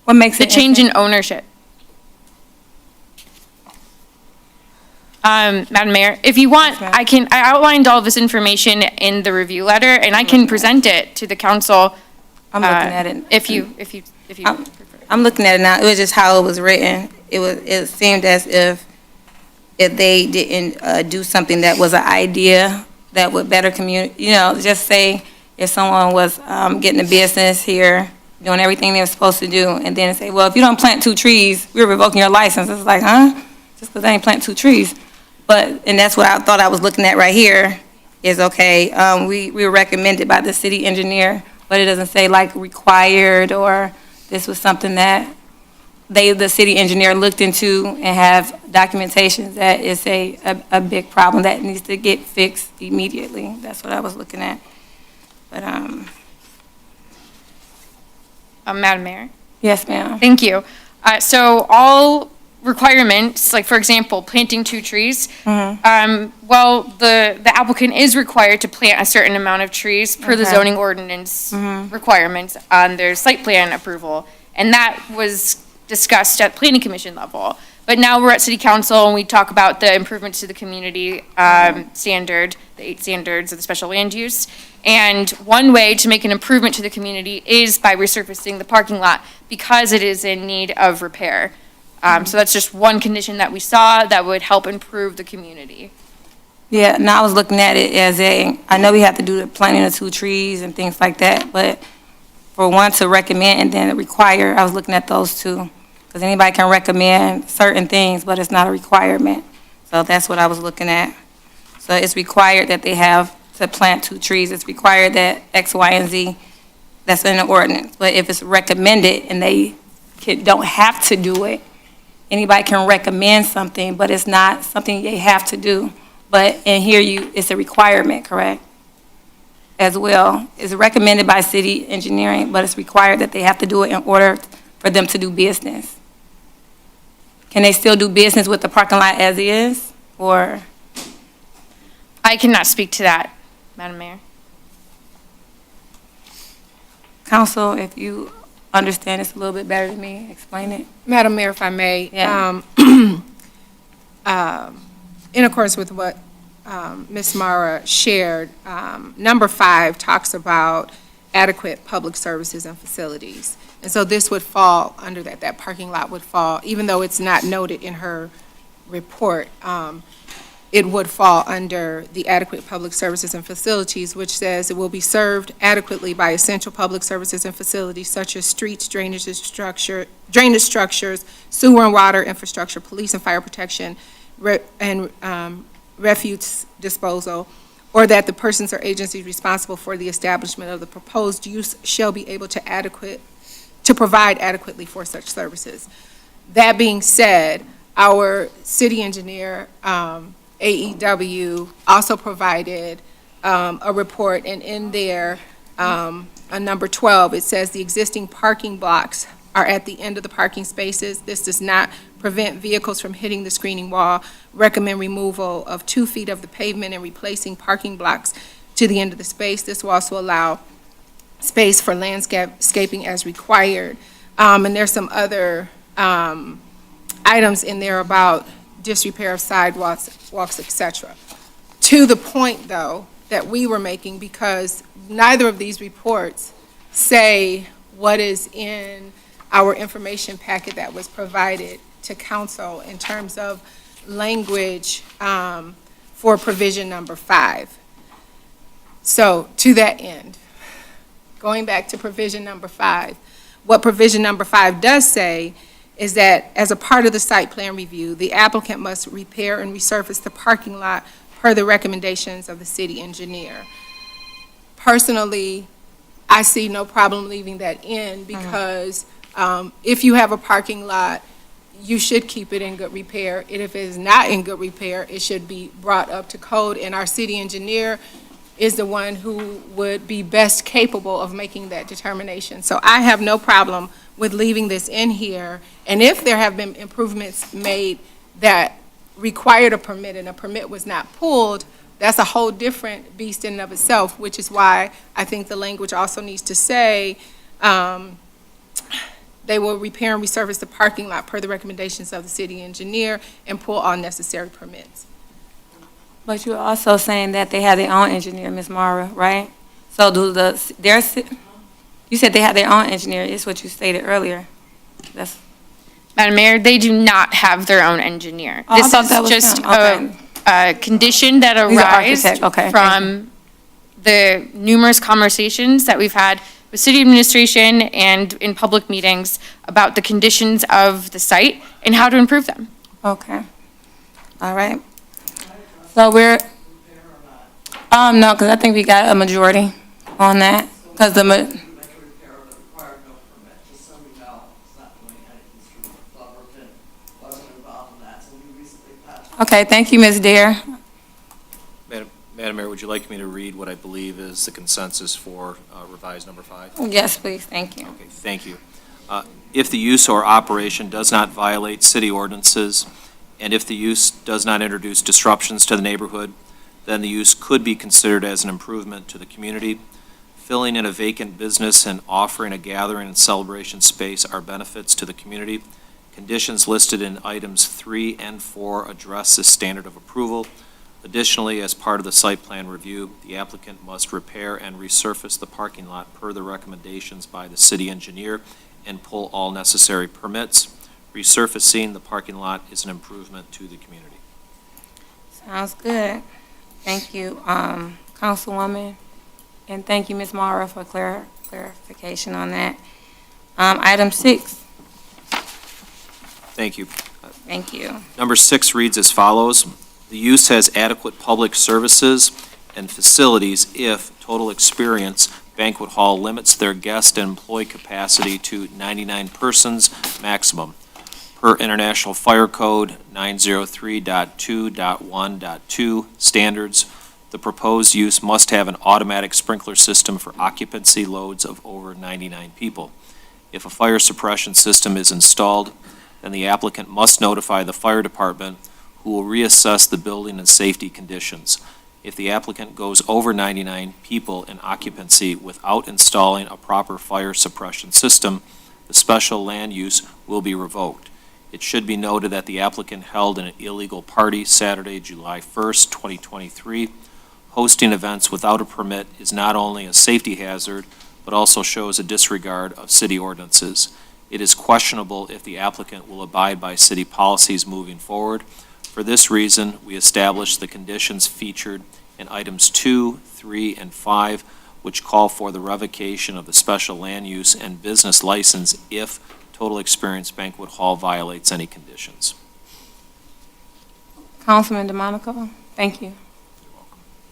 What makes The it change intense? in ownership. Madam Mayor, if you want, Yes, ma'am. I outlined all this information in the review letter, and I can present it to the council. I'm looking at it. If you I'm- I'm looking at it now. It was just how it was written. It seemed as if they didn't do something that was an idea that would better just say if someone was getting a business here, doing everything they were supposed to do, and then say, well, if you don't plant 2 trees, we're revoking your license. It's like, huh? Just because they ain't plant 2 trees. And that's what I thought I was looking at right here, is, okay, we were recommended by the city engineer, but it doesn't say like required, or this was something that the city engineer looked into and have documentation that is a big problem that needs to get fixed immediately. That's what I was looking at. But, Madam Mayor. yes, ma'am. Thank you. So all requirements, like for example, planting 2 trees, well, the applicant is required to plant a certain amount of trees per the Okay. zoning ordinance requirements on their site plan approval. And that was discussed at planning commission level. But now we're at city council and we talk about the improvements to the community standard, the 8 standards of the special land use. And one way to make an improvement to the community is by resurfacing the parking lot because it is in need of repair. So that's just one condition that we saw that would help improve the community. Yeah, now I was looking at it as I know we have to do the planting of 2 trees and things like that, but for one to recommend and then require, I was looking at those 2. Because anybody can recommend certain things, but it's not a requirement. So that's what I was looking at. So it's required that they have to plant 2 trees. It's required that X, Y, and Z, that's in the ordinance. But if it's recommended and they don't have to do it, anybody can recommend something, but it's not something they have to do. But in here, it's a requirement, correct? As well. It's recommended by city engineering, but it's required that they have to do it in order for them to do business. Can they still do business with the parking lot as is, or? I cannot speak to that, Madam Mayor. Council, if you understand this a little bit better than me, explain it. Madam Mayor, if I may. Yeah. In accordance with what Ms. Mara shared, number 5 talks about adequate public services and facilities. And so this would fall under that. That parking lot would fall, even though it's not noted in her report, it would fall under the adequate public services and facilities, which says it will be served adequately by essential public services and facilities such as streets, drainage structures, sewer and water infrastructure, police and fire protection, and refuse disposal, or that the persons or agencies responsible for the establishment of the proposed use shall be able to provide adequately for such services. That being said, our city engineer, AEW, also provided a report, and in there, on number 12, it says the existing parking blocks are at the end of the parking spaces. This does not prevent vehicles from hitting the screening wall. Recommend removal of 2 feet of the pavement and replacing parking blocks to the end of the space. This will also allow space for landscaping as required. And there's some other items in there about disrepair of sidewalks, et cetera. To the point, though, that we were making, because neither of these reports say what is in our information packet that was provided to council in terms of language for provision number 5. So, to that end, going back to provision number 5, what provision number 5 does say is that as a part of the site plan review, the applicant must repair and resurface the parking lot per the recommendations of the city engineer. Personally, I see no problem leaving that in because if you have a parking lot, you should keep it in good repair. And if it is not in good repair, it should be brought up to code. And our city engineer is the one who would be best capable of making that determination. So I have no problem with leaving this in here. And if there have been improvements made that required a permit and a permit was not pulled, that's a whole different beast in and of itself, which is why I think the language also needs to say they will repair and resurface the parking lot per the recommendations of the city engineer and pull all necessary permits. But you're also saying that they have their own engineer, Ms. Mara, right? So you said they have their own engineer, is what you stated earlier. Madam Mayor, they do not have their own engineer. Oh, I This thought that was is just them. a condition that He's an arose architect. Okay, from the numerous conversations that we've had with city administration and in public meetings about the conditions of the site and how to improve them. Okay. All right. So we're, no, because I think we got a majority on that. Because okay, thank you, Ms. Dare. Madam Mayor, would you like me to read what I believe is the consensus for revised number 5? Yes, please, thank you. Okay, thank you. If the use or operation does not violate city ordinances, and if the use does not introduce disruptions to the neighborhood, then the use could be considered as an improvement to the community. Filling in a vacant business and offering a gathering and celebration space are benefits to the community. Conditions listed in items 3 and 4 address this standard of approval. Additionally, as part of the site plan review, the applicant must repair and resurface the parking lot per the recommendations by the city engineer and pull all necessary permits. Resurfacing the parking lot is an improvement to the community. Sounds good. Thank you, Councilwoman. And thank you, Ms. Mara, for clarification on that. Item 6. Thank you. Thank you. Number 6 reads as follows. The use has adequate public services and facilities if total experience banquet hall limits their guest and employee capacity to 99 persons maximum. Per International Fire Code 903.2.1.2 standards, the proposed use must have an automatic sprinkler system for occupancy loads of over 99 people. If a fire suppression system is installed, then the applicant must notify the fire department, who will reassess the building and safety conditions. If the applicant goes over 99 people in occupancy without installing a proper fire suppression system, the special land use will be revoked. It should be noted that the applicant held an illegal party Saturday, July 1st, 2023. Hosting events without a permit is not only a safety hazard, but also shows a disregard of city ordinances. It is questionable if the applicant will abide by city policies moving forward. For this reason, we established the conditions featured in items 2, 3, and 5, which call for the revocation of the special land use and business license if Total Experience Banquet Hall violates any conditions. Councilman DeMonico, thank you.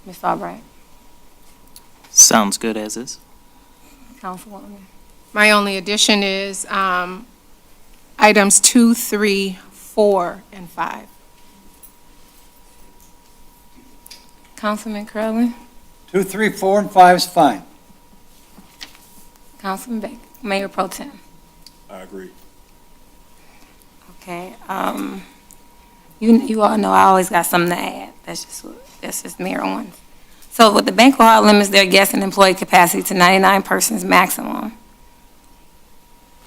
Ms. Albright. Sounds good as is. Councilwoman. My only addition is items 2, 3, 4, and 5. Councilman Curley. 2, 3, 4, and 5 is fine. Councilman Baker. Mayor Pro Tem. I agree. Okay, you all know I always got something to add. That's just Mayor Owens. So with the banquet hall limits their guest and employee capacity to 99 persons maximum.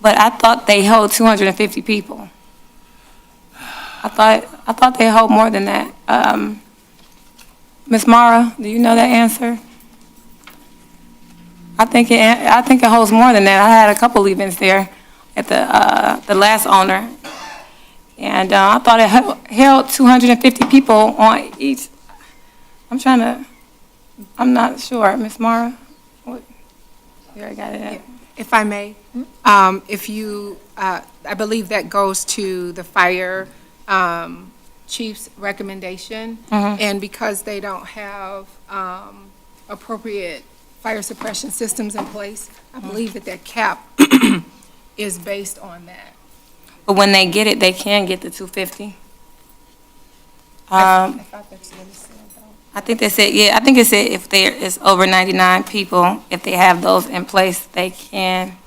But I thought they hold 250 people. I thought they hold more than that. Ms. Mara, do you know that answer? I think it holds more than that. I had a couple events there at the last owner, and I thought it held 250 people on each. I'm not sure. Ms. Mara, what? You already got it at? If I may, I believe that goes to the fire chief's recommendation. And because they don't have appropriate fire suppression systems in place, I believe that cap is based on that. But when they get it, they can get the 250. I thought that's what it said, though. I think they said, yeah, I think it said if there is over 99 people, if they have those in place, they can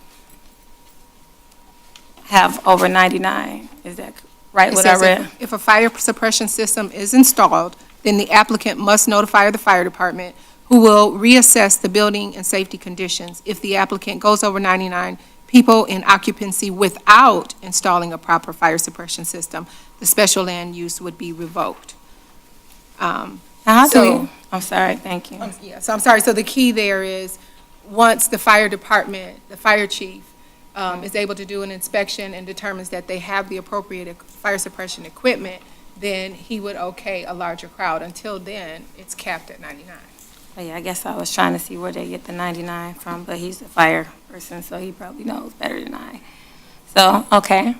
have over 99. Is that right, It what I says read? if a fire suppression system is installed, then the applicant must notify the fire department, who will reassess the building and safety conditions. If the applicant goes over 99 people in occupancy without installing a proper fire suppression system, the special land use would be revoked. I'm sorry, thank you. So I'm sorry, so the key there is, once the fire department, the fire chief, is able to do an inspection and determines that they have the appropriate fire suppression equipment, then he would okay a larger crowd. Until then, it's capped at 99. Oh, yeah, I guess I was trying to see where they get the 99 from, but he's a fire person, so he probably knows better than I. So, okay,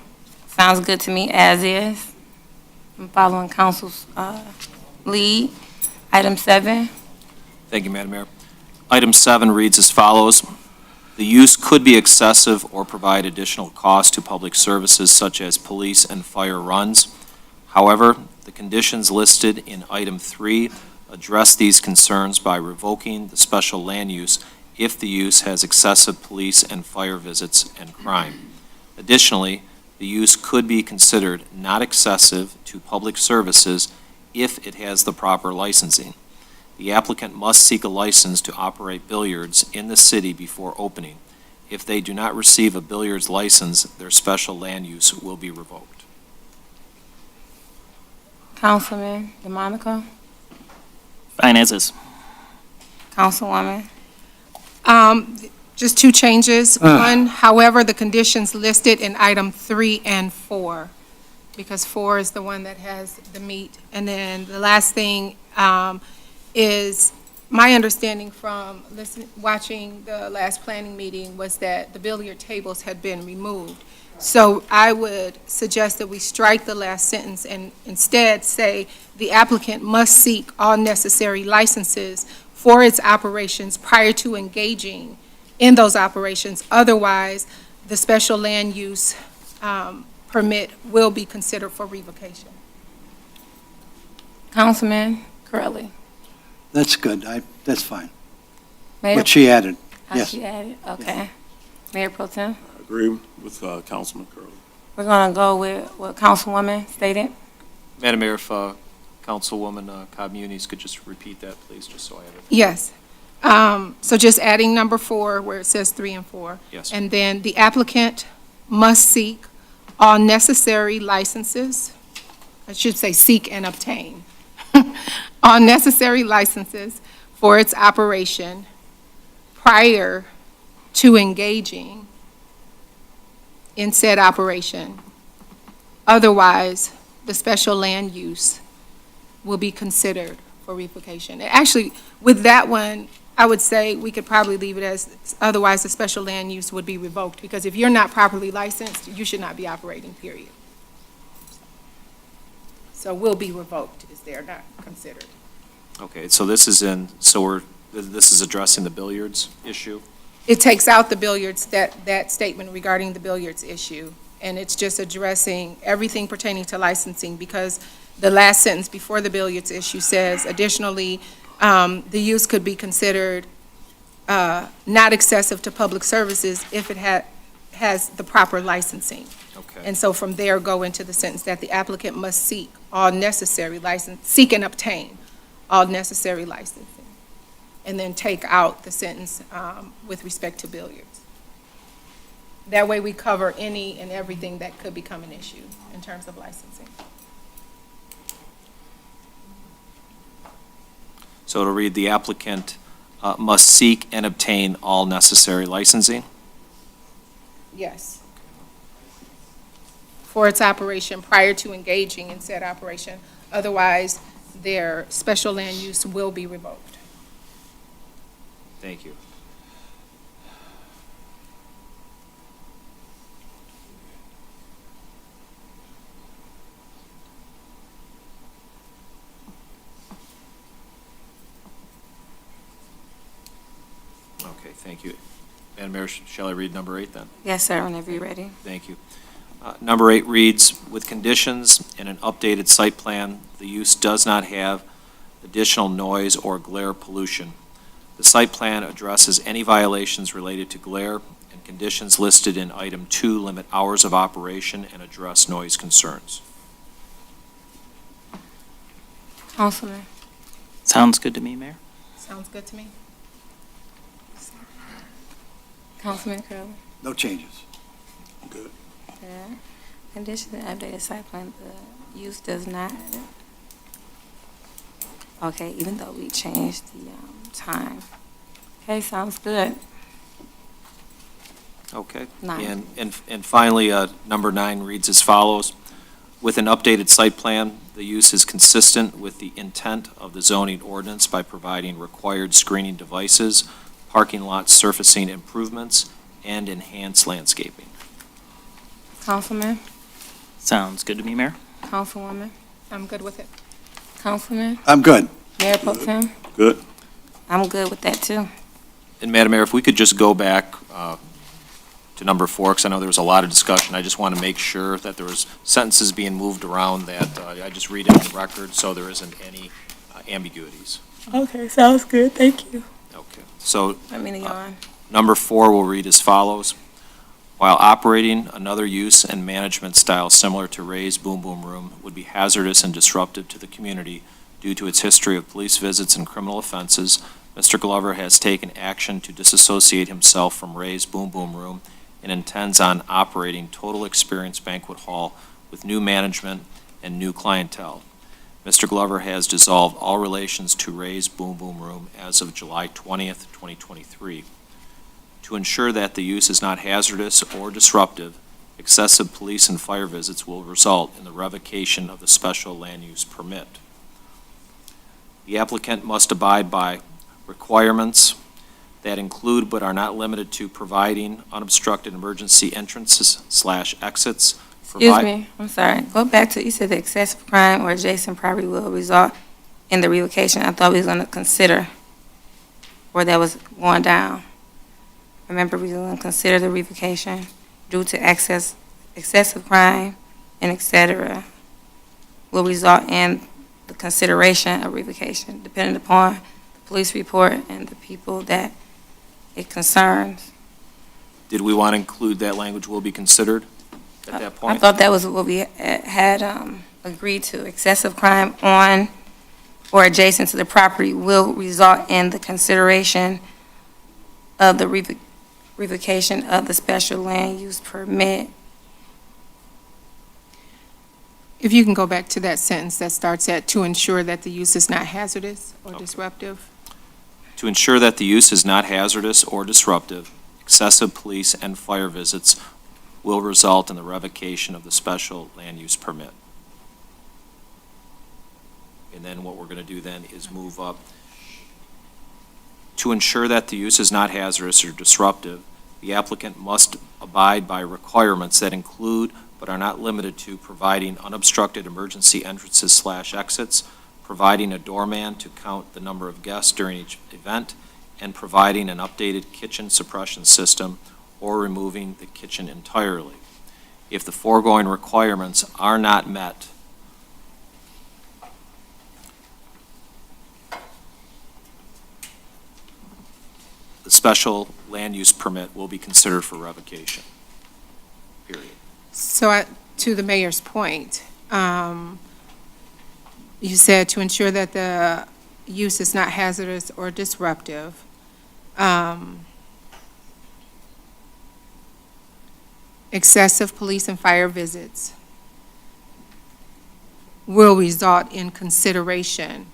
sounds good to me, as is. I'm following council's lead. Item 7. Thank you, Madam Mayor. Item 7 reads as follows. The use could be excessive or provide additional cost to public services such as police and fire runs. However, the conditions listed in item 3 address these concerns by revoking the special land use if the use has excessive police and fire visits and crime. Additionally, the use could be considered not excessive to public services if it has the proper licensing. The applicant must seek a license to operate billiards in the city before opening. If they do not receive a billiards license, their special land use will be revoked. Councilman DeMonico, Finances. Councilwoman. Just two changes. One, however, the conditions listed in item 3 and 4, because 4 is the one that has the meat. And then the last thing is, my understanding from watching the last planning meeting was that the billiard tables had been removed. So I would suggest that we strike the last sentence and instead say the applicant must seek all necessary licenses for its operations prior to engaging in those operations. Otherwise, the special land use permit will be considered for revocation. Councilman Curley. That's good. That's fine. Mayor, What she added, yes. She added, okay. Mayor Pro Tem, I agree with Councilman Curley. we're gonna go with what Councilwoman stated. Madam Mayor, if Councilwoman Cobb Muniz could just repeat that, please, just so I have it. Yes. So just adding number 4 where it says 3 and 4. Yes. And then the applicant must seek all necessary licenses. I should say seek and obtain. All necessary licenses for its operation prior to engaging in said operation. Otherwise, the special land use will be considered for revocation. Actually, with that one, I would say we could probably leave it as, otherwise the special land use would be revoked, because if you're not properly licensed, you should not be operating, period. So will be revoked, is they're not considered. Okay, so this is addressing the billiards issue? It takes out the billiards, that statement regarding the billiards issue, and it's just addressing everything pertaining to licensing, because the last sentence before the billiards issue says, additionally, the use could be considered not excessive to public services if it has the proper licensing. Okay. And so from there, go into the sentence that the applicant must seek all necessary license, seek and obtain all necessary licensing. And then take out the sentence with respect to billiards. That way we cover any and everything that could become an issue in terms of licensing. So it'll read, the applicant must seek and obtain all necessary licensing? Yes. For its operation prior to engaging in said operation. Otherwise, their special land use will be revoked. Thank you. Okay, thank you. Madam Mayor, shall I read number 8 then? Yes, sir, whenever you're ready. Thank you. Number 8 reads, with conditions in an updated site plan, the use does not have additional noise or glare pollution. The site plan addresses any violations related to glare, and conditions listed in item 2 limit hours of operation and address noise concerns. Councilman? Sounds good to me, Mayor. Sounds good to me. Councilman Curley? No changes. Good. Yeah. Condition to updated site plan, the use does not. Okay, even though we changed the time. Okay, sounds good. Okay. 9. And finally, number 9 reads as follows. With an updated site plan, the use is consistent with the intent of the zoning ordinance by providing required screening devices, parking lot surfacing improvements, and enhanced landscaping. Councilman? Sounds good to me, Mayor. Councilwoman? I'm good with it. Councilman? I'm good. Mayor Pro Tem? Good. I'm good with that, too. And Madam Mayor, if we could just go back to number 4, because I know there was a lot of discussion. I just want to make sure that there was sentences being moved around that I just read it in the record so there isn't any ambiguities. Okay, sounds good. Thank you. Okay. So I mean, yawn. number 4 will read as follows. While operating another use and management style similar to Ray's Boom Boom Room would be hazardous and disruptive to the community due to its history of police visits and criminal offenses, Mr. Glover has taken action to disassociate himself from Ray's Boom Boom Room and intends on operating Total Experience Banquet Hall with new management and new clientele. Mr. Glover has dissolved all relations to Ray's Boom Boom Room as of July 20th, 2023. To ensure that the use is not hazardous or disruptive, excessive police and fire visits will result in the revocation of the special land use permit. The applicant must abide by requirements that include but are not limited to providing unobstructed emergency entrances/exits. Excuse me, I'm sorry. Go back to, you said the excessive crime or adjacent property will result in the revocation. I thought we was going to consider where that was going down. Remember, we were going to consider the revocation due to excessive crime and et cetera will result in the consideration of revocation, depending upon the police report and the people that it concerns. Did we want to include that language will be considered at that I point? thought that was what we had agreed to. Excessive crime on or adjacent to the property will result in the consideration of the revocation of the special land use permit. If you can go back to that sentence that starts at, to ensure that the use is not hazardous or disruptive. To ensure that the use is not hazardous or disruptive, excessive police and fire visits will result in the revocation of the special land use permit. And then what we're going to do then is move up. To ensure that the use is not hazardous or disruptive, the applicant must abide by requirements that include but are not limited to providing unobstructed emergency entrances/exits, providing a doorman to count the number of guests during each event, and providing an updated kitchen suppression system or removing the kitchen entirely. If the foregoing requirements are not met, the special land use permit will be considered for revocation, period. So to the mayor's point, you said to ensure that the use is not hazardous or disruptive. excessive police and fire visits will result in consideration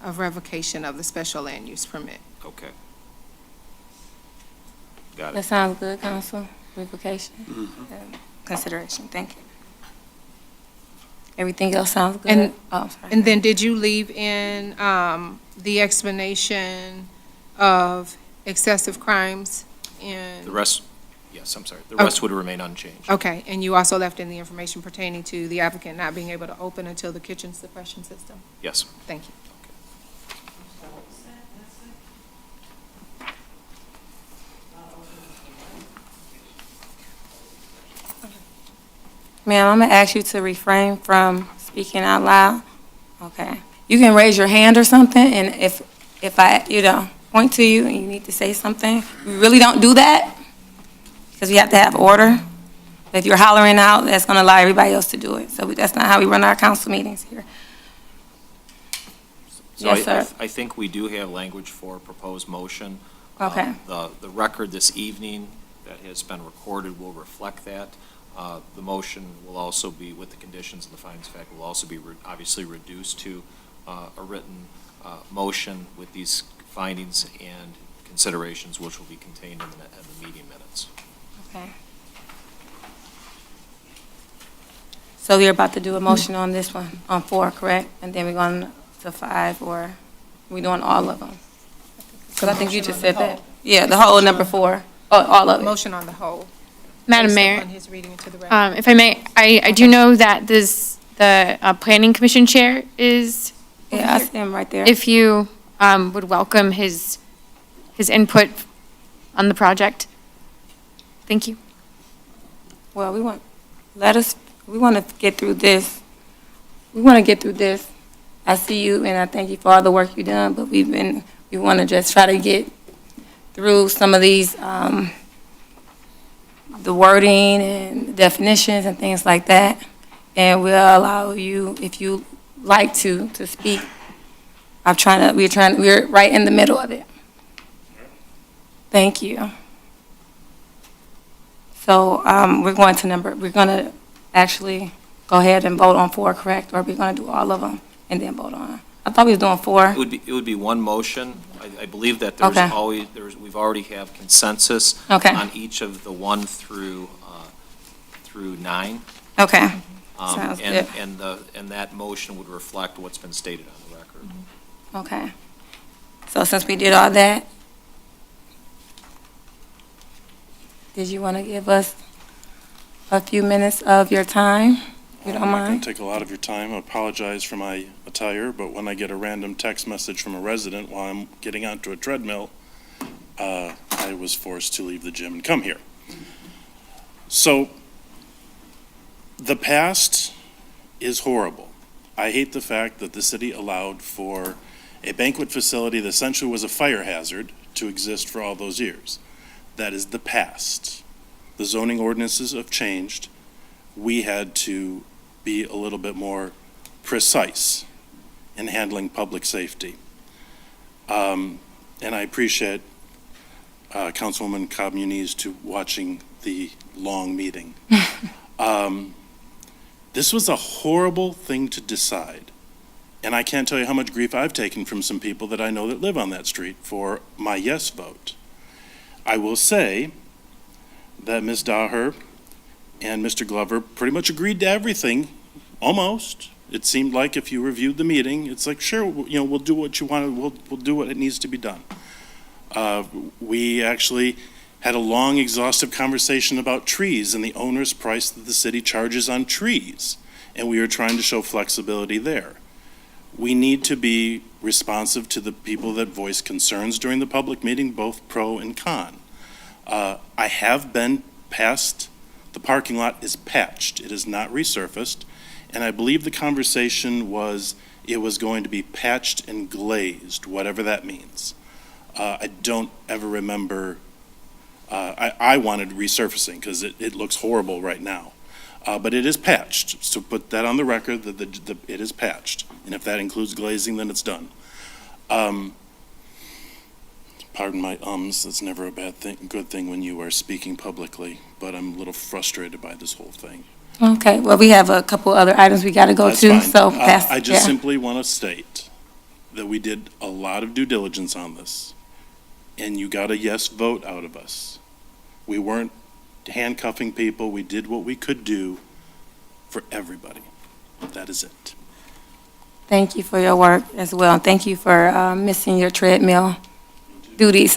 of revocation of the special land use permit. Okay. Got That it. sounds good, Council. Revocation, consideration, thank you. Everything else sounds good? And- Oh, sorry. And then did you leave in the explanation of excessive crimes in? The rest, yes, I'm sorry. The rest would remain unchanged. Okay, and you also left in the information pertaining to the applicant not being able to open until the kitchen suppression system? Yes. Thank you. Ma'am, I'm gonna ask you to refrain from speaking out loud. Okay. You can raise your hand or something, and if I, point to you and you need to say something, we really don't do that, because we have to have order. If you're hollering out, that's gonna allow everybody else to do it. So that's not how we run our council meetings here. So Yes, sir. I think we do have language for proposed motion. Okay. The record this evening that has been recorded will reflect that. The motion will also be, with the conditions and the findings of fact, will also be obviously reduced to a written motion with these findings and considerations, which will be contained in the meeting minutes. Okay. So you're about to do a motion on this one, on 4, correct? And then we're going to 5, or we doing all of them? Because I think you just said that. Yeah, the whole number 4, all of it. Motion on the whole. Madam based Mayor, upon his reading into the record. if I may, I do know that the Planning Commission Chair is Yeah, I see him right there. if you would welcome his input on the project. Thank you. Well, we want to get through this. We want to get through this. I see you, and I thank you for all the work you've done, but we want to just try to get through some of these, the wording and definitions and things like that. And we'll allow you, if you like to speak. We're right in the middle of it. Thank you. So, we're going to actually go ahead and vote on 4, correct? Or we're going to do all of them and then vote on them? I thought we was doing 4. It would be one motion. I believe that there's Okay. we've already have consensus Okay. on each of the 1 through 9. Okay. Sounds good. And that motion would reflect what's been stated on the record. Okay. So since we did all that, did you want to give us a few minutes of your time? You don't I'm not going mind? to take a lot of your time. I apologize for my attire, but when I get a random text message from a resident while I'm getting onto a treadmill, I was forced to leave the gym and come here. So, the past is horrible. I hate the fact that the city allowed for a banquet facility that essentially was a fire hazard to exist for all those years. That is the past. The zoning ordinances have changed. We had to be a little bit more precise in handling public safety. And I appreciate Councilwoman Cobb Muniz to watching the long meeting. This was a horrible thing to decide. And I can't tell you how much grief I've taken from some people that I know that live on that street for my yes vote. I will say that Ms. Daher and Mr. Glover pretty much agreed to everything, almost. It seemed like if you reviewed the meeting, it's like, sure, we'll do what you want, we'll do what it needs to be done. We actually had a long, exhaustive conversation about trees and the owner's price that the city charges on trees, and we were trying to show flexibility there. We need to be responsive to the people that voice concerns during the public meeting, both pro and con. I have been past, the parking lot is patched, it is not resurfaced, and I believe the conversation was it was going to be patched and glazed, whatever that means. I don't ever remember, I wanted resurfacing because it looks horrible right now. But it is patched, so put that on the record that it is patched. And if that includes glazing, then it's done. Pardon my ums, that's never a good thing when you are speaking publicly, but I'm a little frustrated by this whole thing. Okay, well, we have a couple other items we got to go That's to, fine. so that's, I just yeah. simply want to state that we did a lot of due diligence on this, and you got a yes vote out of us. We weren't handcuffing people. We did what we could do for everybody. That is it. Thank you for your work as well, and thank you for missing your treadmill duties.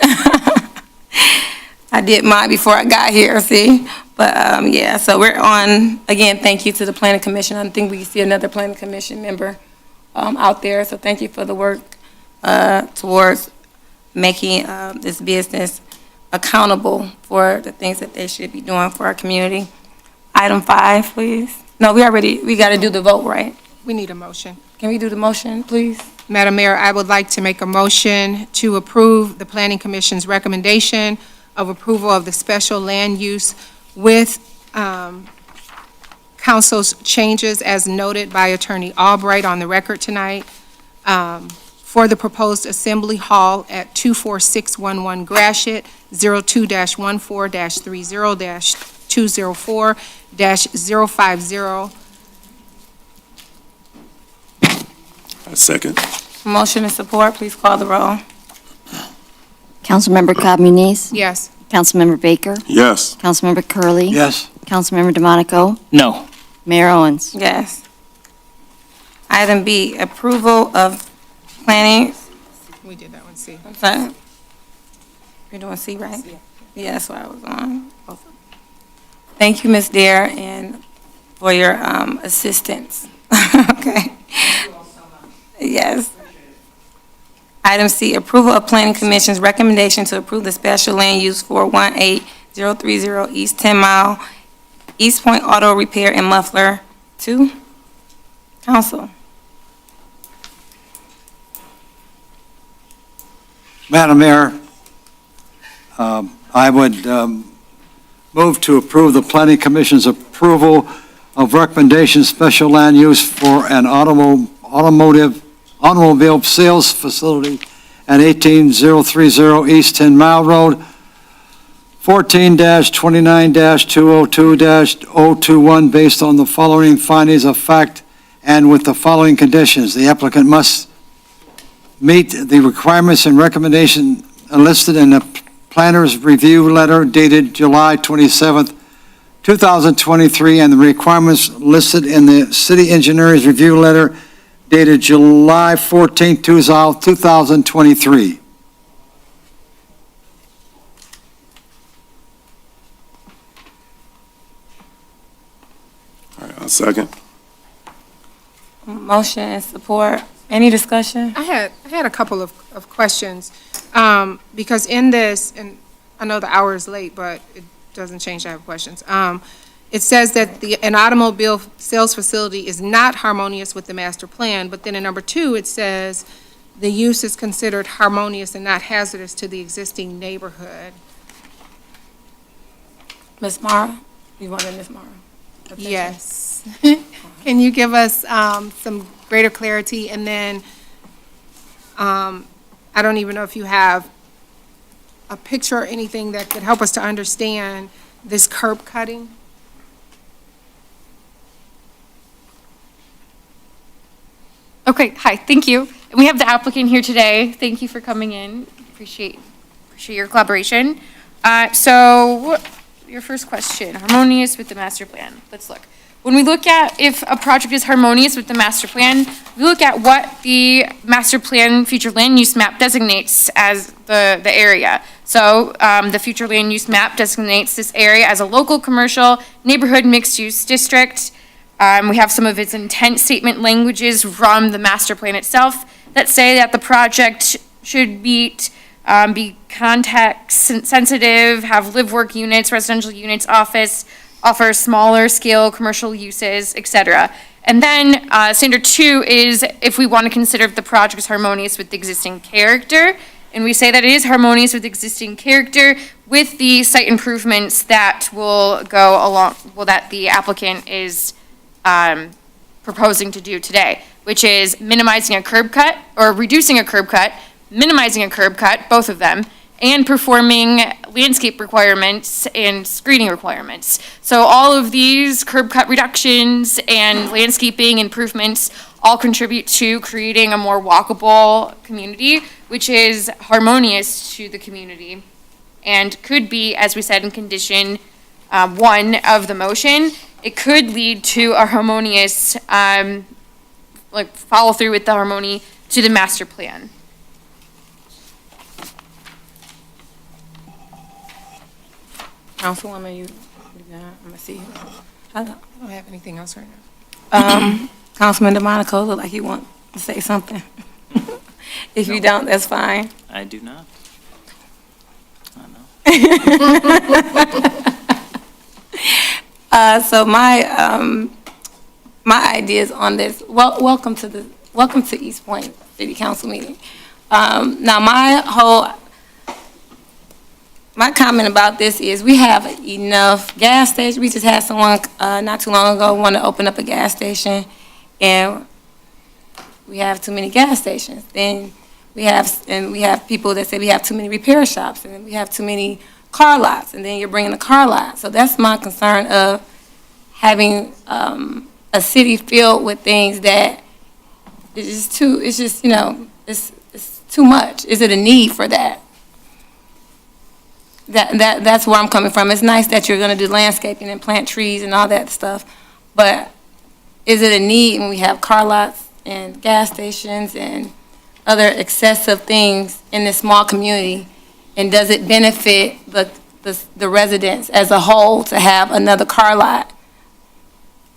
I did mine before I got here, see? But, yeah, so we're on, again, thank you to the Planning Commission. I think we see another Planning Commission member out there, so thank you for the work towards making this business accountable for the things that they should be doing for our community. Item 5, please. No, we got to do the vote, right? We need a motion. Can we do the motion, please? Madam Mayor, I would like to make a motion to approve the Planning Commission's recommendation of approval of the special land use with council's changes as noted by Attorney Albright on the record tonight for the proposed Assembly Hall at 24611 Gratiot, 02-14-30-204-050. Second. Motion and support, please call the roll. Councilmember Cobb Muniz? Yes. Councilmember Baker? Yes. Councilmember Curley. Yes. Councilmember DeMonico? No. Mayor Owens? Yes. Item B, approval of planning, We did that one, C. I'm sorry. You're doing C, right? Yeah, that's what I was on. Thank you, Ms. Dare, and for your assistance. Okay. Yes. Item C, approval of Planning Commission's recommendation to approve the special land use for 18030 East 10 Mile, Eastpointe Auto Repair and Muffler 2. Council. Madam Mayor, I would move to approve the Planning Commission's approval of recommendation special land use for an automobile sales facility at 18030 East 10 Mile Road, 14-29-202-021, based on the following findings of fact and with the following conditions. The applicant must meet the requirements and recommendation listed in the planner's review letter dated July 27th, 2023, and the requirements listed in the city engineer's review letter dated July 14th, 2023. All right, I'll second. Motion and support. Any discussion? I had a couple of questions, because in this, and I know the hour is late, but it doesn't change, I have questions. It says that an automobile sales facility is not harmonious with the master plan, but then in number 2, it says the use is considered harmonious and not hazardous to the existing neighborhood. Ms. Mara? You wanted Ms. Mara? Yes. Can you give us some greater clarity? And then, I don't even know if you have a picture or anything that could help us to understand this curb cutting? Okay, hi, thank you. And we have the applicant here today. Thank you for coming in. Appreciate your collaboration. So, your first question, harmonious with the master plan. Let's look. When we look at if a project is harmonious with the master plan, we look at what the master plan future land use map designates as the area. So the future land use map designates this area as a local commercial neighborhood mixed-use district. We have some of its intent statement languages from the master plan itself that say that the project should be context sensitive, have live-work units, residential units, offer smaller scale commercial uses, etc. And then standard 2 is if we want to consider if the project is harmonious with the existing character. And we say that it is harmonious with existing character with the site improvements that will go along, that the applicant is proposing to do today, which is minimizing a curb cut or reducing a curb cut, minimizing a curb cut, both of them, and performing landscape requirements and screening requirements. So all of these curb cut reductions and landscaping improvements all contribute to creating a more walkable community, which is harmonious to the community and could be, as we said in condition 1 of the motion, it could lead to a harmonious, follow through with the harmony to the master plan. Councilwoman, I'm gonna see. I don't have anything else right now. Councilman DeMonico, look like you want to say something. If you don't, that's fine. I do not. So my ideas on this. Welcome to Eastpointe City Council meeting. Now my comment about this is we have enough gas stations. We just had someone not too long ago want to open up a gas station, and we have too many gas stations. Then we have people that say we have too many repair shops, and then we have too many car lots, and then you're bringing a car lot. So that's my concern of having a city filled with things that it's too much. Is it a need for that? That's where I'm coming from. It's nice that you're going to do landscaping and plant trees and all that stuff, but is it a need when we have car lots and gas stations and other excessive things in this small community? And does it benefit the residents as a whole to have another car lot?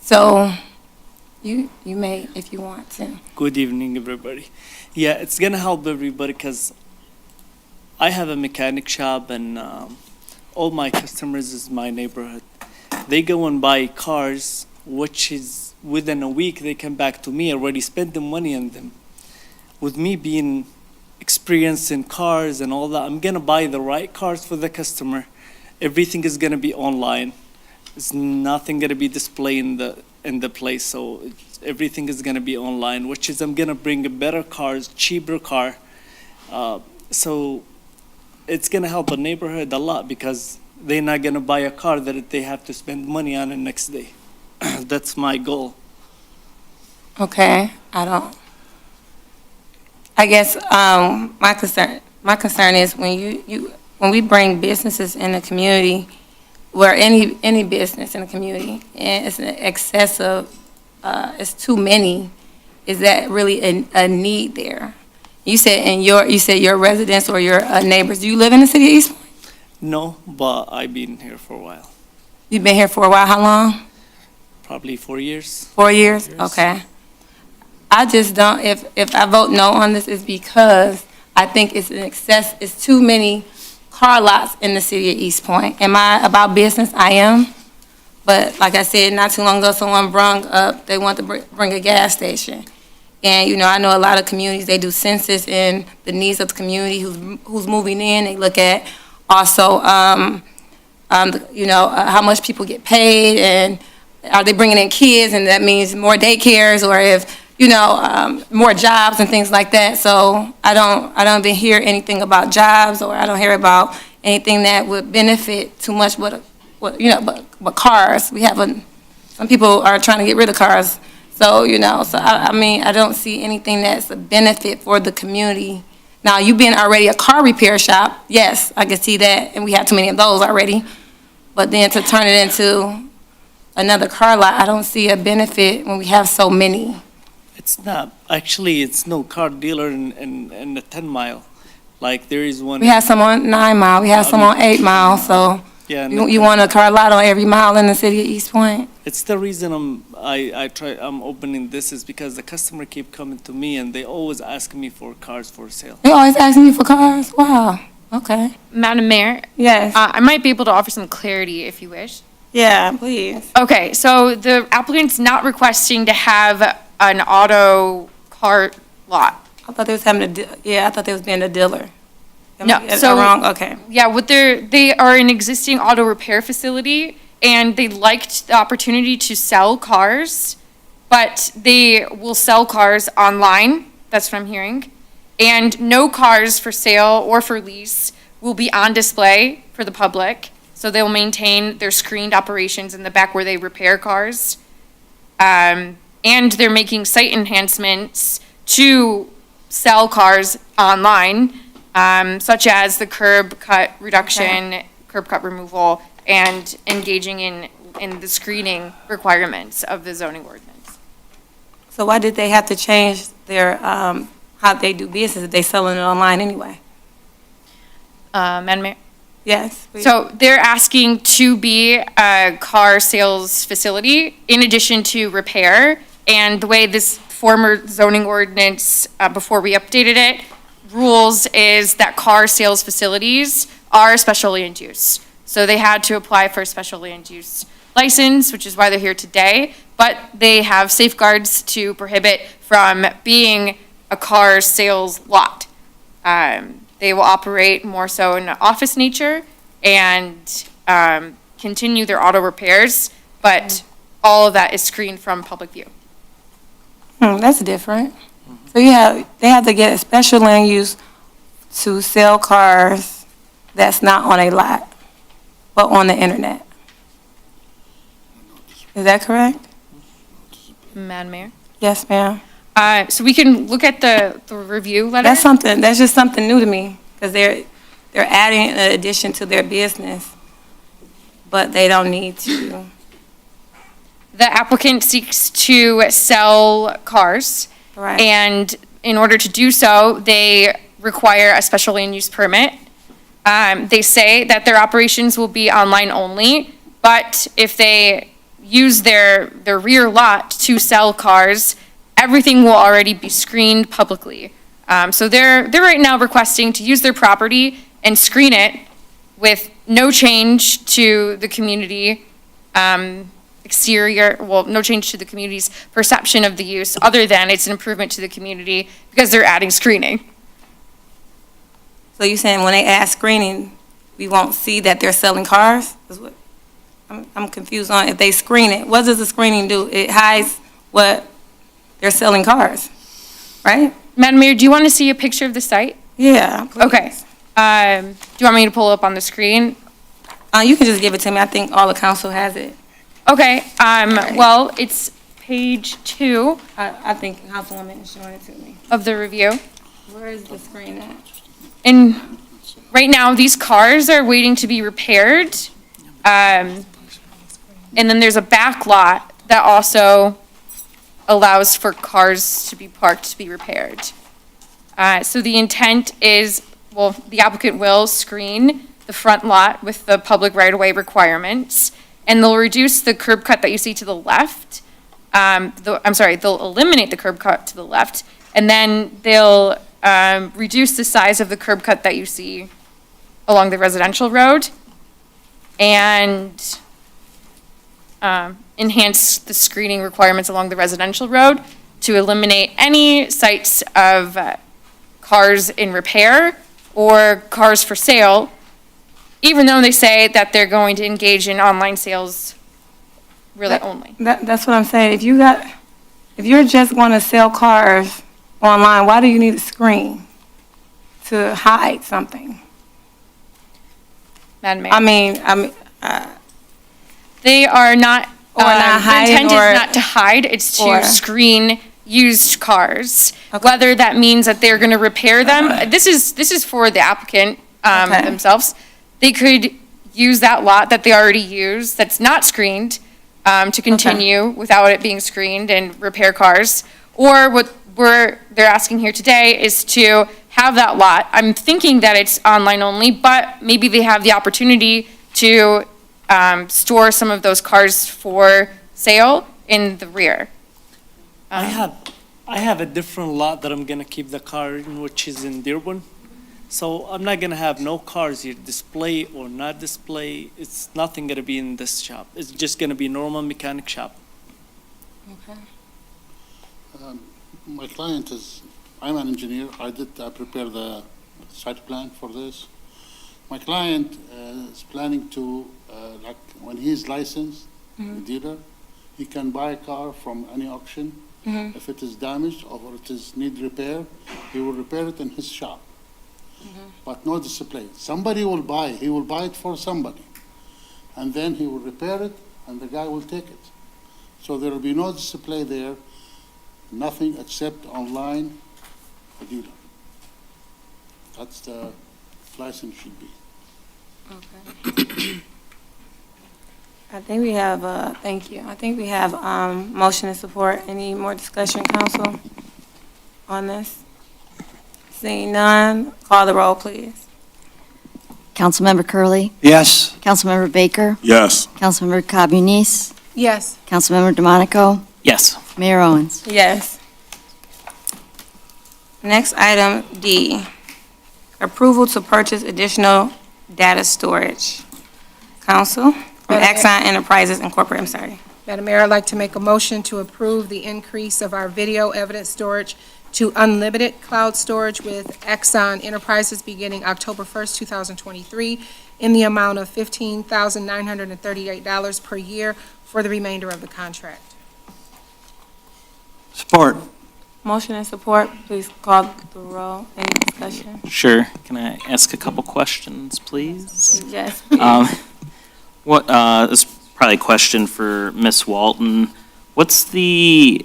So you may, if you want to. Good evening, everybody. Yeah, it's gonna help everybody because I have a mechanic shop and all my customers is my neighborhood. They go and buy cars, which is within a week they come back to me, already spent the money on them. With me being experienced in cars and all that, I'm gonna buy the right cars for the customer. Everything is gonna be online. It's nothing gonna be displayed in the place, so everything is gonna be online, which is I'm gonna bring a better cars, cheaper car. So it's gonna help the neighborhood a lot because they're not gonna buy a car that they have to spend money on the next day. That's my goal. Okay, I guess my concern is when we bring businesses in the community, where any business in the community, and it's an excessive, it's too many, is that really a need there? You said your residents or your neighbors. Do you live in the city of Eastpointe? No, but I've been here for a while. You've been here for a while. How long? Probably 4 years. 4 years? Okay. I just don't, if I vote no on this, it's because I think it's it's too many car lots in the city of Eastpointe. Am I about business? I am. But like I said, not too long ago, someone brought up, they want to bring a gas station. And, I know a lot of communities, they do census and the needs of the community, who's moving in. They look at also, how much people get paid, and are they bringing in kids, and that means more daycares, or if, more jobs and things like that. So I don't even hear anything about jobs, or I don't hear about anything that would benefit too much but cars. We have some people are trying to get rid of cars. So, I don't see anything that's a benefit for the community. Now, you being already a car repair shop, yes, I can see that, and we have too many of those already. But then to turn it into another car lot, I don't see a benefit when we have so many. It's not. Actually, it's no car dealer in the 10 mile. Like, there is one. We have some on 9 Mile, we have some on 8 Mile, so Yeah, you want a car lot on every mile in the city of Eastpointe? It's the reason I'm opening this is because the customer keep coming to me and they always ask me for cars for sale. They always asking you for cars? Wow, okay. Madam Mayor? Yes. I might be able to offer some clarity if you wish. Yeah, please. Okay, so the applicant's not requesting to have an auto car lot. I thought they was having I thought they was being a dealer. No, so wrong. Okay. Yeah, they are an existing auto repair facility, and they liked the opportunity to sell cars, but they will sell cars online. That's what I'm hearing, and no cars for sale or for lease will be on display for the public. So they'll maintain their screened operations in the back where they repair cars. And they're making site enhancements to sell cars online, such as the curb cut reduction, curb cut removal, and engaging in the screening requirements of the zoning ordinance. So why did they have to change their, how they do business if they selling it online anyway? Madam Mayor? Yes. please. So they're asking to be a car sales facility in addition to repair. And the way this former zoning ordinance, before we updated it, rules is that car sales facilities are special land use. So they had to apply for a special land use license, which is why they're here today. But they have safeguards to prohibit from being a car sales lot. They will operate more so in office nature and continue their auto repairs, but all of that is screened from public view. That's different. So they have to get a special land use to sell cars that's not on a lot, but on the internet. Is that correct? Madam Mayor? Yes, ma'am. So we can look at the review letter. That's just something new to me, because they're adding an addition to their business, but they don't need to. The applicant seeks to sell cars. Right. And in order to do so, they require a special land use permit. They say that their operations will be online only, but if they use their rear lot to sell cars, everything will already be screened publicly. So they're right now requesting to use their property and screen it with no change to the community exterior, well, no change to the community's perception of the use, other than it's an improvement to the community because they're adding screening. So you're saying when they add screening, we won't see that they're selling cars? Is what I'm confused on. If they screen it, what does the screening do? It hides what they're selling cars, right? Madam Mayor, do you want to see a picture of the site? Yeah. Please. Okay. Do you want me to pull it up on the screen? You can just give it to me. I think all the council has it. Okay, well, it's page 2 I think Councilwoman is showing it to me. of the review. Where is the screen at? And right now, these cars are waiting to be repaired. And then there's a back lot that also allows for cars to be parked to be repaired. So the intent is, well, the applicant will screen the front lot with the public right-of-way requirements, and they'll reduce the curb cut that you see to the left. They'll eliminate the curb cut to the left, and then they'll reduce the size of the curb cut that you see along the residential road, and enhance the screening requirements along the residential road to eliminate any sites of cars in repair or cars for sale, even though they say that they're going to engage in online sales really only. That's what I'm saying. If you're just going to sell cars online, why do you need a screen to hide something? Madam Mayor? I mean, They are not, Or not the hide, intent or- is not to hide, it's to or- screen used cars. Whether that means that they're gonna repair them, this is for the applicant, Okay. themselves. They could use that lot that they already use, that's not screened, to continue without it being screened and repair cars. Or what they're asking here today is to have that lot. I'm thinking that it's online only, but maybe they have the opportunity to store some of those cars for sale in the rear. I have a different lot that I'm gonna keep the car in, which is in Dearborn. So I'm not gonna have no cars here, display or not display. It's nothing gonna be in this shop. It's just gonna be normal mechanic shop. My client is, I'm an engineer. I prepare the site plan for this. My client is planning to, like, when he's licensed, dealer, he can buy a car from any auction. If it is damaged or it is need repair, he will repair it in his shop. but no display. Somebody will buy, he will buy it for somebody, and then he will repair it, and the guy will take it. So there will be no display there, nothing except online, a dealer. That's the license should be. Okay. I think we have, thank you. I think we have motion and support. Any more discussion, council, on this? Seeing none, call the roll, please. Councilmember Curley, Yes. Councilmember Baker, Yes. Councilmember Cobb Muniz, Yes. Councilmember DeMonico, Yes. Mayor Owens. Yes. Next item, D, approval to purchase additional data storage. Council, from Axon Enterprises Incorporated, I'm sorry. Madam Mayor, I'd like to make a motion to approve the increase of our video evidence storage to unlimited cloud storage with Exxon Enterprises beginning October 1st, 2023, in the amount of $15,938 per year for the remainder of the contract. Support. Motion and support, please call the roll. Any discussion? Sure. Can I ask a couple questions, please? Yes, please. This is probably a question for Ms. Walton. What's the,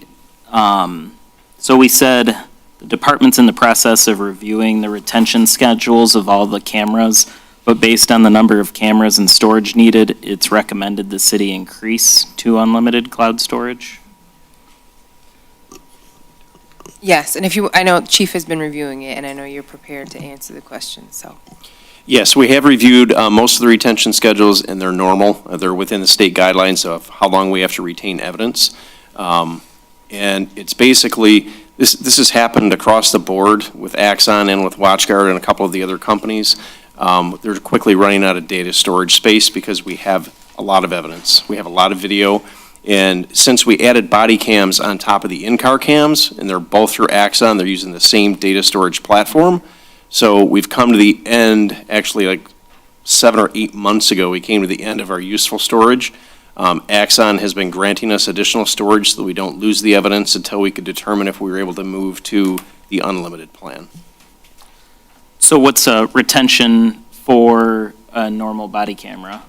so we said the department's in the process of reviewing the retention schedules of all the cameras, but based on the number of cameras and storage needed, it's recommended the city increase to unlimited cloud storage? Yes, and I know Chief has been reviewing it, and I know you're prepared to answer the question, so. Yes, we have reviewed most of the retention schedules, and they're normal. They're within the state guidelines of how long we have to retain evidence. And it's basically, this has happened across the board with Axon and with WatchGuard and a couple of the other companies. They're quickly running out of data storage space because we have a lot of evidence. We have a lot of video. And since we added body cams on top of the in-car cams, and they're both through Axon, they're using the same data storage platform. So we've come to the end, actually like 7 or 8 months ago, we came to the end of our useful storage. Axon has been granting us additional storage so that we don't lose the evidence until we could determine if we were able to move to the unlimited plan. So what's retention for a normal body camera?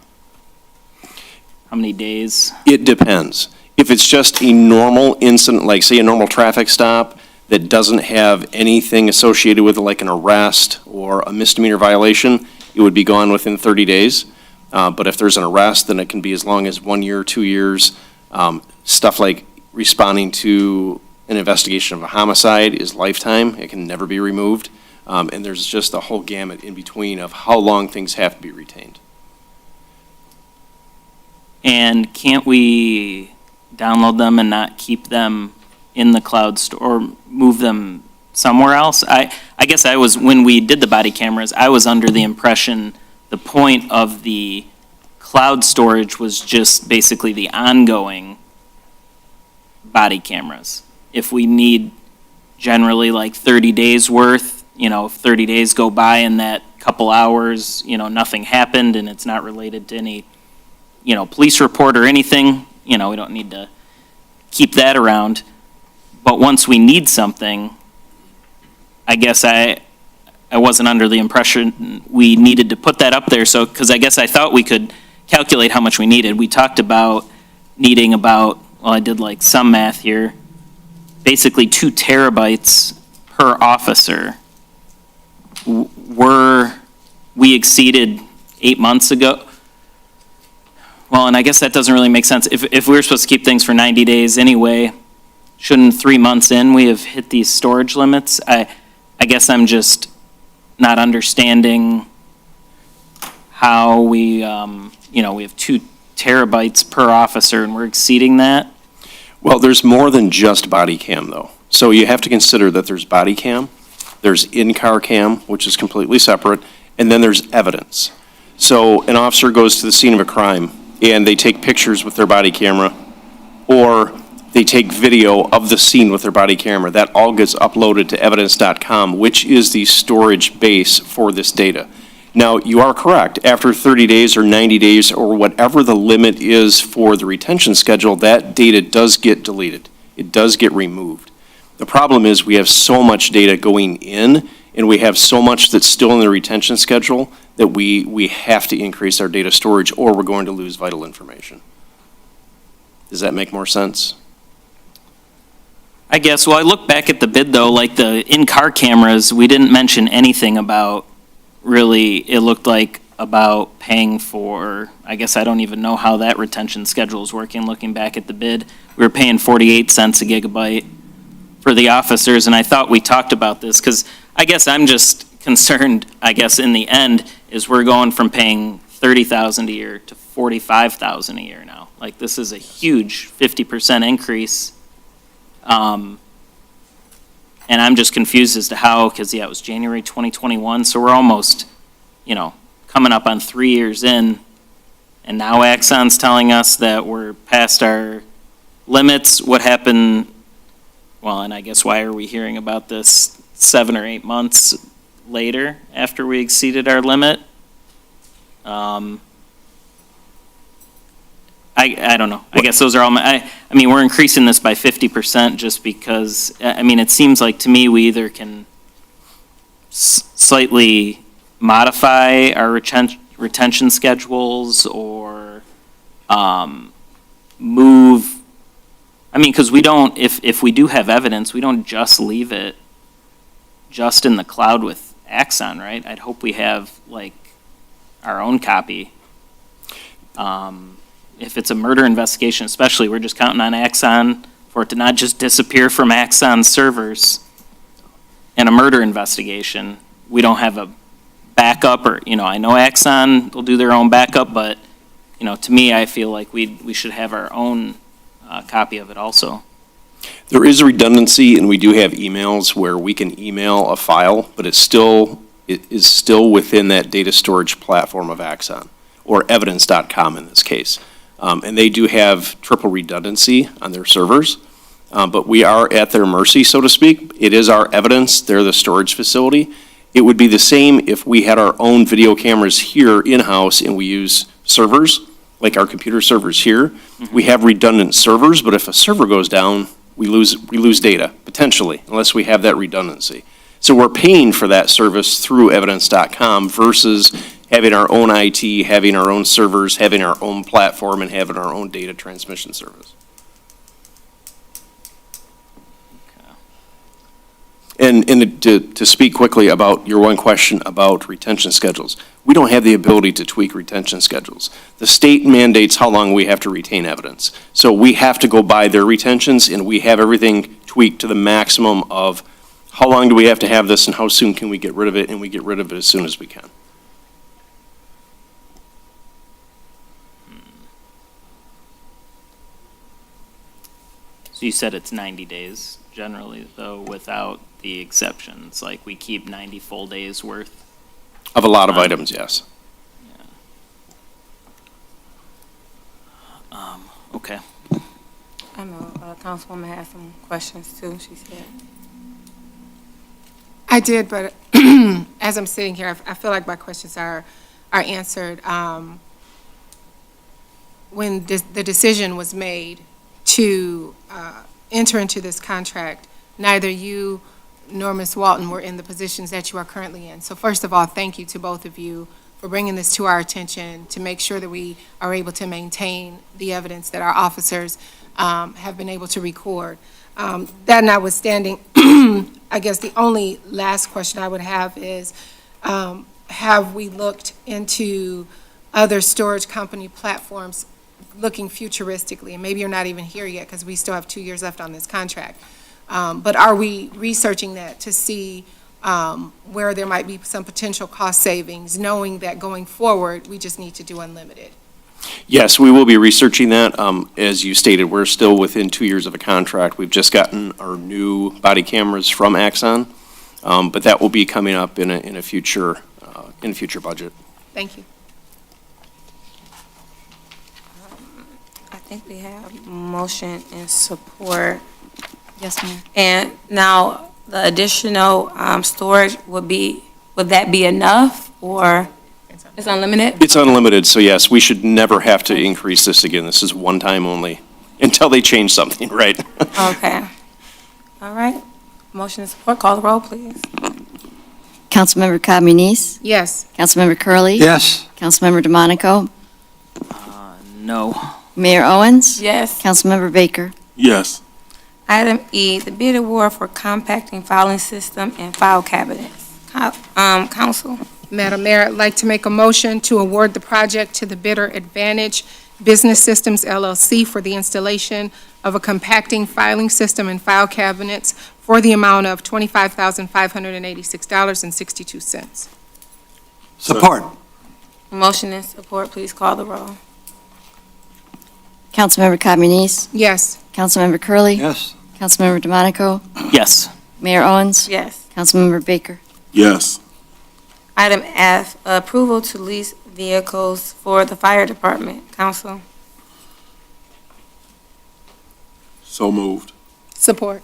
How many days? It depends. If it's just a normal incident, like say a normal traffic stop that doesn't have anything associated with it, like an arrest or a misdemeanor violation, it would be gone within 30 days. But if there's an arrest, then it can be as long as 1 year, 2 years. Stuff like responding to an investigation of a homicide is lifetime. It can never be removed. And there's just a whole gamut in between of how long things have to be retained. And can't we download them and not keep them in the cloud or move them somewhere else? I guess when we did the body cameras, I was under the impression the point of the cloud storage was just basically the ongoing body cameras. If we need generally like 30 days worth, if 30 days go by and that couple hours, nothing happened and it's not related to any, police report or anything, we don't need to keep that around. But once we need something, I guess I wasn't under the impression we needed to put that up there. So, because I guess I thought we could calculate how much we needed. We talked about needing I did like some math here, basically 2 terabytes per officer. We exceeded 8 months ago. Well, and I guess that doesn't really make sense. If we were supposed to keep things for 90 days anyway, shouldn't 3 months in we have hit these storage limits? I guess I'm just not understanding how we have 2 terabytes per officer and we're exceeding that. Well, there's more than just body cam, though. So you have to consider that there's body cam, there's in-car cam, which is completely separate, and then there's evidence. So an officer goes to the scene of a crime, and they take pictures with their body camera, or they take video of the scene with their body camera. That all gets uploaded to evidence.com, which is the storage base for this data. Now, you are correct. After 30 days or 90 days or whatever the limit is for the retention schedule, that data does get deleted. It does get removed. The problem is we have so much data going in And we have so much that's still in the retention schedule that we have to increase our data storage or we're going to lose vital information. Does that make more sense? I guess, well, I look back at the bid though, like the in-car cameras, we didn't mention anything about, really, it looked like about paying for, I guess I don't even know how that retention schedule is working, looking back at the bid. We were paying 48 cents a gigabyte for the officers, and I thought we talked about this, because I guess I'm just concerned, I guess in the end, is we're going from paying $30,000 a year to $45,000 a year now. Like, this is a huge 50% increase. And I'm just confused as to how, because, yeah, it was January 2021, so we're almost, coming up on 3 years in, and now Axon's telling us that we're past our limits. What happened, well, and I guess why are we hearing about this 7 or 8 months later after we exceeded our limit? I don't know. I guess those are all I mean, we're increasing this by 50% just because, it seems like to me we either can slightly modify our retention schedules or move, because we don't, if we do have evidence, we don't just leave it just in the cloud with Axon, right? I'd hope we have, our own copy. If it's a murder investigation especially, we're just counting on Axon for it to not just disappear from Axon's servers. In a murder investigation, we don't have a backup, or, I know Axon will do their own backup, but, to me, I feel like we should have our own copy of it also. There is redundancy, and we do have emails where we can email a file, but it is still within that data storage platform of Axon, or evidence.com in this case. And they do have triple redundancy on their servers, but we are at their mercy, so to speak. It is our evidence. They're the storage facility. It would be the same if we had our own video cameras here in-house and we use servers, like our computer servers here. Mm-hmm. We have redundant servers, but if a server goes down, we lose data, potentially, unless we have that redundancy. So we're paying for that service through evidence.com versus having our own IT, having our own servers, having our own platform, and having our own data transmission service. And to speak quickly about your one question about retention schedules, we don't have the ability to tweak retention schedules. The state mandates how long we have to retain evidence. So we have to go by their retentions, and we have everything tweaked to the maximum of how long do we have to have this and how soon can we get rid of it, and we get rid of it as soon as we can. So you said it's 90 days generally, though, without the exceptions, like we keep 90 full days worth? Of a lot of items, yes. Yeah. Okay. I know Councilwoman had some questions too, she said. I did, but as I'm sitting here, I feel like my questions are answered. When the decision was made to enter into this contract, neither you nor Ms. Walton were in the positions that you are currently in. So first of all, thank you to both of you for bringing this to our attention to make sure that we are able to maintain the evidence that our officers have been able to record. That notwithstanding, I guess the only last question I would have is, have we looked into other storage company platforms looking futuristically? And maybe you're not even here yet because we still have 2 years left on this contract. But are we researching that to see where there might be some potential cost savings, knowing that going forward, we just need to do unlimited? Yes, we will be researching that. As you stated, we're still within 2 years of a contract. We've just gotten our new body cameras from Axon, but that will be coming up in a future budget. Thank you. I think we have motion and support. Yes, Mayor. And now the additional storage would that be enough, or it's unlimited? It's unlimited, so yes, we should never have to increase this again. This is one time only, until they change something, right? Okay. All right. Motion and support. Call the roll, please. Councilmember Communis, Yes. Councilmember Curley. Yes. Councilmember DeMonico, No. Mayor Owens. Yes. Councilmember Baker. Yes. Item E, the bid award for compacting filing system and file cabinets. Council. Madam Mayor, I'd like to make a motion to award the project to the bidder Advantage Business Systems LLC for the installation of a compacting filing system and file cabinets for the amount of $25,586.62. Support. Motion and support, please call the roll. Councilmember Communis, Yes. Councilmember Curley. Yes. Councilmember DeMonico, Yes. Mayor Owens. Yes. Councilmember Baker. Yes. Item F, approval to lease vehicles for the fire department. Council. So moved. Support.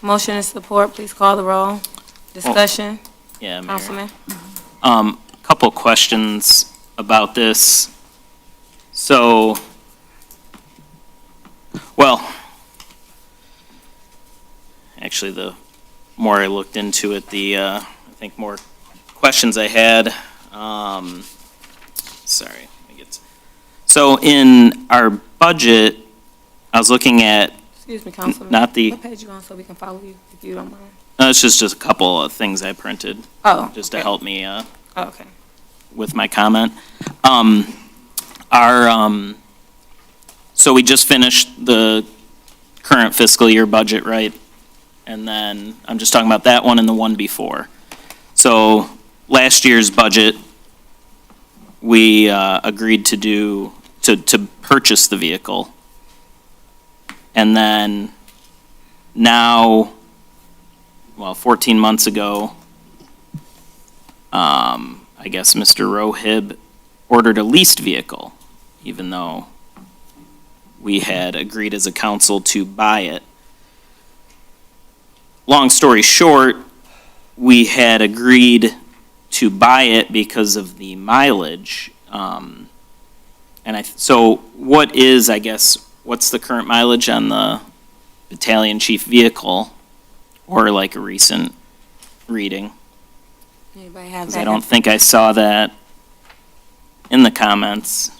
Motion and support, please call the roll. Discussion, Yeah, Mayor. Councilman. Couple questions about this. So, well, actually, the more I looked into it, I think more questions I had. Sorry, so in our budget, I was looking at, Excuse me, Councilman. not the, What page you on so we can follow you, if you don't mind? it's just a couple of things I printed, just to okay. help me, Oh, okay. with my comment. So we just finished the current fiscal year budget, right? And then, I'm just talking about that one and the one before. So, last year's budget, we agreed to purchase the vehicle. And then, now, 14 months ago, I guess Mr. Rohib ordered a leased vehicle, even though we had agreed as a council to buy it. Long story short, we had agreed to buy it because of the mileage. So what is, I guess, what's the current mileage on the battalion chief vehicle, or like a recent reading? Anybody have 'Cause that? I don't think I saw that in the comments.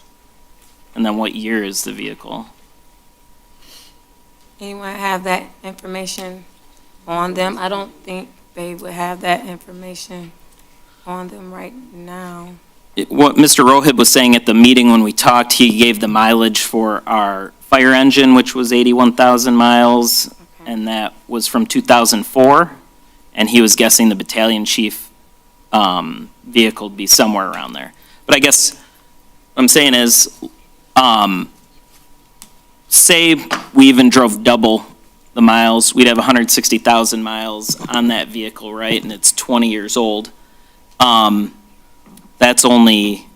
And then what year is the vehicle? Anyone have that information on them? I don't think they would have that information on them right now. What Mr. Rohib was saying at the meeting when we talked, he gave the mileage for our fire engine, which was 81,000 miles, and that was from 2004, and he was guessing the battalion chief vehicle would be somewhere around there. But I guess what I'm saying is, say we even drove double the miles, we'd have 160,000 miles on that vehicle, right? And it's 20 years old. That's only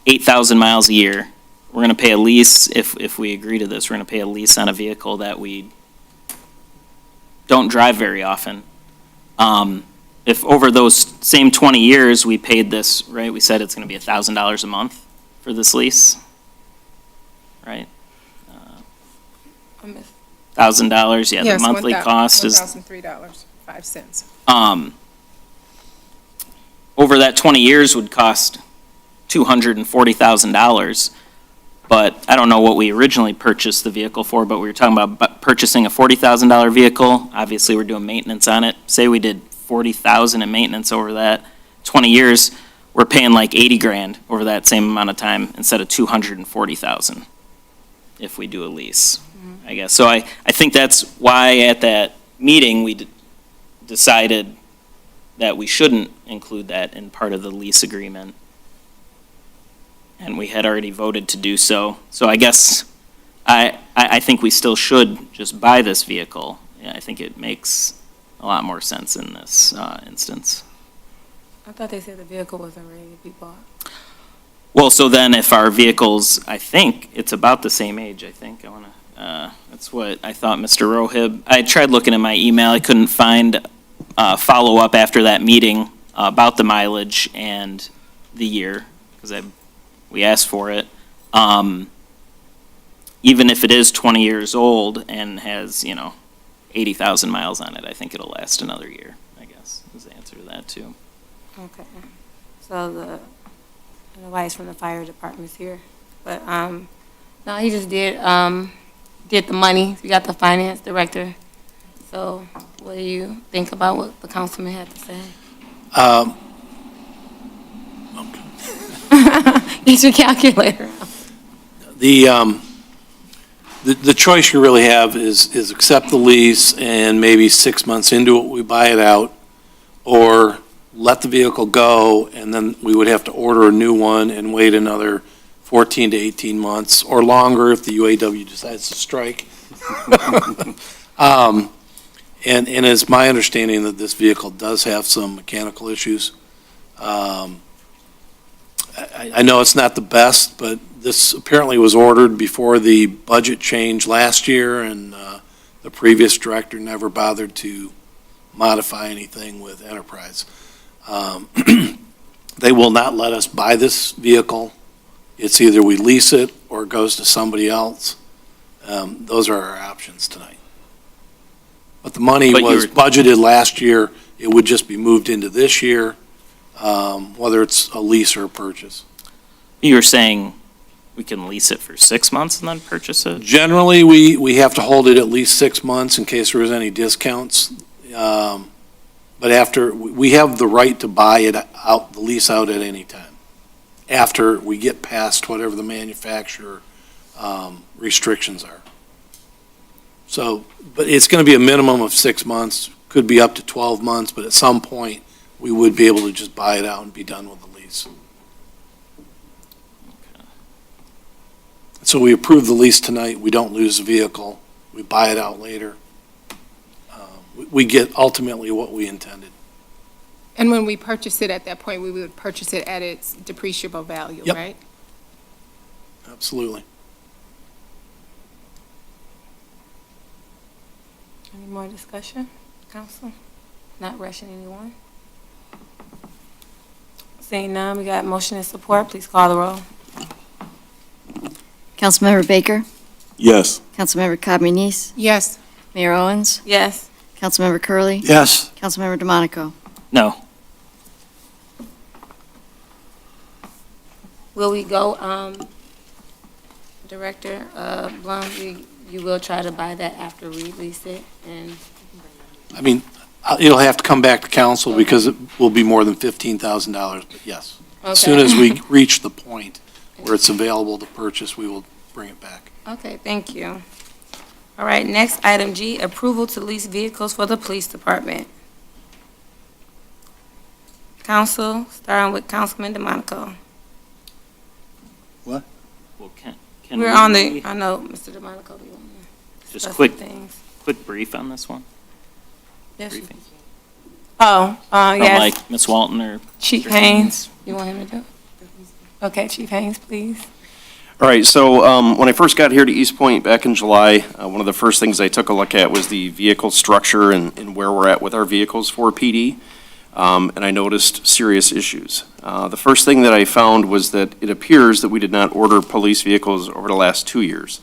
8,000 miles a year. We're going to pay a lease, if we agree to this, we're going to pay a lease on a vehicle that we don't drive very often. If over those same 20 years, we paid this, right, we said it's going to be $1,000 a month for this lease, right? $1,000, yeah, the Yes, monthly cost is, $1,003.05. over that 20 years would cost $240,000. But I don't know what we originally purchased the vehicle for, but we were talking about purchasing a $40,000 vehicle. Obviously, we're doing maintenance on it. Say we did $40,000 in maintenance over that 20 years, we're paying like 80 grand over that same amount of time instead of 240,000 if we do a lease, I guess. So I think that's why at that meeting, we decided that we shouldn't include that in part of the lease agreement. And we had already voted to do so. So I guess I think we still should just buy this vehicle. Yeah, I think it makes a lot more sense in this instance. I thought they said the vehicle wasn't ready to be bought. Well, so then if our vehicles, I think it's about the same age, I think. That's what I thought, Mr. Rohib. I tried looking in my email. I couldn't find follow-up after that meeting about the mileage and the year, because we asked for it. Even if it is 20 years old and has, 80,000 miles on it, I think it'll last another year, I guess, is the answer to that, too. Okay. So nobody's from the fire department's here, but, no, he just did the money. We got the finance director. So what do you think about what the councilman had to say? Get your calculator out. The choice you really have is accept the lease and maybe 6 months into it, we buy it out, or let the vehicle go, and then we would have to order a new one and wait another 14 to 18 months, or longer if the UAW decides to strike. And it's my understanding that this vehicle does have some mechanical issues. I know it's not the best, but this apparently was ordered before the budget change last year, and the previous director never bothered to modify anything with Enterprise. They will not let us buy this vehicle. It's either we lease it or it goes to somebody else. Those are our options tonight. But the money was budgeted last year. It would just be moved into this year, whether it's a lease or a purchase. You were saying we can lease it for 6 months and then purchase it? Generally, we have to hold it at least 6 months in case there was any discounts. But after, we have the right to buy it out, the lease out at any time, after we get past whatever the manufacturer restrictions are. So, but it's going to be a minimum of 6 months, could be up to 12 months, but at some point, we would be able to just buy it out and be done with the lease. So we approve the lease tonight, we don't lose the vehicle, we buy it out later. We get ultimately what we intended. And when we purchase it at that point, we would purchase it at its depreciable value, Yep. right? Absolutely. Any more discussion, council? Not rushing anyone? Seeing none, we got motion and support. Please call the roll. Councilmember Baker? Yes. Councilmember Communis? Yes. Mayor Owens? Yes. Councilmember Curley. Yes. Councilmember DeMonico? No. Will we go, Director Blum, you will try to buy that after we release it? And I mean, it'll have to come back to council because it will be more than $15,000, but yes. As soon as we reach the point where it's available to purchase, we will bring it back. Okay, thank you. All right, next, item G, approval to lease vehicles for the police department. Council, starting with Councilman DeMonico. Well, can We're we- on the, I know, Mr. DeMonico, you want to Just discuss quick, some things? quick brief on this one? Yes. Briefing. Oh, From yes. like Ms. Walton or? Chief Mr. Haynes, you want him to do it? Okay, Chief Haynes, please. All right, so when I first got here to Eastpointe back in July, one of the first things I took a look at was the vehicle structure and where we're at with our vehicles for PD, and I noticed serious issues. The first thing that I found was that it appears that we did not order police vehicles over the last 2 years.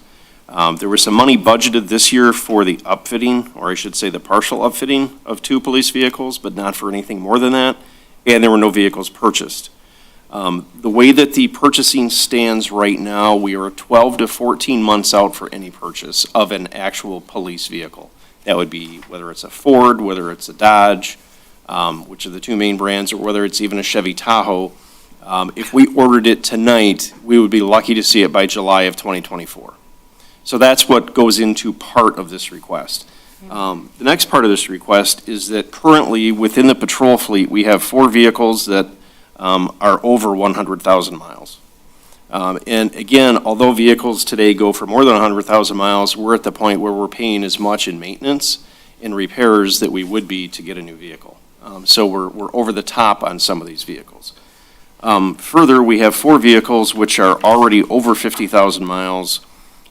There was some money budgeted this year for the upfitting, or I should say the partial upfitting of 2 police vehicles, but not for anything more than that, and there were no vehicles purchased. The way that the purchasing stands right now, we are 12 to 14 months out for any purchase of an actual police vehicle. That would be whether it's a Ford, whether it's a Dodge, which are the 2 main brands, or whether it's even a Chevy Tahoe. If we ordered it tonight, we would be lucky to see it by July of 2024. So that's what goes into part of this request. The next part of this request is that currently within the patrol fleet, we have 4 vehicles that are over 100,000 miles. And again, although vehicles today go for more than 100,000 miles, we're at the point where we're paying as much in maintenance and repairs that we would be to get a new vehicle. So we're over the top on some of these vehicles. Further, we have 4 vehicles which are already over 50,000 miles,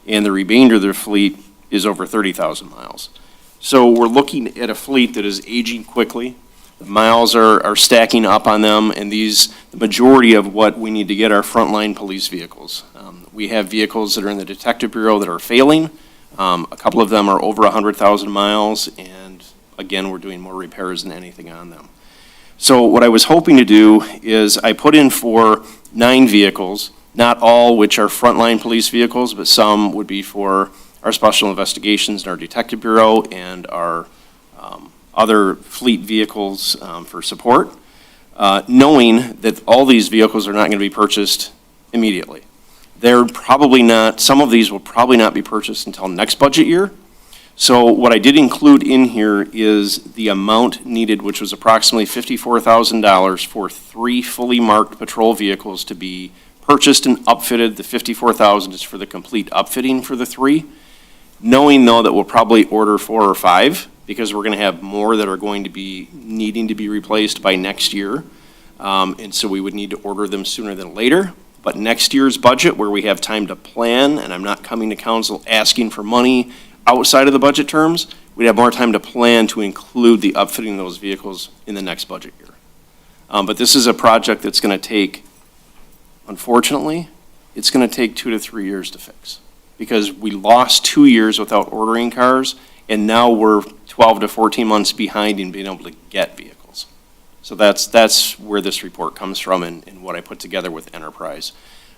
and the remainder of their fleet is over 30,000 miles. So we're looking at a fleet that is aging quickly. The miles are stacking up on them, and the majority of what we need to get are frontline police vehicles. We have vehicles that are in the Detective Bureau that are failing. A couple of them are over 100,000 miles, and again, we're doing more repairs than anything on them. So what I was hoping to do is I put in for 9 vehicles, not all which are frontline police vehicles, but some would be for our special investigations and our detective bureau and our other fleet vehicles for support, knowing that all these vehicles are not going to be purchased immediately. They're probably not, some of these will probably not be purchased until next budget year. So what I did include in here is the amount needed, which was approximately $54,000 for 3 fully marked patrol vehicles to be purchased and upfitted. The $54,000 is for the complete upfitting for the 3. Knowing though that we'll probably order 4 or 5 because we're going to have more that are going to be needing to be replaced by next year. And so we would need to order them sooner than later. But next year's budget, where we have time to plan, and I'm not coming to council asking for money outside of the budget terms, we'd have more time to plan to include the upfitting of those vehicles in the next budget year. But this is a project that's going to take, unfortunately, it's going to take 2 to 3 years to fix. Because we lost 2 years without ordering cars, and now we're 12 to 14 months behind in being able to get vehicles. So that's where this report comes from and what I put together with Enterprise.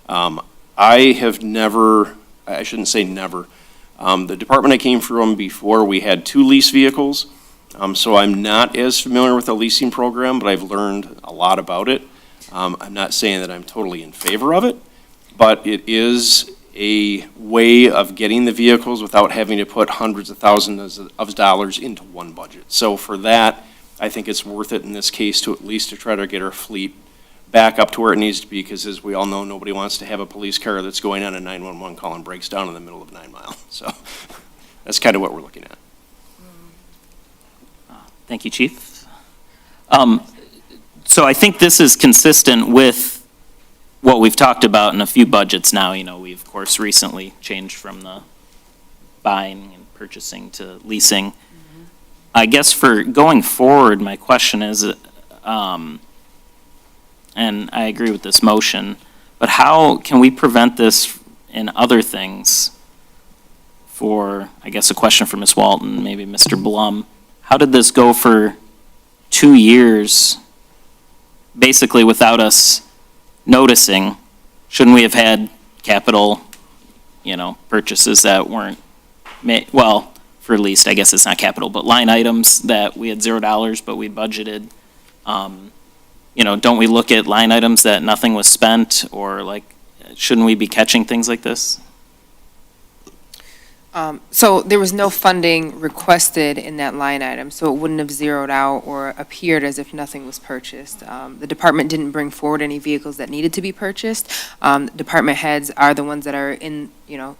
I have never, I shouldn't say never, the department I came from before, we had 2 lease vehicles, so I'm not as familiar with the leasing program, but I've learned a lot about it. I'm not saying that I'm totally in favor of it, but it is a way of getting the vehicles without having to put hundreds of thousands of dollars into one budget. So for that, I think it's worth it in this case to at least to try to get our fleet back up to where it needs to be, because as we all know, nobody wants to have a police car that's going on a 911 call and breaks down in the middle of 9 Mile. So that's kind of what we're looking at. Thank you, Chief. So I think this is consistent with what we've talked about in a few budgets now. You know, we of course recently changed from the buying and purchasing to leasing. I guess for going forward, my question is, and I agree with this motion, but how can we prevent this in other things? For, I guess, a question for Ms. Walton, maybe Mr. Blum. How did this go for 2 years, basically without us noticing? Shouldn't we have had capital, purchases that weren't made, well, for least, I guess it's not capital, but line items that we had $0, but we budgeted? Don't we look at line items that nothing was spent, or shouldn't we be catching things like this? So there was no funding requested in that line item, so it wouldn't have zeroed out or appeared as if nothing was purchased. The department didn't bring forward any vehicles that needed to be purchased. Department heads are the ones that are in,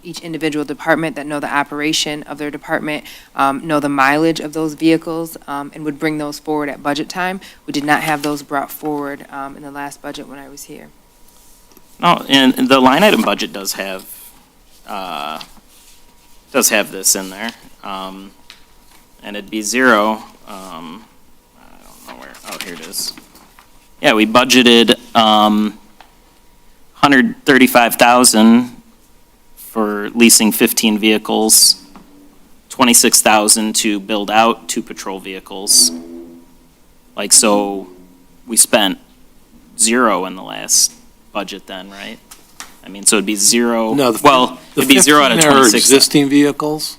each individual department that know the operation of their department, know the mileage of those vehicles, and would bring those forward at budget time. We did not have those brought forward in the last budget when I was here. No, and the line item budget does have this in there, and it'd be 0. I don't know where. Oh, here it is. Yeah, we budgeted $135,000 for leasing 15 vehicles, $26,000 to build out 2 patrol vehicles. So we spent 0 in the last budget then, right? I mean, so it'd be 0. No, it'd be 0 out of 15 are 26. existing vehicles.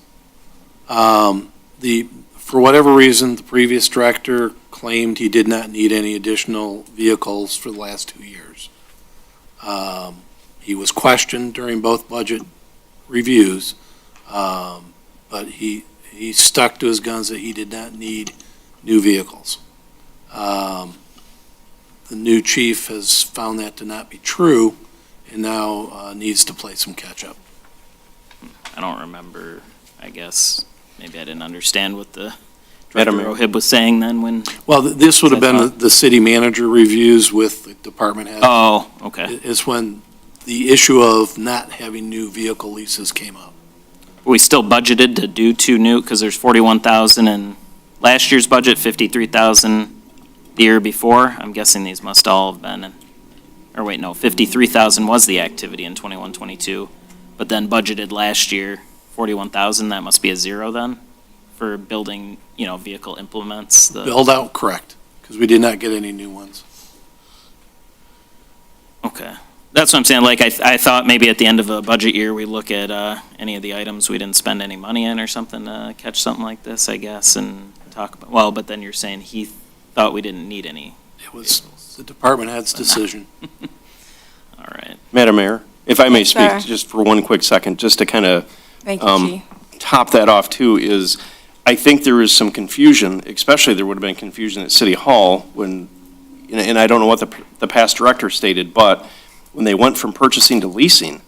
For whatever reason, the previous director claimed he did not need any additional vehicles for the last 2 years. He was questioned during both budget reviews, but he stuck to his guns that he did not need new vehicles. The new chief has found that to not be true, and now needs to play some catch-up. I don't remember, I guess, maybe I didn't understand what the Madam Director Mayor. Rohib was saying then when. Well, this would have been the city manager reviews with the department head. Oh, okay. Is when the issue of not having new vehicle leases came up. We still budgeted to do 2 new, because there's 41,000 in last year's budget, 53,000 the year before. I'm guessing these must all have been, or wait, no, 53,000 was the activity in 21-22, but then budgeted last year 41,000. That must be a 0 then for building, vehicle implements. Build out, correct. because we did not get any new ones. Okay. That's what I'm saying, like, I thought maybe at the end of a budget year, we look at any of the items we didn't spend any money in or something to catch something like this, I guess, and talk about, well, but then you're saying he thought we didn't need any. It was the department head's decision. All right. Madam Mayor, if I may Yes, speak sir. just for one quick second, just to kind of Thank you, Chief. top that off too, is I think there is some confusion, especially there would have been confusion at City Hall when, and I don't know what the past director stated, but when they went from purchasing to leasing,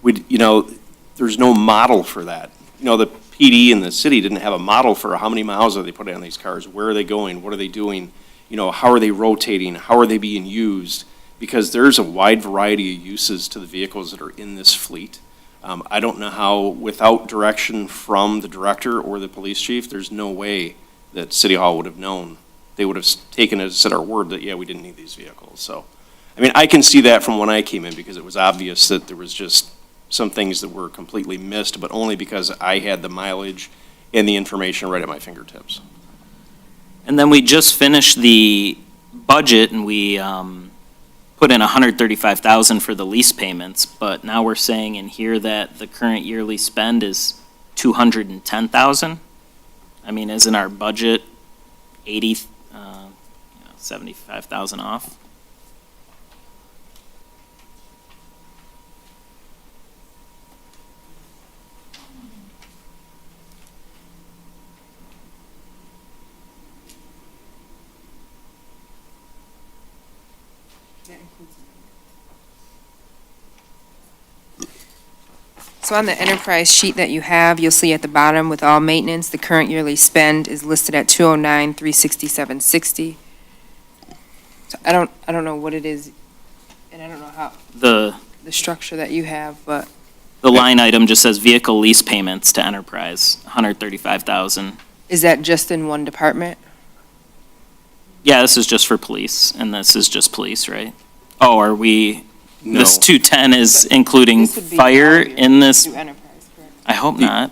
there's no model for that. The PD and the city didn't have a model for how many miles are they putting on these cars, where are they going, what are they doing, how are they rotating, how are they being used? Because there's a wide variety of uses to the vehicles that are in this fleet. I don't know how, without direction from the director or the police chief, there's no way that City Hall would have known. They would have taken it as our word that, yeah, we didn't need these vehicles. So, I mean, I can see that from when I came in because it was obvious that there was just some things that were completely missed, but only because I had the mileage and the information right at my fingertips. And then we just finished the budget and we put in $135,000 for the lease payments, but now we're saying in here that the current yearly spend is $210,000. I mean, isn't our budget 75,000 off? So on the enterprise sheet that you have, you'll see at the bottom with all maintenance, the current yearly spend is listed at $209,367.60. So I don't know what it is, and I don't know how, The structure that you have, but line item just says vehicle lease payments to enterprise, $135,000. is that just in one department? Yeah, this is just for police, and this is just police, right? Oh, are we, No. this 210 is including This would be fire all your- in this? through enterprise, correct? I hope not.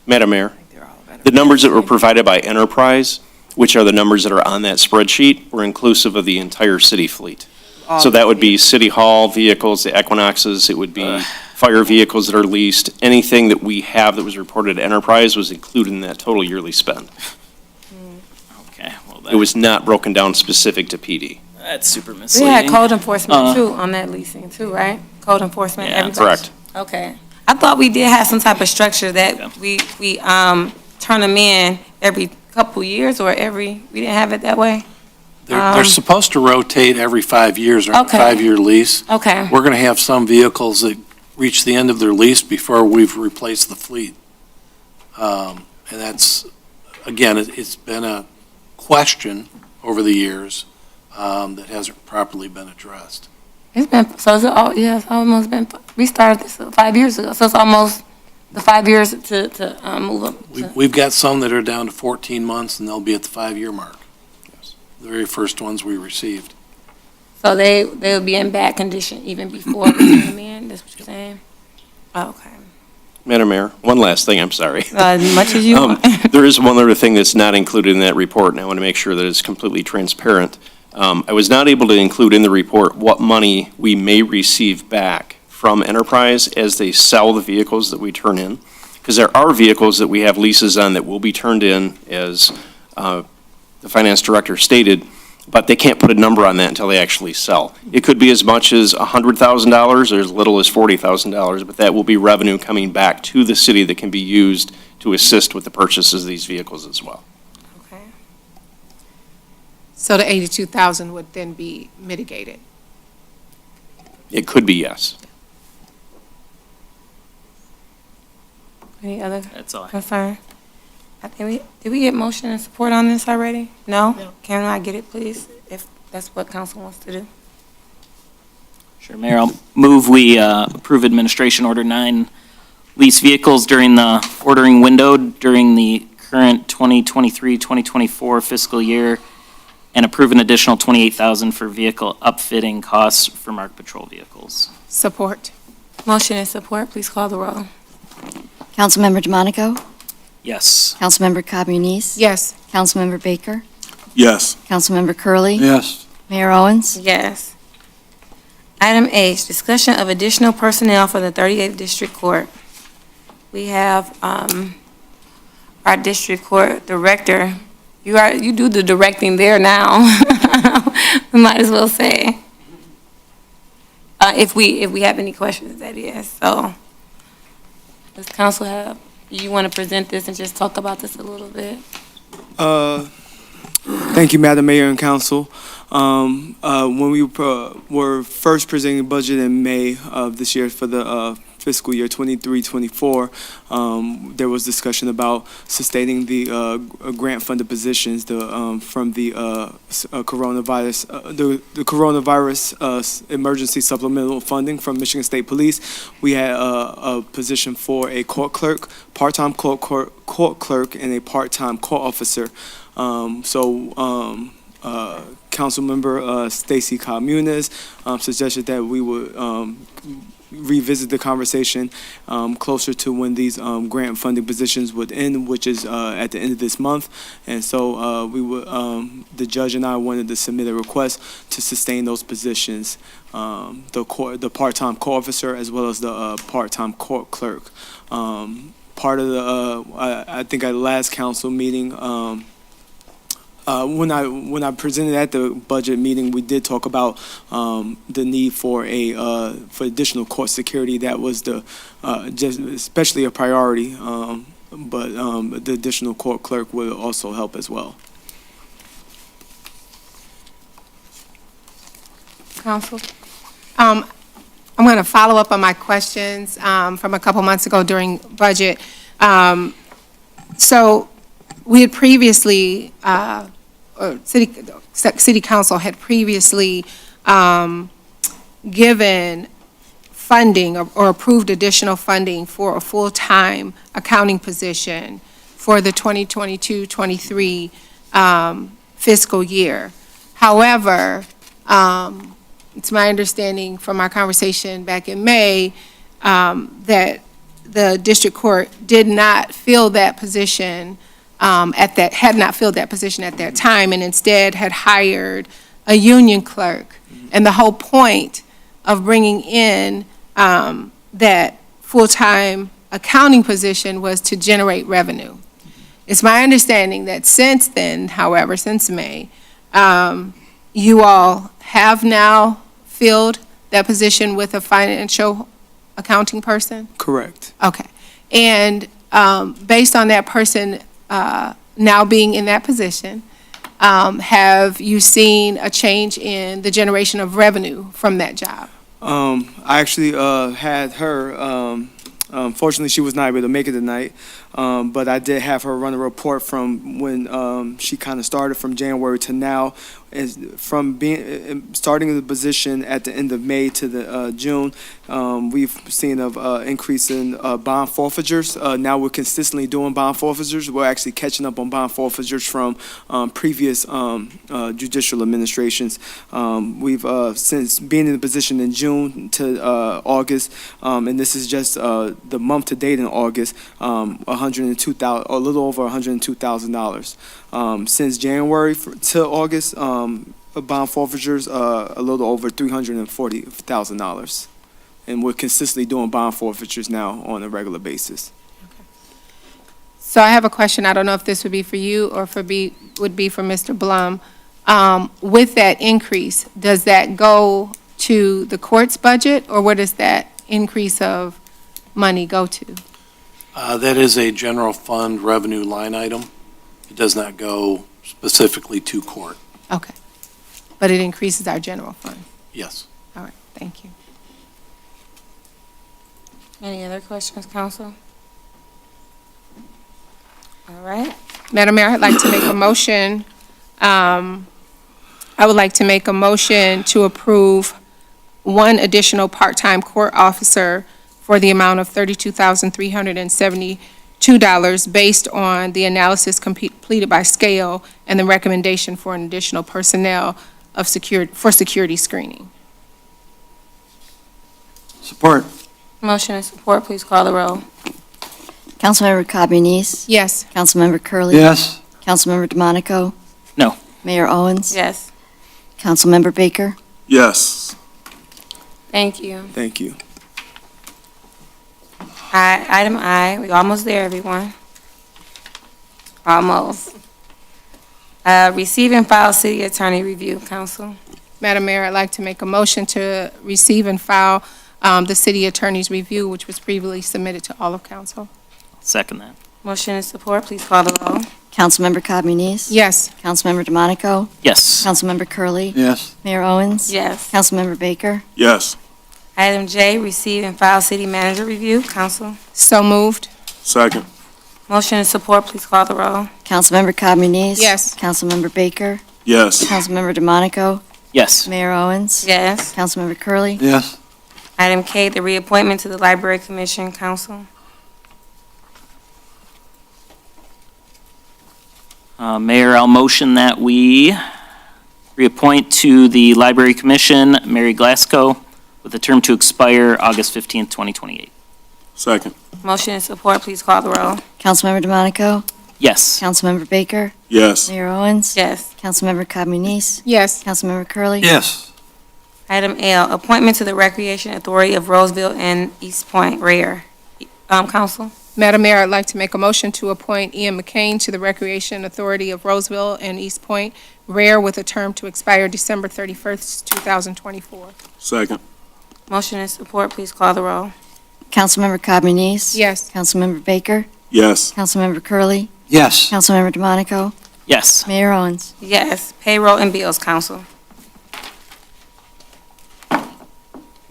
Madam Mayor, I think they're all of the numbers that were provided by Enterprise, which are the numbers that are on that spreadsheet, were inclusive of the entire city fleet. So that would be City Hall vehicles, the Equinoxes, it would be fire vehicles that are leased. Anything that we have that was reported to Enterprise was included in that total yearly spend. Okay, well, It was not broken down specific to PD. that's super We misleading. had code enforcement too on that leasing too, right? Code enforcement, Yeah. everybody. Correct. Okay. I thought we did have some type of structure that we turn them in every couple years or we didn't have it that way? They're supposed to rotate every 5 years or a Okay. 5-year lease. Okay. We're going to have some vehicles that reach the end of their lease before we've replaced the fleet. And that's, again, it's been a question over the years that hasn't properly been addressed. It's been, so it's almost been, we started this 5 years ago, so it's almost the 5 years to move them. We've got some that are down to 14 months, and they'll be at the 5-year mark. The very first ones we received. So they'll be in bad condition even before we turn them in, that's what you're saying? Oh, okay. Madam Mayor, one last thing, I'm sorry. As much as you want. There is one other thing that's not included in that report, and I want to make sure that it's completely transparent. I was not able to include in the report what money we may receive back from Enterprise as they sell the vehicles that we turn in, because there are vehicles that we have leases on that will be turned in, as the finance director stated, but they can't put a number on that until they actually sell. It could be as much as $100,000 or as little as $40,000, but that will be revenue coming back to the city that can be used to assist with the purchases of these vehicles as well. Okay. So the 82,000 would then be mitigated? It could be, yes. Any other That's all. concern? I think did we get motion and support on this already? No? Can I get it, please, if that's what council wants to do? Sure, Mayor, I'll move we approve Administration Order 9, lease vehicles during the ordering window during the current 2023-2024 fiscal year, and approve an additional $28,000 for vehicle upfitting costs for marked patrol vehicles. Support. Motion and support, please call the roll. Councilmember DeMonico, Yes. Councilmember Communis? Yes. Councilmember Baker? Yes. Councilmember Curley, Yes. Mayor Owens? Yes. Item H, discussion of additional personnel for the 38th District Court. We have our District Court Director. You do the directing there now. We might as well say. If we have any questions, that is. So, does council have, you want to present this and just talk about this a little bit? Thank you, Madam Mayor and Council. When we were first presenting the budget in May of this year for the fiscal year 23-24, there was discussion about sustaining the grant-funded positions from the coronavirus emergency supplemental funding from Michigan State Police. We had a position for a court clerk, part-time court clerk, and a part-time court officer. Councilmember Stacy Cobb-Muniz suggested that we would revisit the conversation closer to when these grant funding positions would end, which is at the end of this month. And so the judge and I wanted to submit a request to sustain those positions, the part-time court officer as well as the part-time court clerk. Part of I think at the last council meeting, when I presented at the budget meeting, we did talk about the need for for additional court security. That was just especially a priority, but the additional court clerk will also help as well. Council? I'm going to follow up on my questions from a couple months ago during budget. So we had previously, City Council had previously given funding or approved additional funding for a full-time accounting position for the 2022-23 fiscal year. However, it's my understanding from our conversation back in May that the district court did not fill that position had not filled that position at that time, and instead had hired a union clerk. And the whole point of bringing in that full-time accounting position was to generate revenue. It's my understanding that since then, however, since May, you all have now filled that position with a financial accounting person? Correct. Okay. And based on that person now being in that position, have you seen a change in the generation of revenue from that job? I actually had her, unfortunately she was not able to make it tonight, but I did have her run a report from when she kind of started from January to now. From starting in the position at the end of May to the June, we've seen an increase in bond forfeitures. Now we're consistently doing bond forfeitures. We're actually catching up on bond forfeitures from previous judicial administrations. We've since being in the position in June to August, and this is just the month to date in August, $102,000, a little over $102,000. Since January to August, bond forfeitures a little over $340,000, and we're consistently doing bond forfeitures now on a regular basis. So I have a question. I don't know if this would be for you or would be for Mr. Blum. With that increase, does that go to the court's budget, or where does that increase of money go to? That is a general fund revenue line item. It does not go specifically to court. Okay. But it increases our general fund? Yes. All right, thank you. Any other questions, council? All right. Madam Mayor, I'd like to make a motion. I would like to make a motion to approve one additional part-time court officer for the amount of $32,372 based on the analysis completed by Scale and the recommendation for an additional personnel for security screening. Support. Motion and support, please call the roll. Councilmember Communis. Yes. Councilmember Curley. Yes. Councilmember DeMonico. No. Mayor Owens. Yes. Councilmember Baker. Yes. Thank you. Thank you. Item I, we're almost there, everyone. Almost. Receive and file city attorney review, council. Madam Mayor, I'd like to make a motion to receive and file the city attorney's review, which was previously submitted to all of council. Second that. Motion and support, please call the roll. Councilmember Communis. Yes. Councilmember DeMonico. Yes. Councilmember Curley. Yes. Mayor Owens. Yes. Councilmember Baker. Yes. Item J, receive and file city manager review, council. So moved. Second. Motion and support, please call the roll. Councilmember Communis. Yes. Councilmember Baker. Yes. Councilmember DeMonico. Yes. Mayor Owens. Yes. Councilmember Curley. Yes. Item K, the reappointment to the library commission, council. Mayor, I'll motion that we reappoint to the Library Commission Mary Glasgow with a term to expire August 15th, 2028. Second. Motion and support, please call the roll. Councilmember DeMonico. Yes. Councilmember Baker. Yes. Mayor Owens. Yes. Councilmember Communis. Yes. Councilmember Curley. Yes. Item L, appointment to the Recreation Authority of Roseville and Eastpointe Rare. Council. Madam Mayor, I'd like to make a motion to appoint Ian McCain to the Recreation Authority of Roseville and Eastpointe Rare with a term to expire December 31st, 2024. Second. Motion and support, please call the roll. Councilmember Communis. Yes. Councilmember Baker. Yes. Councilmember Curley. Yes. Councilmember DeMonico. Yes. Mayor Owens. Yes. Payroll and bills, council.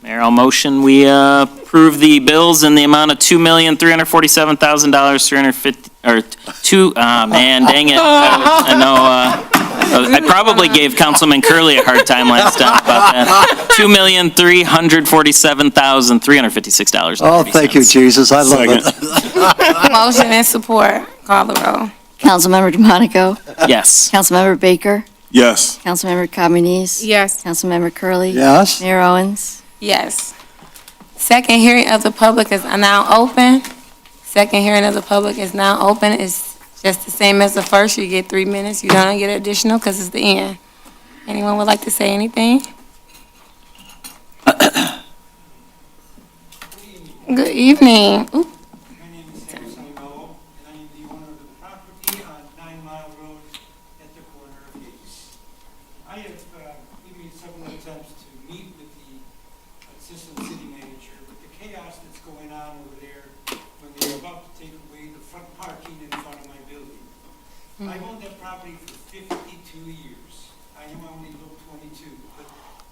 Mayor, I'll motion we approve the bills in the amount of $2,347,000, 350, or two, man, dang it. I know, I probably gave Councilman Curley a hard time last time about that. $2,347,356. Oh, thank you, Jesus. I love it. Motion and support, call the roll. Councilmember DeMonico. Yes. Councilmember Baker. Yes. Councilmember Communis. Yes. Councilmember Curley. Yes. Mayor Owens. Yes. Second hearing of the public is now open. Second hearing of the public is now open. It's just the same as the first. You get 3 minutes. You don't get additional because it's the end. Anyone would like to say anything? Good evening. Oop. My name is Samson Mello, and I am the owner of the property on 9 Mile Road at the corner of Yates. I have made several attempts to meet with the assistant city manager with the chaos that's going on over there when they're about to take away the front parking in front of my building. I've owned that property for 52 years. I am only 22, but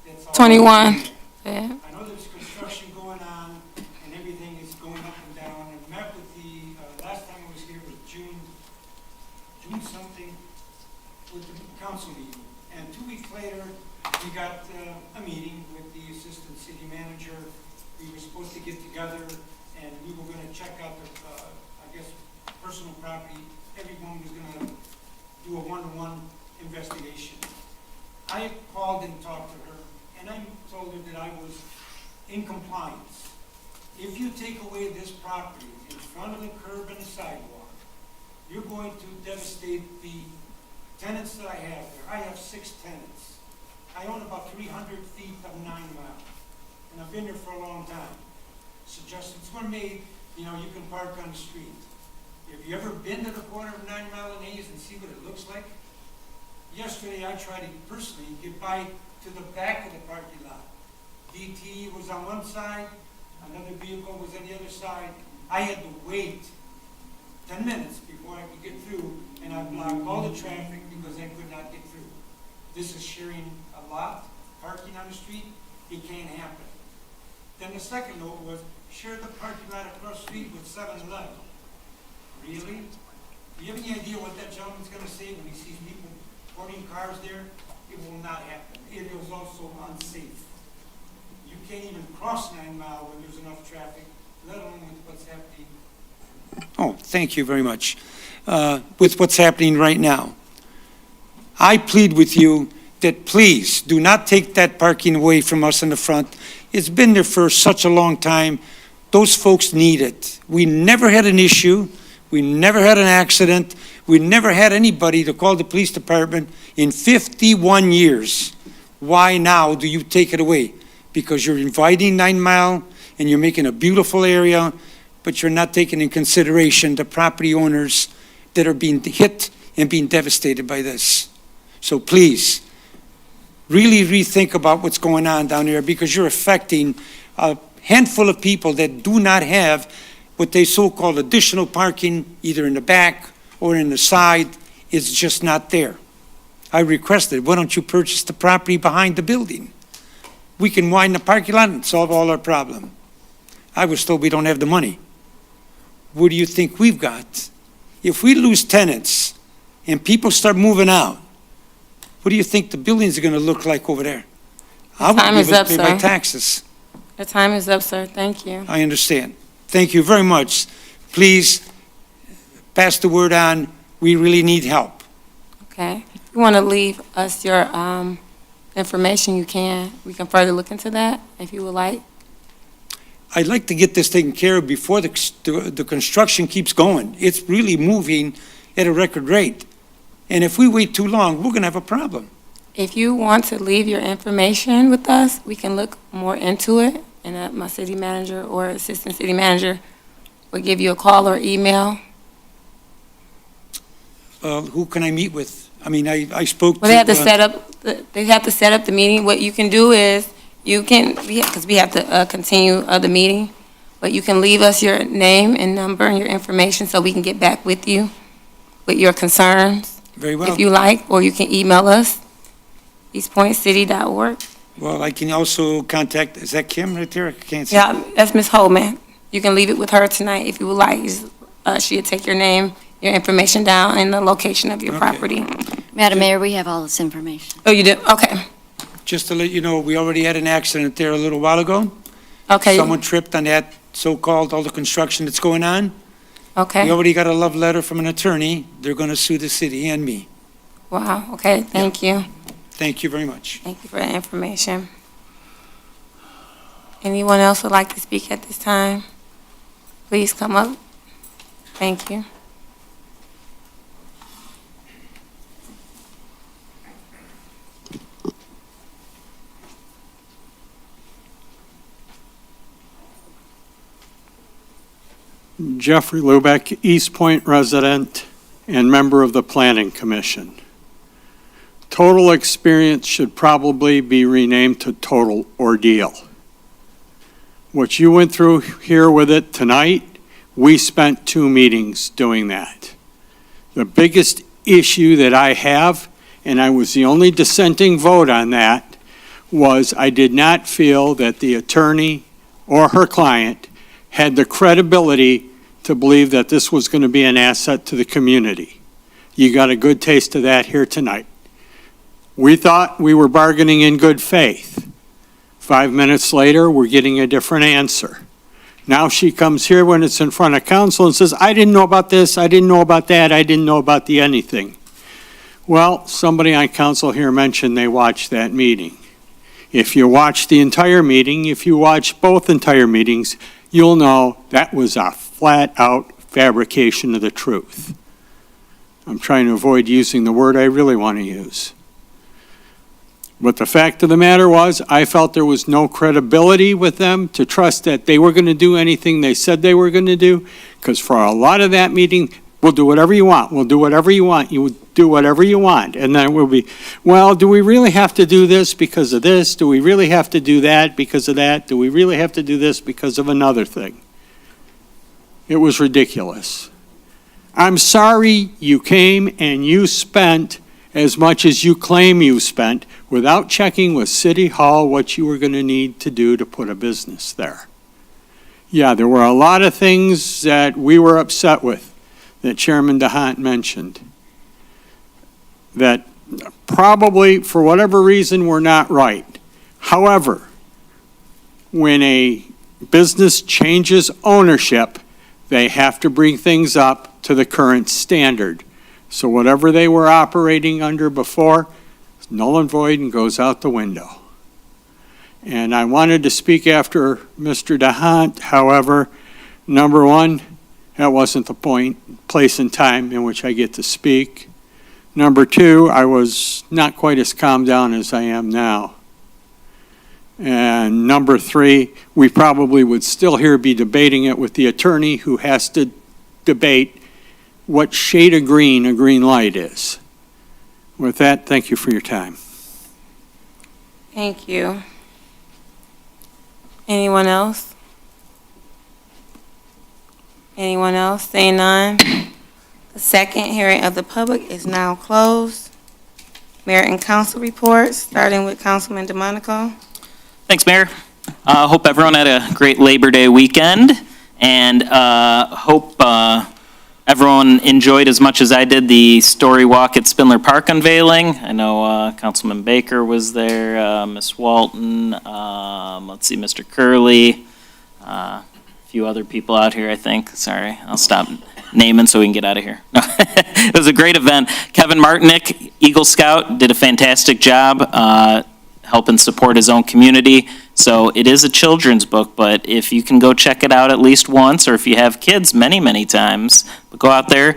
that's all. 21. Yeah. I know there's construction going on and everything is going up and down. I met with the, last time I was here was June something with the council meeting. And 2 weeks later, we got a meeting with the assistant city manager. We were supposed to get together and we were gonna check out the, I guess, personal property. Everyone was gonna do a one-to-one investigation. I called and talked to her, and I told her that I was in compliance. If you take away this property in front of the curb and the sidewalk, you're going to devastate the tenants that I have there. I have 6 tenants. I own about 300 feet of 9 Mile, and I've been there for a long time. Suggestions were made, you know, you can park on the street. Have you ever been to the corner of 9 Mile and Hayes and see what it looks like? Yesterday, I tried to personally get by to the back of the parking lot. DT was on one side, another vehicle was on the other side. I had to wait 10 minutes before I could get through, and I blocked all the traffic because I could not get through. This is sharing a lot, parking on the street, it can't happen. Then the second note was, share the parking lot across the street with 7-Eleven. Really? Do you have any idea what that gentleman's gonna say when he sees people parking cars there? It will not happen. It is also unsafe. You can't even cross 9 Mile when there's enough traffic, let alone with what's happening. Oh, thank you very much. With what's happening right now. I plead with you that please do not take that parking away from us in the front. It's been there for such a long time. Those folks need it. We never had an issue. We never had an accident. We never had anybody to call the police department in 51 years. Why now do you take it away? Because you're inviting 9 Mile and you're making a beautiful area, but you're not taking in consideration the property owners that are being hit and being devastated by this. So please, really rethink about what's going on down there, because you're affecting a handful of people that do not have what they so-called additional parking, either in the back or in the side. It's just not there. I requested, why don't you purchase the property behind the building? We can widen the parking lot and solve all our problem. I was told we don't have the money. What do you think we've got? If we lose tenants and people start moving out, what do you think the buildings are going to look like over there? I Time want is to up, pay my sir. taxes. The time is up, sir. Thank you. I understand. Thank you very much. Please pass the word on. We really need help. Okay. If you want to leave us your information, you can. We can further look into that if you would like. I'd like to get this taken care of before the construction keeps going. It's really moving at a record rate. And if we wait too long, we're going to have a problem. If you want to leave your information with us, we can look more into it, and my city manager or assistant city manager will give you a call or email. Who can I meet with? I mean, I spoke to... Well, they have to set up, they have to set up the meeting. What you can do is, you can, because we have to continue the meeting, but you can leave us your name and number and your information so we can get back with you with your concerns. Very well. If you like, or you can email us, eastpointcity.org. Well, I can also contact, is that Kim right there? I can't see. Yeah, that's Ms. Holman. You can leave it with her tonight if you would like. She'll take your name, your information down, and the location of your property. Madam Mayor, we have all this information. Oh, you do? Okay. Just to let you know, we already had an accident there a little while ago. Okay. Someone tripped on that so-called, all the construction that's going on. Okay. We already got a love letter from an attorney. They're going to sue the city and me. Wow, okay, thank you. Thank you very much. Thank you for that information. Anyone else would like to speak at this time? Please come up. Thank you. Jeffrey Lubeck, Eastpointe resident and member of the Planning Commission. Total experience should probably be renamed to total ordeal. What you went through here with it tonight, we spent 2 meetings doing that. The biggest issue that I have, and I was the only dissenting vote on that, was I did not feel that the attorney or her client had the credibility to believe that this was going to be an asset to the community. You got a good taste of that here tonight. We thought we were bargaining in good faith. 5 minutes later, we're getting a different answer. Now she comes here when it's in front of council and says, I didn't know about this, I didn't know about that, I didn't know about the anything. Well, somebody on council here mentioned they watched that meeting. If you watch the entire meeting, if you watch both entire meetings, you'll know that was a flat-out fabrication of the truth. I'm trying to avoid using the word I really want to use. But the fact of the matter was, I felt there was no credibility with them to trust that they were going to do anything they said they were going to do, because for a lot of that meeting, we'll do whatever you want, we'll do whatever you want, you do whatever you want. And then it will be, well, do we really have to do this because of this? Do we really have to do that because of that? Do we really have to do this because of another thing? It was ridiculous. I'm sorry you came and you spent as much as you claim you spent without checking with City Hall what you were going to need to do to put a business there. Yeah, there were a lot of things that we were upset with that Chairman DeHaan mentioned that probably, for whatever reason, were not right. However, when a business changes ownership, they have to bring things up to the current standard. So whatever they were operating under before, is null and void and goes out the window. And I wanted to speak after Mr. DeHaan. However, number one, that wasn't the place and time in which I get to speak. Number two, I was not quite as calmed down as I am now. And number three, we probably would still here be debating it with the attorney who has to debate what shade of green a green light is. With that, thank you for your time. Thank you. Anyone else? Anyone else? Seeing none. The second hearing of the public is now closed. Mayor and council reports, starting with Councilman DeMonico. Thanks, Mayor. Hope everyone had a great Labor Day weekend, and hope everyone enjoyed as much as I did the story walk at Spindler Park unveiling. I know Councilman Baker was there, Ms. Walton, let's see, Mr. Curley, a few other people out here, I think. Sorry, I'll stop naming so we can get out of here. It was a great event. Kevin Martinick, Eagle Scout, did a fantastic job helping support his own community. So it is a children's book, but if you can go check it out at least once, or if you have kids many, many times, but go out there,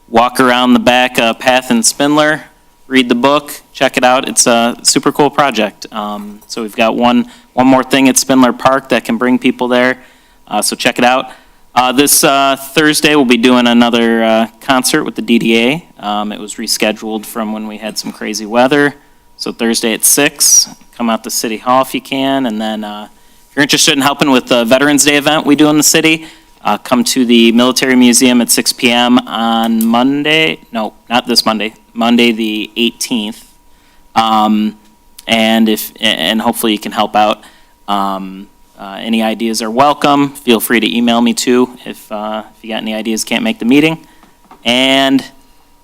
walk around the back path in Spindler, read the book, check it out. It's a super cool project. So we've got one more thing at Spindler Park that can bring people there. So check it out. This Thursday, we'll be doing another concert with the DDA. It was rescheduled from when we had some crazy weather. So Thursday at 6, come out to City Hall if you can. And then if you're interested in helping with the Veterans Day event we do in the city, come to the Military Museum at 6 p.m. on Monday. No, not this Monday. Monday the 18th. And hopefully you can help out. Any ideas are welcome. Feel free to email me too if you got any ideas, can't make the meeting. And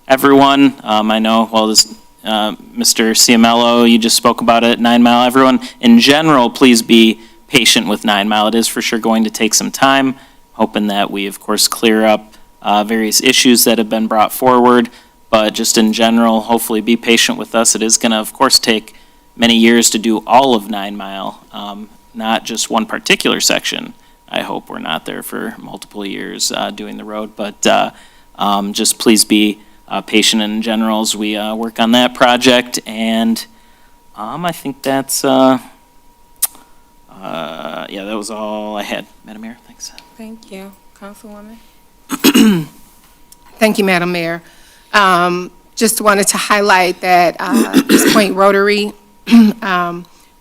everyone, I know, well, this Mr. Ciamello, you just spoke about it, 9 Mile. Everyone, in general, please be patient with 9 Mile. It is for sure going to take some time, hoping that we, of course, clear up various issues that have been brought forward. But just in general, hopefully be patient with us. It is going to, of course, take many years to do all of 9 Mile, not just one particular section. I hope we're not there for multiple years doing the road. But just please be patient in general as we work on that project. And I think that's, yeah, that was all I had. Madam Mayor, thanks. Thank you. Councilwoman? Thank you, Madam Mayor. Just wanted to highlight that Eastpointe Rotary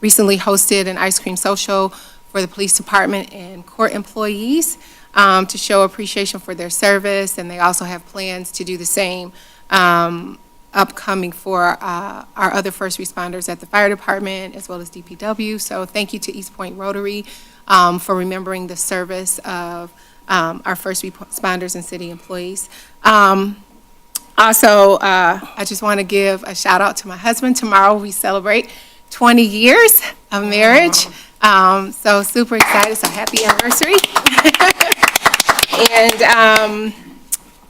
recently hosted an ice cream social for the police department and court employees to show appreciation for their service, and they also have plans to do the same upcoming for our other first responders at the fire department as well as DPW. So thank you to Eastpointe Rotary for remembering the service of our first responders and city employees. Also, I just want to give a shout out to my husband. Tomorrow we celebrate 20 years of marriage. So super excited, so happy anniversary. And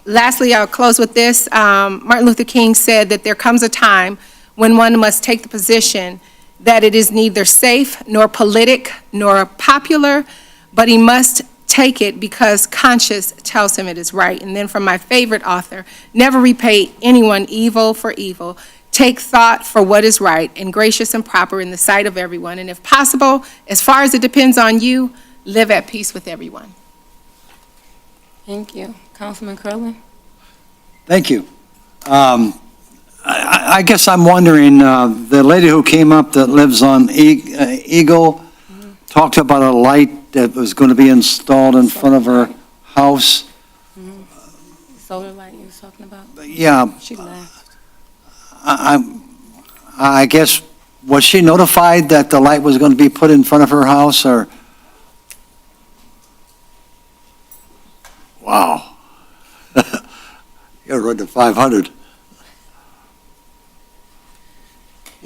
lastly, I'll close with this. Martin Luther King said that there comes a time when one must take the position that it is neither safe nor politic nor popular, but he must take it because conscience tells him it is right. And then from my favorite author, never repay anyone evil for evil. Take thought for what is right and gracious and proper in the sight of everyone. And if possible, as far as it depends on you, live at peace with everyone. Thank you. Councilman Curley? Thank you. I guess I'm wondering, the lady who came up that lives on Eagle talked about a light that was going to be installed in front of her house. Solar light you was talking about? Yeah. She left. I guess, was she notified that the light was going to be put in front of her house, or? Wow. You're running to 500.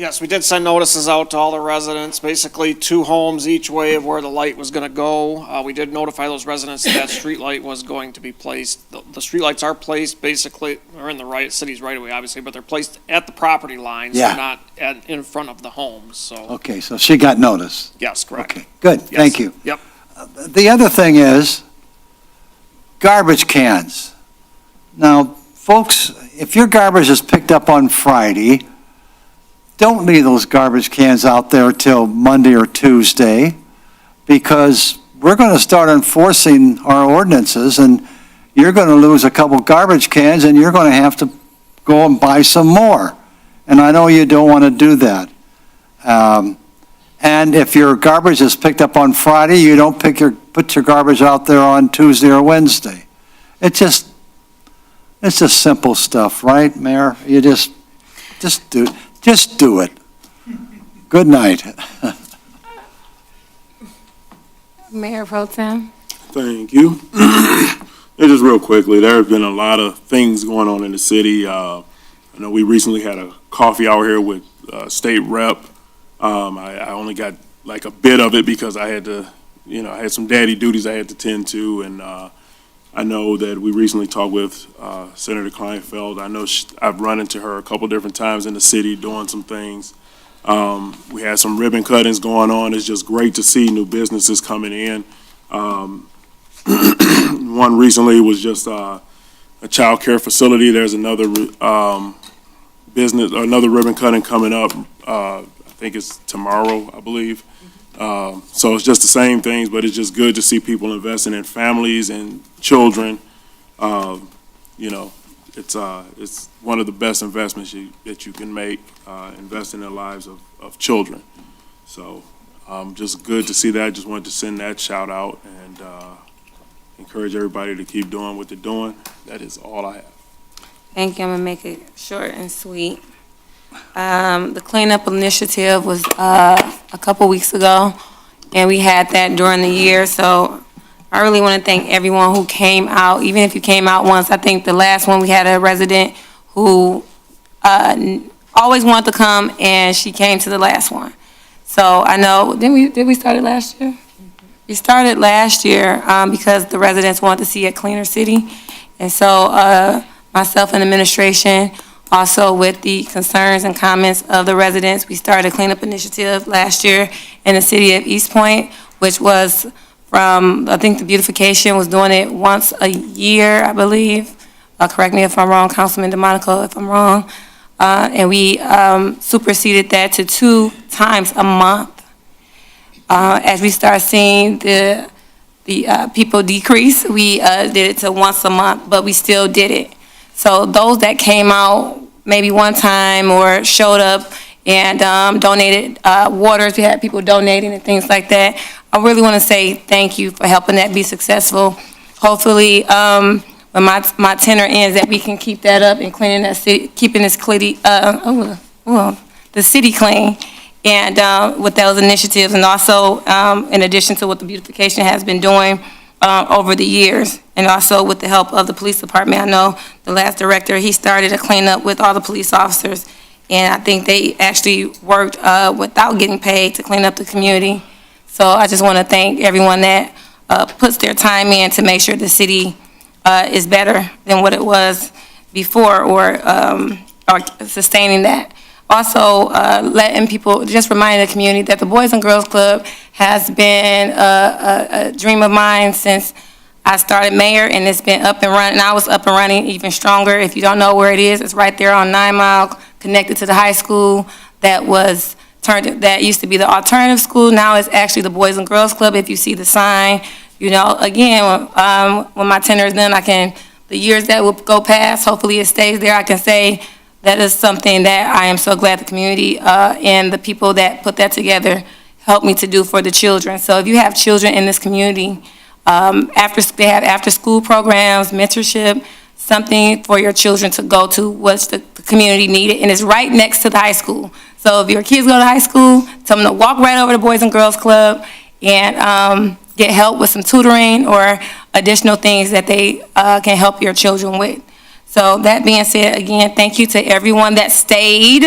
Yes, we did send notices out to all the residents, basically 2 homes each way of where the light was going to go. We did notify those residents that street light was going to be placed. The street lights are placed basically, or in the city's right of way, obviously, but they're placed at the property lines, Yeah. not in front of the homes, so, Okay, so she got notice. yes, correct. Okay, good, Yes. thank you. Yep. The other thing is garbage cans. Now, folks, if your garbage is picked up on Friday, don't leave those garbage cans out there till Monday or Tuesday, because we're going to start enforcing our ordinances, and you're going to lose a couple garbage cans, and you're going to have to go and buy some more. And I know you don't want to do that. And if your garbage is picked up on Friday, you don't put your garbage out there on Tuesday or Wednesday. It's just simple stuff, right, Mayor? You just do it. Good night. Mayor Pro Tem. Thank you. Just real quickly, there have been a lot of things going on in the city. I know we recently had a coffee hour here with State Rep. I only got like a bit of it because I had to, I had some daddy duties I had to tend to, and I know that we recently talked with Senator Kleinfeld. I know I've run into her a couple different times in the city doing some things. We had some ribbon cuttings going on. It's just great to see new businesses coming in. One recently was just a child care facility. There's another business, another ribbon cutting coming up. I think it's tomorrow, I believe. So it's just the same things, but it's just good to see people investing in families and children. It's one of the best investments that you can make, invest in the lives of children. So just good to see that. Just wanted to send that shout out and encourage everybody to keep doing what they're doing. That is all I have. Thank you. I'm gonna make it short and sweet. The cleanup initiative was a couple weeks ago, and we had that during the year. So I really want to thank everyone who came out, even if you came out once. I think the last one we had a resident who always wanted to come, and she came to the last one. So I know, did we start it last year? We started last year because the residents wanted to see a cleaner city. And so myself and administration, also with the concerns and comments of the residents, we started a cleanup initiative last year in the city of Eastpointe, which was from, I think the beautification was doing it once a year, I believe. Correct me if I'm wrong, Councilman DeMonico, if I'm wrong. And we superseded that to 2 times a month. As we start seeing the people decrease, we did it to once a month, but we still did it. So those that came out maybe one time or showed up and donated waters, we had people donating and things like that. I really want to say thank you for helping that be successful. Hopefully, when my tenure ends, that we can keep that up and cleaning that city, keeping this the city clean. And with those initiatives, and also in addition to what the beautification has been doing over the years, and also with the help of the police department. I know the last director, he started a cleanup with all the police officers, and I think they actually worked without getting paid to clean up the community. So I just want to thank everyone that puts their time in to make sure the city is better than what it was before, or sustaining that. Also, letting people, just reminding the community that the Boys and Girls Club has been a dream of mine since I started mayor, and it's been up and running. Now it's up and running even stronger. If you don't know where it is, it's right there on 9 Mile, connected to the high school that used to be the alternative school. Now it's actually the Boys and Girls Club. If you see the sign, again, when my tenure is done, the years that will go past, hopefully it stays there, I can say that is something that I am so glad the community and the people that put that together helped me to do for the children. So if you have children in this community, they have after-school programs, mentorship, something for your children to go to, what the community needed, and it's right next to the high school. So if your kids go to high school, tell them to walk right over to Boys and Girls Club and get help with some tutoring or additional things that they can help your children with. So that being said, again, thank you to everyone that stayed.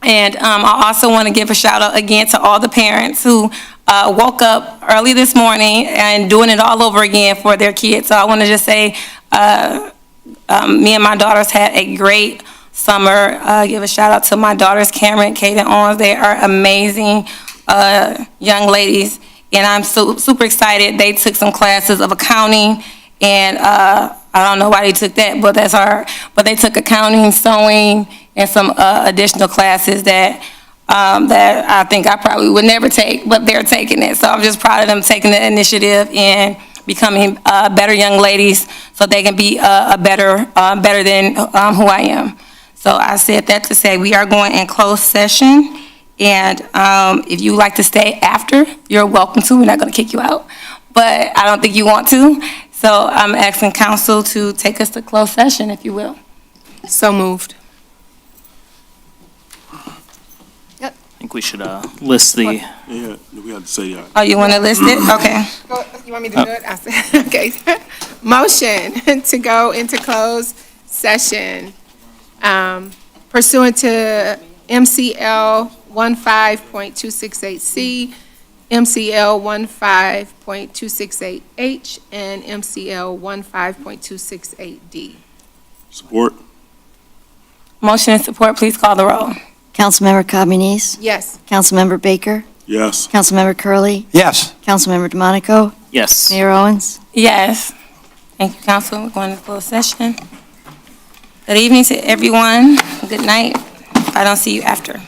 And I also want to give a shout out again to all the parents who woke up early this morning and doing it all over again for their kids. So I want to just say, me and my daughters had a great summer. Give a shout out to my daughters, Cameron, Kate, and Owens. They are amazing young ladies, and I'm super excited. They took some classes of accounting, and I don't know why they took that, but that's hard. But they took accounting, sewing, and some additional classes that I think I probably would never take, but they're taking it. So I'm just proud of them taking the initiative and becoming better young ladies, so they can be better than who I am. So I said that to say we are going in closed session, and if you like to stay after, you're welcome to. We're not going to kick you out, but I don't think you want to. So I'm asking council to take us to closed session, if you will. So moved. I think we should list the, Yeah, we had to say, Oh, you want to list it? Okay. You want me to do it? I said, okay. Motion to go into closed session pursuant to MCL 15.268C, MCL 15.268H, and MCL 15.268D. support. Motion and support, please call the roll. Councilmember Communis? Yes. Councilmember Baker? Yes. Councilmember Curley, Yes. Councilmember DeMonico? yes. Mayor Owens? Yes. Thank you, council. We're going to closed session. Good evening to everyone. Good night. I don't see you after.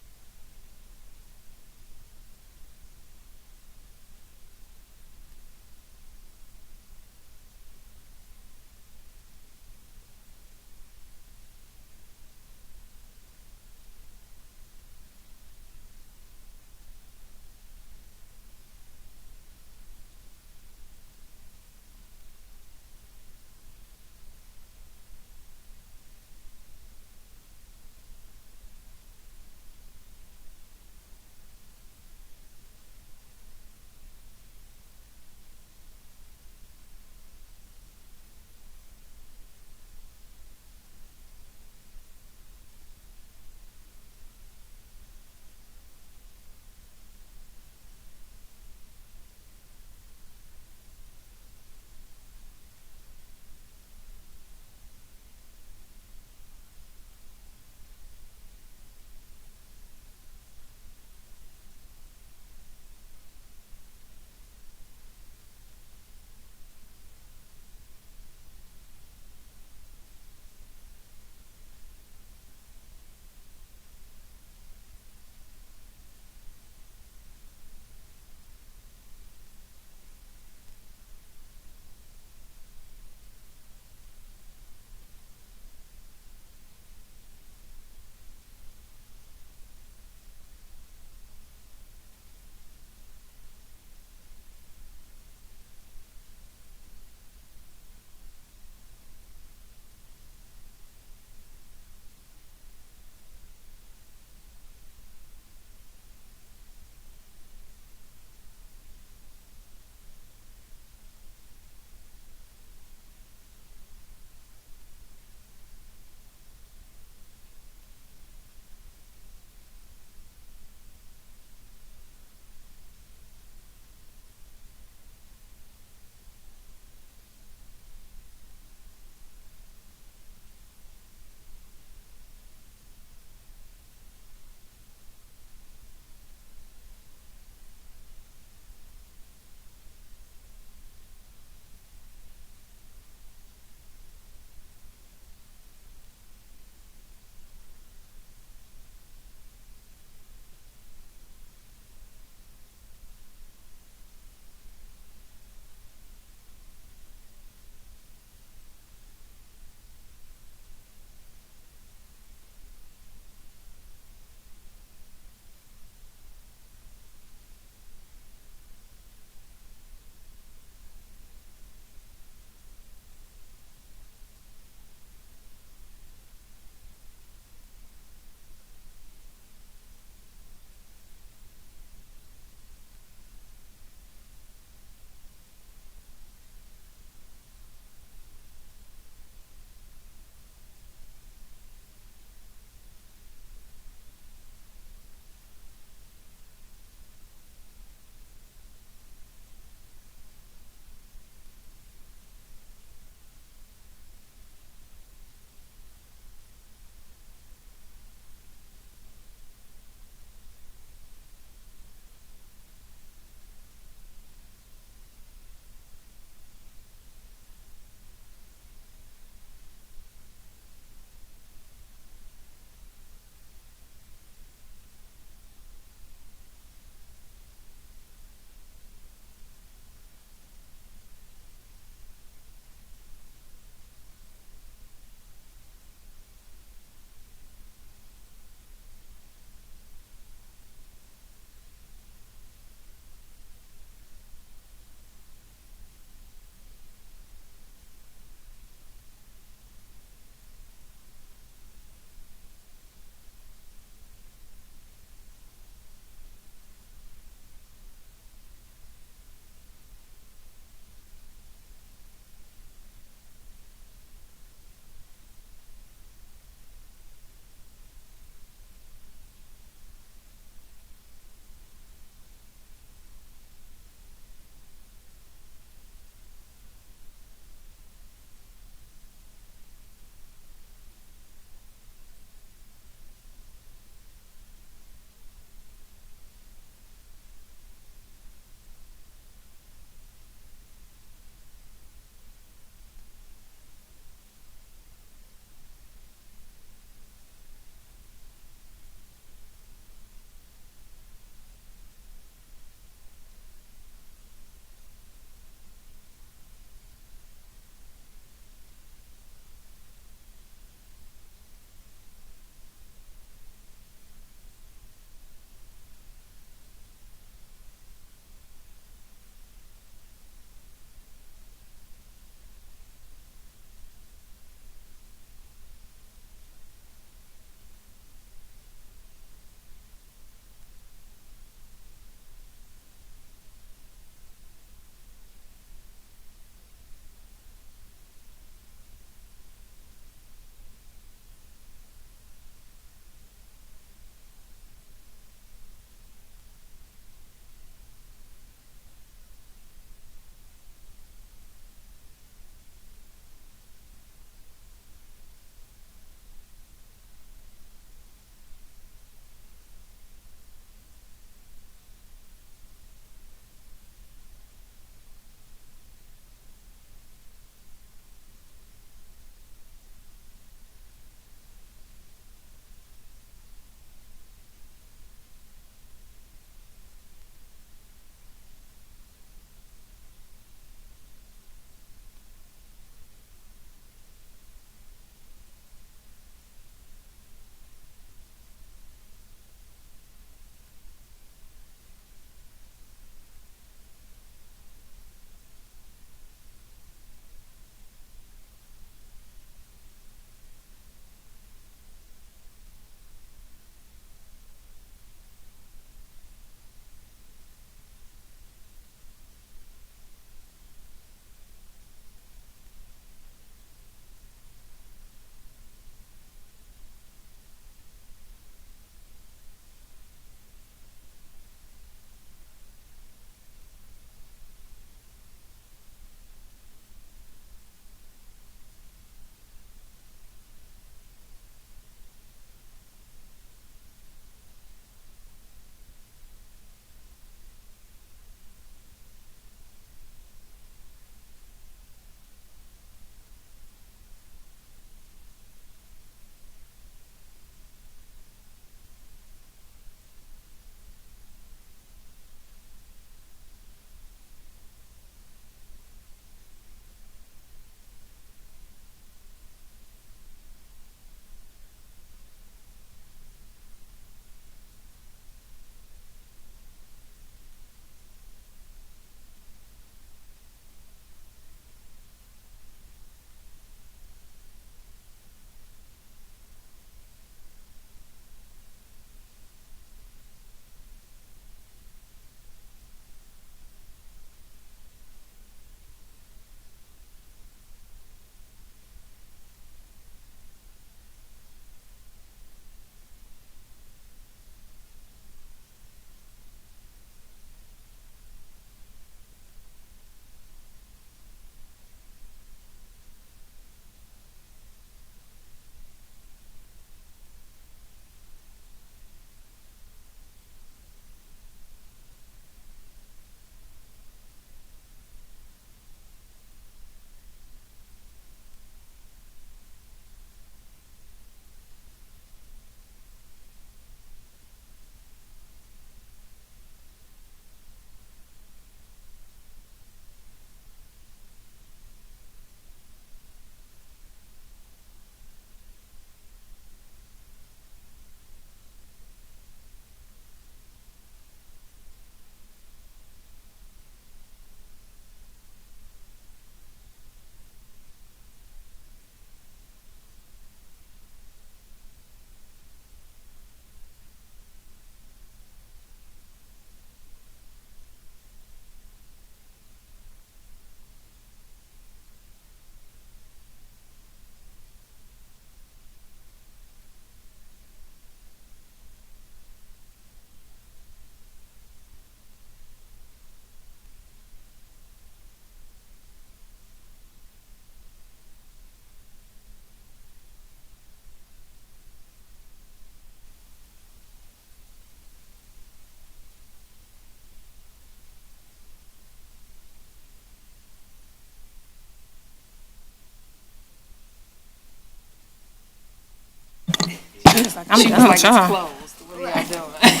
was like, I'm She was done like, with it's y'all. closed. What are y'all doing?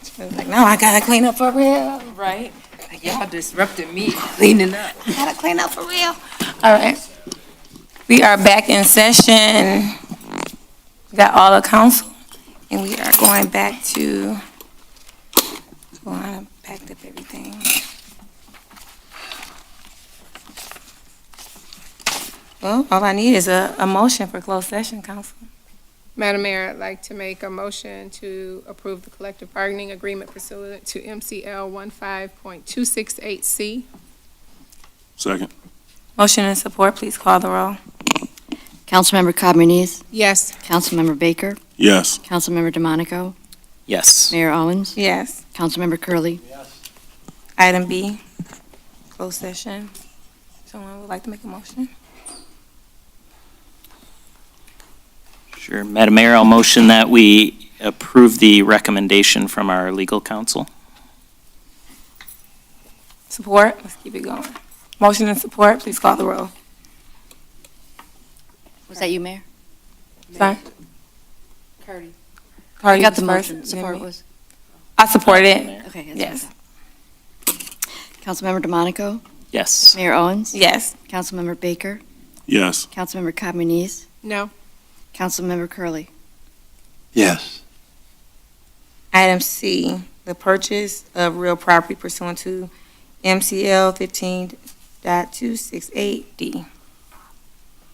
She was like, no, I gotta clean up for real. Right? Like, y'all disrupted me cleaning up. I gotta clean up for real. All right. We are back in session. We got all the council, and we are going back to, well, I done packed up everything. Well, all I need is a motion for closed session, council. Madam Mayor, I'd like to make a motion to approve the collective bargaining agreement pursuant to MCL 15.268C. Second. Motion and support, please call the roll. Councilmember Cobb Muniz, Yes. Councilmember Baker, Yes. Councilmember DeMonico, Yes. Mayor Owens, Yes. Councilmember Curley. Item B, closed session. Someone would like to make a motion? Sure. Madam Mayor, I'll motion that we approve the recommendation from our legal counsel. Support, let's keep it going. Motion and support, please call the roll. Was that you, Mayor? Sorry? Cardi. Cardi I got was the first, motion. then Support me. was? I supported it. Okay. Yes. Councilmember DeMonico, Yes. Mayor Owens, Yes. Councilmember Baker, Yes. Councilmember Cobb Muniz, No. Councilmember Curley. Yes. Item C, the purchase of real property pursuant to MCL 15.268D.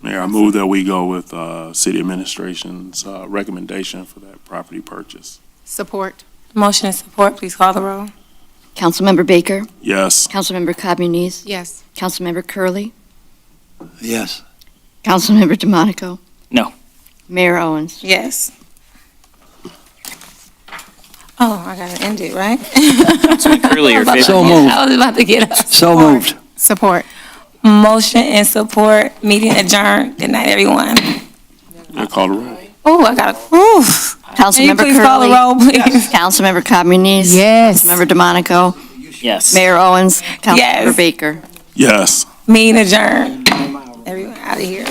Mayor, I move that we go with city administration's recommendation for that property purchase. Support. Motion and support, please call the roll. Councilmember Baker, Yes. Councilmember Cobb Muniz, Yes. Councilmember Curley, Yes. Councilmember DeMonico. No. Mayor Owens. Yes. Oh, I gotta end it, right? Councilman Curley, your favorite. So moved. I was about to get up. So moved. Support. Motion and support, meeting adjourned. Good night, everyone. I call the roll. Oh, I gotta, ooh. Can you Councilmember please call the Curley. roll, please? Councilmember Cobb Muniz. Yes. Councilmember DeMonico. Yes. Mayor Owens. Councilmember Yes. Baker. Yes. Meeting adjourned. Everyone out of here.